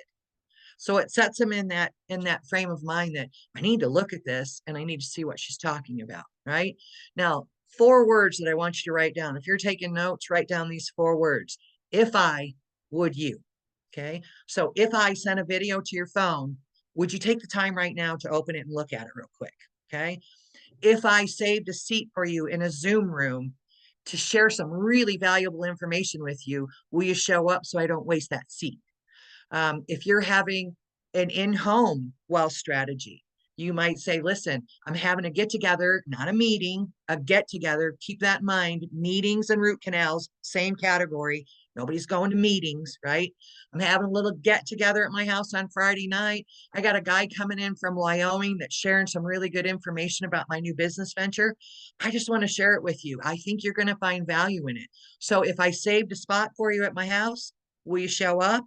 So it sets them in that frame of mind that I need to look at this and I need to see what she's talking about, right? Now, 4 words that I want you to write down. If you're taking notes, write down these 4 words. If I, would you? Okay. So if I sent a video to your phone, would you take the time right now to open it and look at it real quick? Okay. If I saved a seat for you in a Zoom room to share some really valuable information with you, will you show up so I don't waste that seat? If you're having an in-home wealth strategy, you might say, listen, I'm having a get together, not a meeting, a get together. Keep that in mind. Meetings and root canals, same category. Nobody's going to meetings, right? I'm having a little get together at my house on Friday night. I got a guy coming in from Wyoming that's sharing some really good information about my new business venture. I just want to share it with you. I think you're going to find value in it. So if I saved a spot for you at my house, will you show up?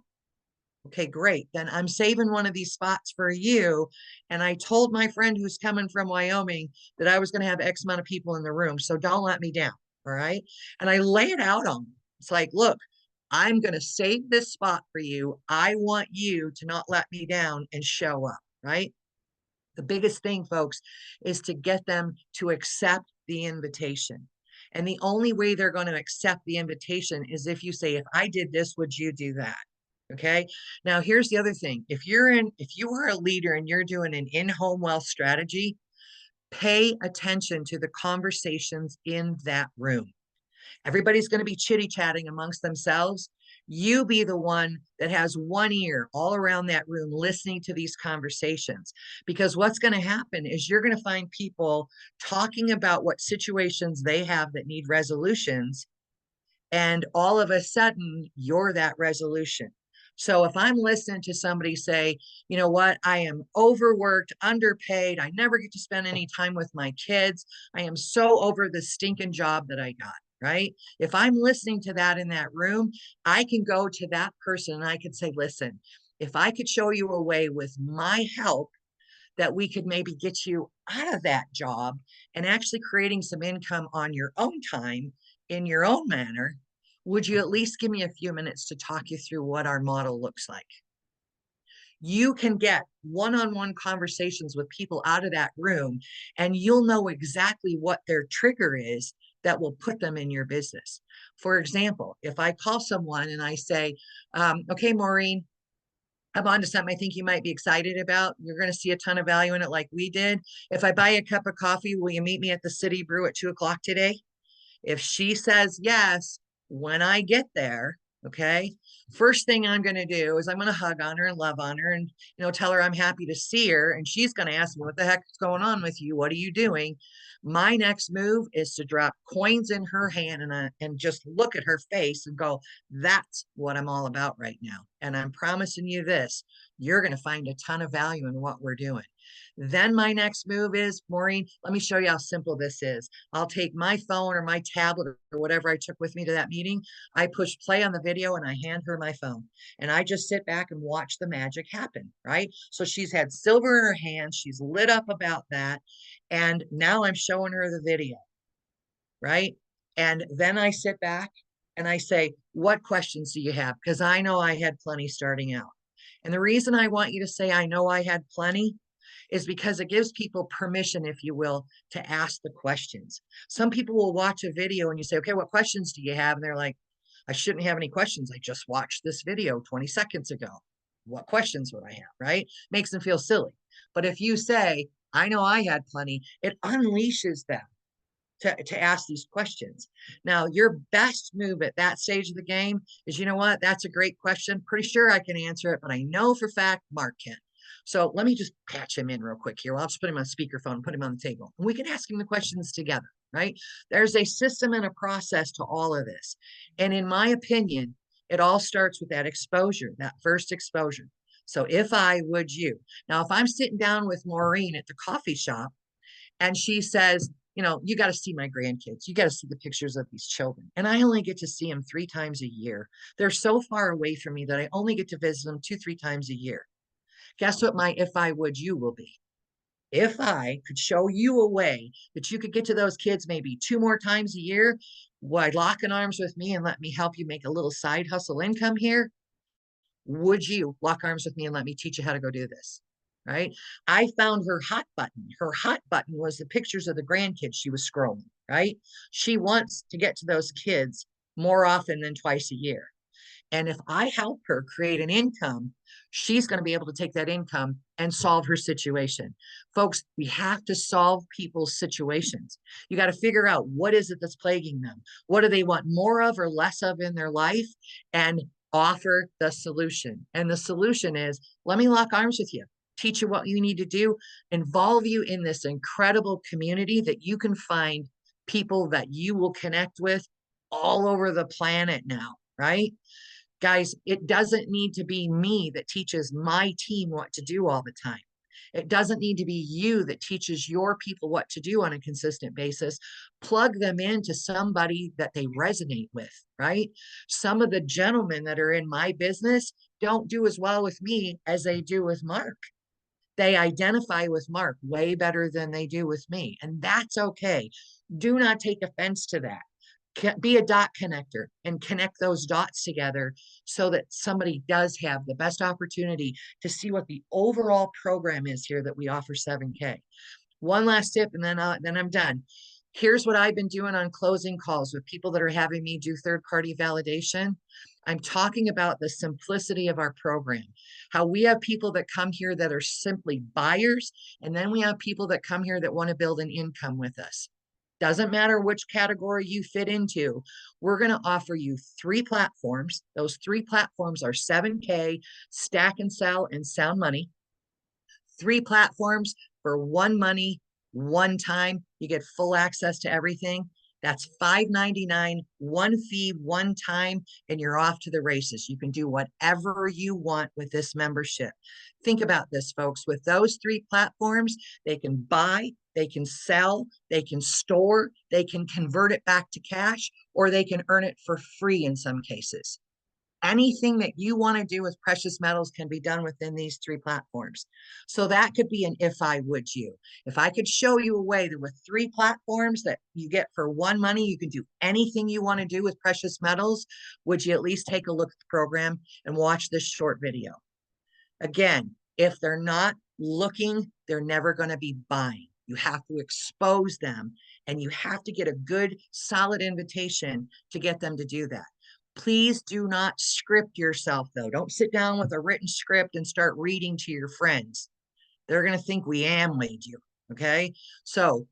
Okay, great. Then I'm saving one of these spots for you. And I told my friend who's coming from Wyoming that I was going to have X amount of people in the room. So don't let me down. All right. And I lay it out on them. It's like, look, I'm going to save this spot for you. I want you to not let me down and show up. Right. The biggest thing, folks, is to get them to accept the invitation. And the only way they're going to accept the invitation is if you say, if I did this, would you do that? Okay. Now, here's the other thing. If you are a leader and you're doing an in-home wealth strategy, Pay attention to the conversations in that room. Everybody's going to be chitty-chatting amongst themselves. You be the one that has one ear all around that room listening to these conversations. Because what's going to happen is you're going to find people talking about what situations they have that need resolutions. And all of a sudden, you're that resolution. So if I'm listening to somebody say, you know what, I am overworked, underpaid, I never get to spend any time with my kids, I am so over the stinking job that I got, right? If I'm listening to that in that room, I can go to that person and I could say, listen, if I could show you a way with my help that we could maybe get you out of that job and actually creating some income on your own time in your own manner, would you at least give me a few minutes to talk you through what our model looks like? You can get one-on-one conversations with people out of that room, and you'll know exactly what their trigger is that will put them in your business. For example, if I call someone and I say, okay, Maureen, I'm on to something I think you might be excited about. You're going to see a ton of value in it like we did. If I buy a cup of coffee, will you meet me at the City Brew at 2 o'clock today? If she says yes, when I get there, okay, first thing I'm going to do is I'm going to hug on her and love on her and, tell her I'm happy to see her. And she's going to ask me, what the heck is going on with you? What are you doing? My next move is to drop coins in her hand and just look at her face and go, that's what I'm all about right now. And I'm promising you this, you're going to find a ton of value in what we're doing. Then my next move is, Maureen, let me show you how simple this is. I'll take my phone or my tablet or whatever I took with me to that meeting. I push play on the video and I hand her my phone. And I just sit back and watch the magic happen, right? So she's had silver in her hand. She's lit up about that. And now I'm showing her the video, right? And then I sit back and I say, what questions do you have? Because I know I had plenty starting out. And the reason I want you to say, I know I had plenty, is because it gives people permission, if you will, to ask the questions. Some people will watch a video and you say, okay, what questions do you have? And they're like, I shouldn't have any questions. I just watched this video 20 seconds ago. What questions would I have, right? Makes them feel silly. But if you say, I know I had plenty, it unleashes them to ask these questions. Now, your best move at that stage of the game is, you know what? That's a great question. Pretty sure I can answer it, but I know for fact Mark can. So let me just patch him in real quick here. I'll just put him on speakerphone and put him on the table. And we can ask him the questions together, right? There's a system and a process to all of this. And in my opinion, it all starts with that exposure, that first exposure. So if I, would you? Now, if I'm sitting down with Maureen at the coffee shop and she says, you got to see my grandkids. You got to see the pictures of these children. And I only get to see them 3 times a year. They're so far away from me that I only get to visit them 2, 3 times a year. Guess what my if I would you will be? If I could show you a way that you could get to those kids maybe 2 more times a year, why lock in arms with me and let me help you make a little side hustle income here? Would you lock arms with me and let me teach you how to go do this? Right? I found her hot button. Her hot button was the pictures of the grandkids she was scrolling, right? She wants to get to those kids more often than twice a year. And if I help her create an income, she's going to be able to take that income and solve her situation. Folks, we have to solve people's situations. You got to figure out what is it that's plaguing them? What do they want more of or less of in their life? And offer the solution. And the solution is, let me lock arms with you, teach you what you need to do, involve you in this incredible community that you can find people that you will connect with all over the planet now, right? Guys, it doesn't need to be me that teaches my team what to do all the time. It doesn't need to be you that teaches your people what to do on a consistent basis. Plug them into somebody that they resonate with, right? Some of the gentlemen that are in my business don't do as well with me as they do with Mark. They identify with Mark way better than they do with me. And that's okay. Do not take offense to that. Be a dot connector and connect those dots together so that somebody does have the best opportunity to see what the overall program is here that we offer 7K. One last tip, and then I'm done. Here's what I've been doing on closing calls with people that are having me do third-party validation. I'm talking about the simplicity of our program, how we have people that come here that are simply buyers, and then we have people that come here that want to build an income with us. Doesn't matter which category you fit into. We're going to offer you 3 platforms. Those 3 platforms are 7K, Stack and Sell, and Sound Money. 3 platforms for one money, one time. You get full access to everything. That's $5.99, one fee, one time, and you're off to the races. You can do whatever you want with this membership. Think about this, folks. With those 3 platforms, they can buy, they can sell, they can store, they can convert it back to cash, or they can earn it for free in some cases. Anything that you want to do with precious metals can be done within these 3 platforms. So that could be an if I would you. If I could show you a way that with 3 platforms that you get for one money, you can do anything you want to do with precious metals, would you at least take a look at the program and watch this short video? Again, if they're not looking, they're never going to be buying. You have to expose them, and you have to get a good, solid invitation to get them to do that. Please do not script yourself, though. Don't sit down with a written script and start reading to your friends. They're going to think we Amwayed you, okay? So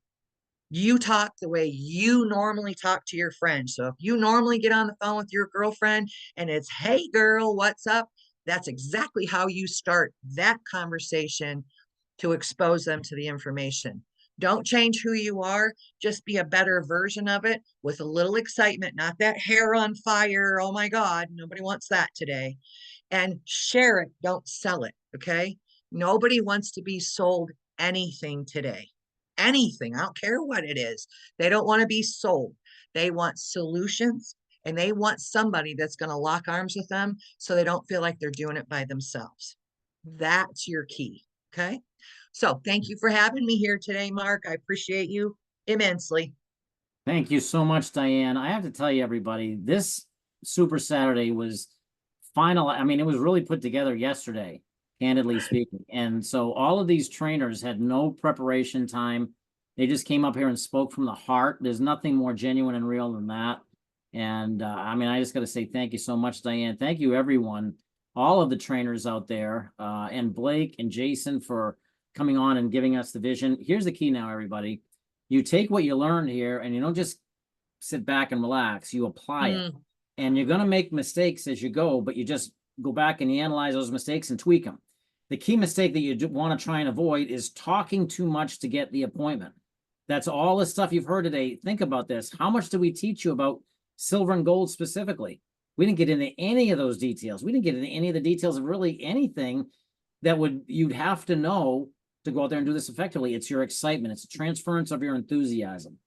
you talk the way you normally talk to your friends. So if you normally get on the phone with your girlfriend and it's, hey, girl, what's up? That's exactly how you start that conversation to expose them to the information. Don't change who you are. Just be a better version of it with a little excitement, not that hair on fire. Oh my God, nobody wants that today. And share it, don't sell it, okay? Nobody wants to be sold anything today. Anything, I don't care what it is. They don't want to be sold. They want solutions, and they want somebody that's going to lock arms with them so they don't feel like they're doing it by themselves. That's your key, okay? So thank you for having me here today, Mark. I appreciate you immensely. Thank you so much, Diane. I have to tell you, everybody, this Super Saturday was final. I mean, it was really put together yesterday, candidly speaking. And so all of these trainers had no preparation time. They just came up here and spoke from the heart. There's nothing more genuine and real than that. And I mean, I just got to say thank you so much, Diane. Thank you, everyone, all of the trainers out there, and Blake and Jason for coming on and giving us the vision. Here's the key now, everybody. You take what you learned here and you don't just sit back and relax. You apply it. And you're going to make mistakes as you go, but you just go back and you analyze those mistakes and tweak them. The key mistake that you want to try and avoid is talking too much to get the appointment. That's all the stuff you've heard today. Think about this. How much did we teach you about silver and gold specifically? We didn't get into any of those details. We didn't get into any of the details of really anything that you'd have to know to go out there and do this effectively. It's your excitement. It's a transference of your enthusiasm.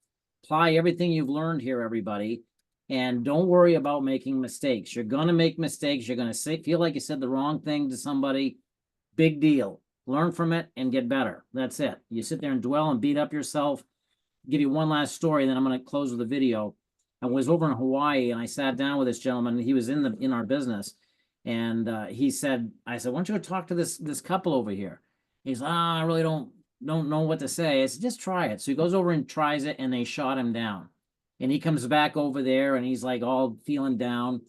Apply everything you've learned here, everybody. And don't worry about making mistakes. You're going to make mistakes. You're going to feel like you said the wrong thing to somebody. Big deal. Learn from it and get better. That's it. You sit there and dwell and beat up yourself. I'll give you one last story, then I'm going to close with a video. I was over in Hawaii and I sat down with this gentleman. He was in our business. And I said, why don't you go talk to this couple over here? He's like, I really don't know what to say. I said, just try it. So he goes over and tries it, and they shot him down. And he comes back over there, and he's like all feeling down.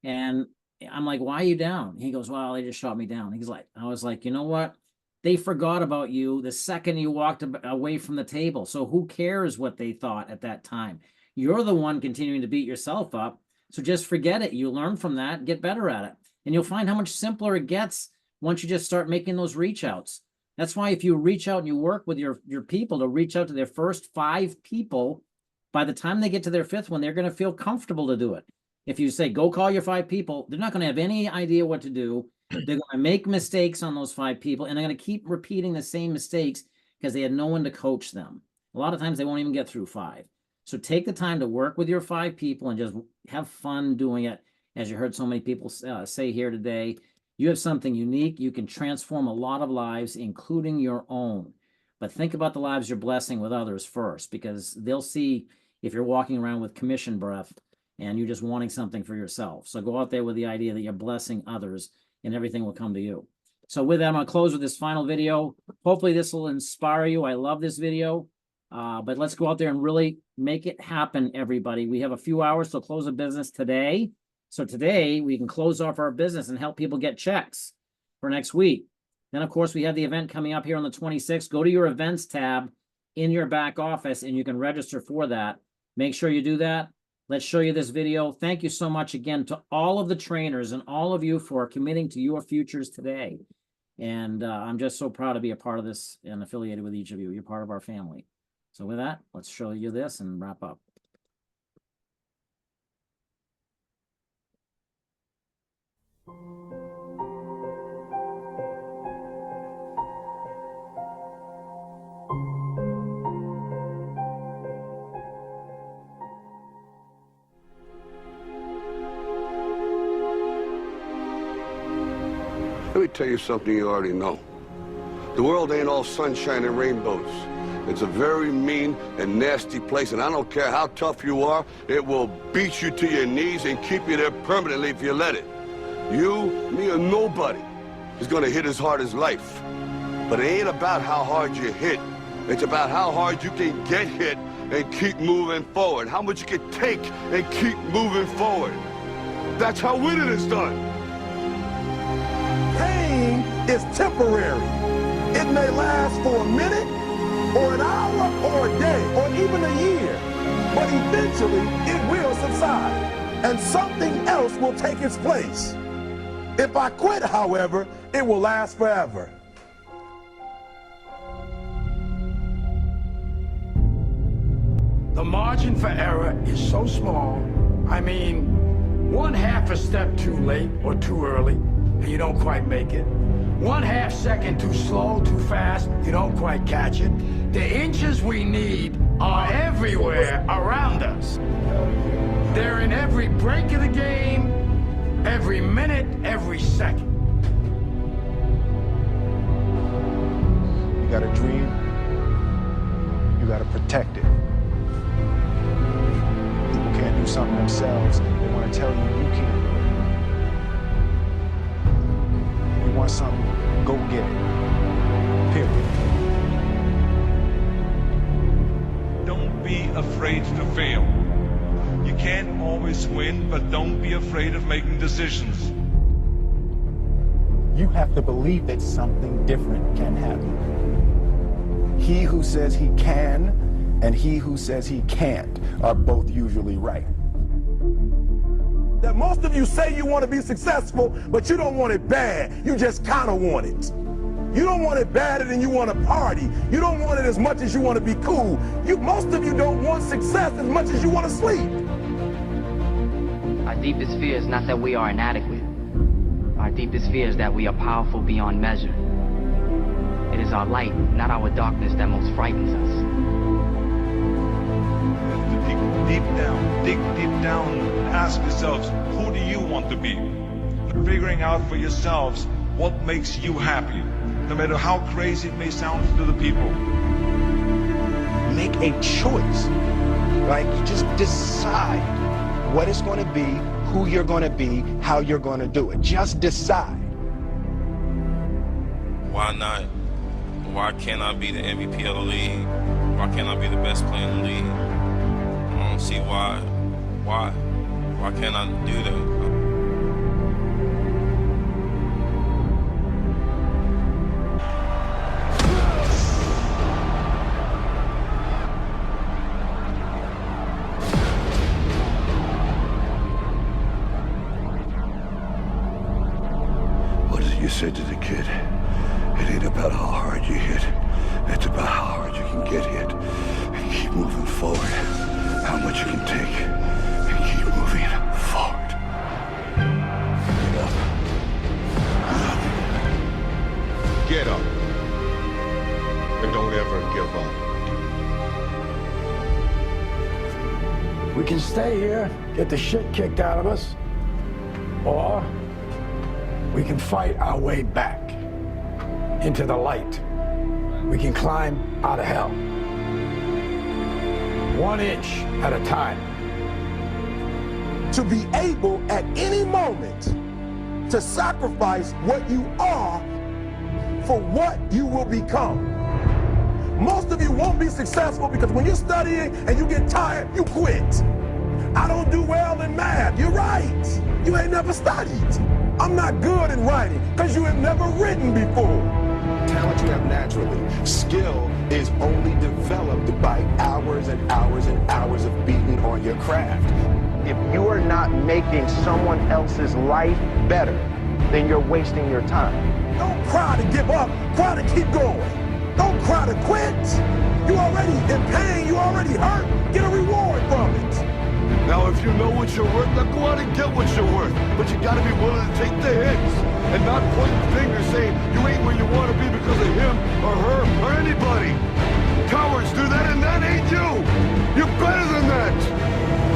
And I'm like, why are you down? He goes, well, they just shot me down. I was like, you know what? They forgot about you the second you walked away from the table. So who cares what they thought at that time? You're the one continuing to beat yourself up. So just forget it. You learn from that, get better at it. And you'll find how much simpler it gets once you just start making those reach outs. That's why if you reach out and you work with your people to reach out to their first 5 people, by the time they get to their 5th one, they're going to feel comfortable to do it. If you say, go call your 5 people, they're not going to have any idea what to do. They're going to make mistakes on those 5 people, and they're going to keep repeating the same mistakes because they had no one to coach them. A lot of times they won't even get through 5. So take the time to work with your 5 people and just have fun doing it. As you heard so many people say here today, you have something unique. You can transform a lot of lives, including your own. But think about the lives you're blessing with others first, because they'll see if you're walking around with commission breath and you're just wanting something for yourself. So go out there with the idea that you're blessing others and everything will come to you. So with that, I'm going to close with this final video. Hopefully this will inspire you. I love this video. But let's go out there and really make it happen, everybody. We have a few hours to close a business today. So today we can close off our business and help people get checks for next week. Then, of course, we have the event coming up here on the 26th. Go to your events tab in your back office and you can register for that. Make sure you do that. Let's show you this video. Thank you so much again to all of the trainers and all of you for committing to your futures today. And I'm just so proud to be a part of this and affiliated with each of you. You're part of our family. So with that, let's show you this and wrap up. Let me tell you something you already know. The world ain't all sunshine and rainbows. It's a very mean and nasty place, and I don't care how tough you are, it will beat you to your knees and keep you there permanently if you let it. You, me, or nobody is gonna hit as hard as life. But it ain't about how hard you hit. It's about how hard you can get hit and keep moving forward. How much you can take and keep moving forward. That's how winning is done. Pain is temporary. It may last for a minute, or an hour, or a day, or even a year, but eventually it will subside, and something else will take its place. If I quit, however, it will last forever. The margin for error is so small. I mean, 1/2 a step too late or too early, and you don't quite make it. 1/2 second too slow, too fast, you don't quite catch it. The inches we need are everywhere around us. They're in every break of the game, every minute, every second. You got a dream, you got to protect it. People can't do something themselves, they want to tell you you can't do it. You want something, go get it. Period. Don't be afraid to fail. You can't always win, but don't be afraid of making decisions. You have to believe that something different can happen. He who says he can and he who says he can't are both usually right. That most of you say you want to be successful, but you don't want it bad. You just kind of want it. You don't want it badder than you want to party. You don't want it as much as you want to be cool. Most of you don't want success as much as you want to sleep. Our deepest fear is not that we are inadequate. Our deepest fear is that we are powerful beyond measure. It is our light, not our darkness, that most frightens us. Dig deep down, ask yourselves, who do you want to be? Figuring out for yourselves what makes you happy, no matter how crazy it may sound to the people. Make a choice, right? You just decide what it's going to be, who you're going to be, how you're going to do it. Just decide. Why not? Why can't I be the MVP of the league? Why can't I be the best player in the league? I don't see why. Why can't I do that? What is it you said to the kid? It ain't about how hard you hit. It's about how hard you can get hit and keep moving forward. How much you can take and keep moving forward. Get up. Get up. And don't ever give up. We can stay here, get the shit kicked out of us, or we can fight our way back into the light. We can climb out of hell. 1 inch at a time. To be able at any moment to sacrifice what you are for what you will become. Most of you won't be successful because when you're studying and you get tired, you quit. I don't do well in math. You're right. You ain't never studied. I'm not good in writing because you have never written before. Talent you have naturally. Skill is only developed by hours and hours and hours of beating on your craft. If you are not making someone else's life better, then you're wasting your time. Don't cry to give up, cry to keep going. Don't cry to quit. You already in pain, you already hurt. Get a reward from it. Now, if you know what you're worth, now go out and get what you're worth. But you gotta be willing to take the hits and not point fingers saying you ain't where you want to be because of him or her or anybody. Cowards do that, and that ain't you. You're better than that.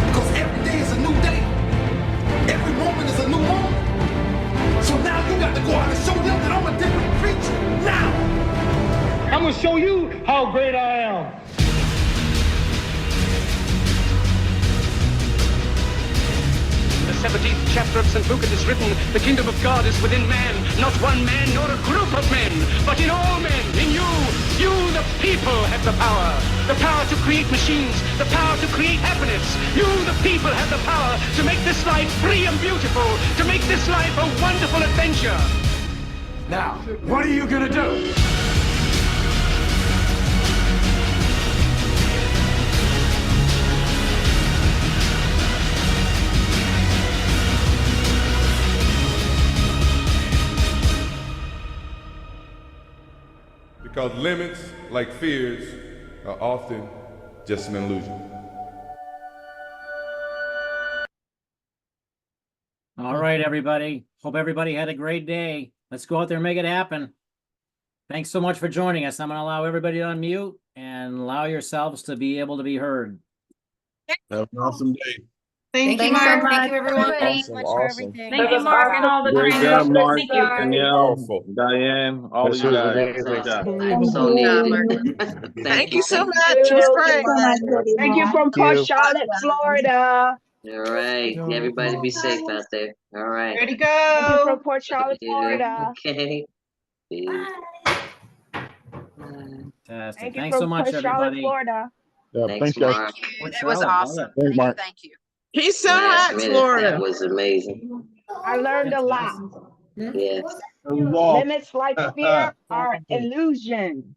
Because every day is a new day. Every moment is a new moment. So now you got to go out and show them that I'm a different creature. Now! I'm going to show you how great I am. The 17th chapter of St. Luke it is written, the kingdom of God is within man, not one man nor a group of men, but in all men, in you. You, the people, have the power to create machines, the power to create happiness. You, the people, have the power to make this life free and beautiful, to make this life a wonderful adventure. Now, what are you gonna do? Because limits, like fears, are often just an illusion. All right, everybody. Hope everybody had a great day. Let's go out there and make it happen. Thanks so much for joining us. I'm going to allow everybody to unmute and allow yourselves to be able to be heard. Have an awesome day. Thank you, Mark. Thank you, everyone. Awesome. Thank you, Mark, and all the Great trainers. job, Mark, Thank you. Danielle, Powerful. Diane, all of you guys. Great job. So neat. Thank you so much. Thank It was you. great. Thank you from Port Charlotte, Florida. All right. Everybody be safe out there. All right. Ready, Thank you go. from Port Charlotte, Florida. Okay. Peace. Fantastic. Thank you Thanks so from much, Port Charlotte, everybody. Florida. Yeah, Thanks, guys. Mark. That was awesome. Thanks, Mark. Thank you. Peace so Last much, minute. Florida. That was amazing. I learned a lot. Yes. Limits like fear are illusion.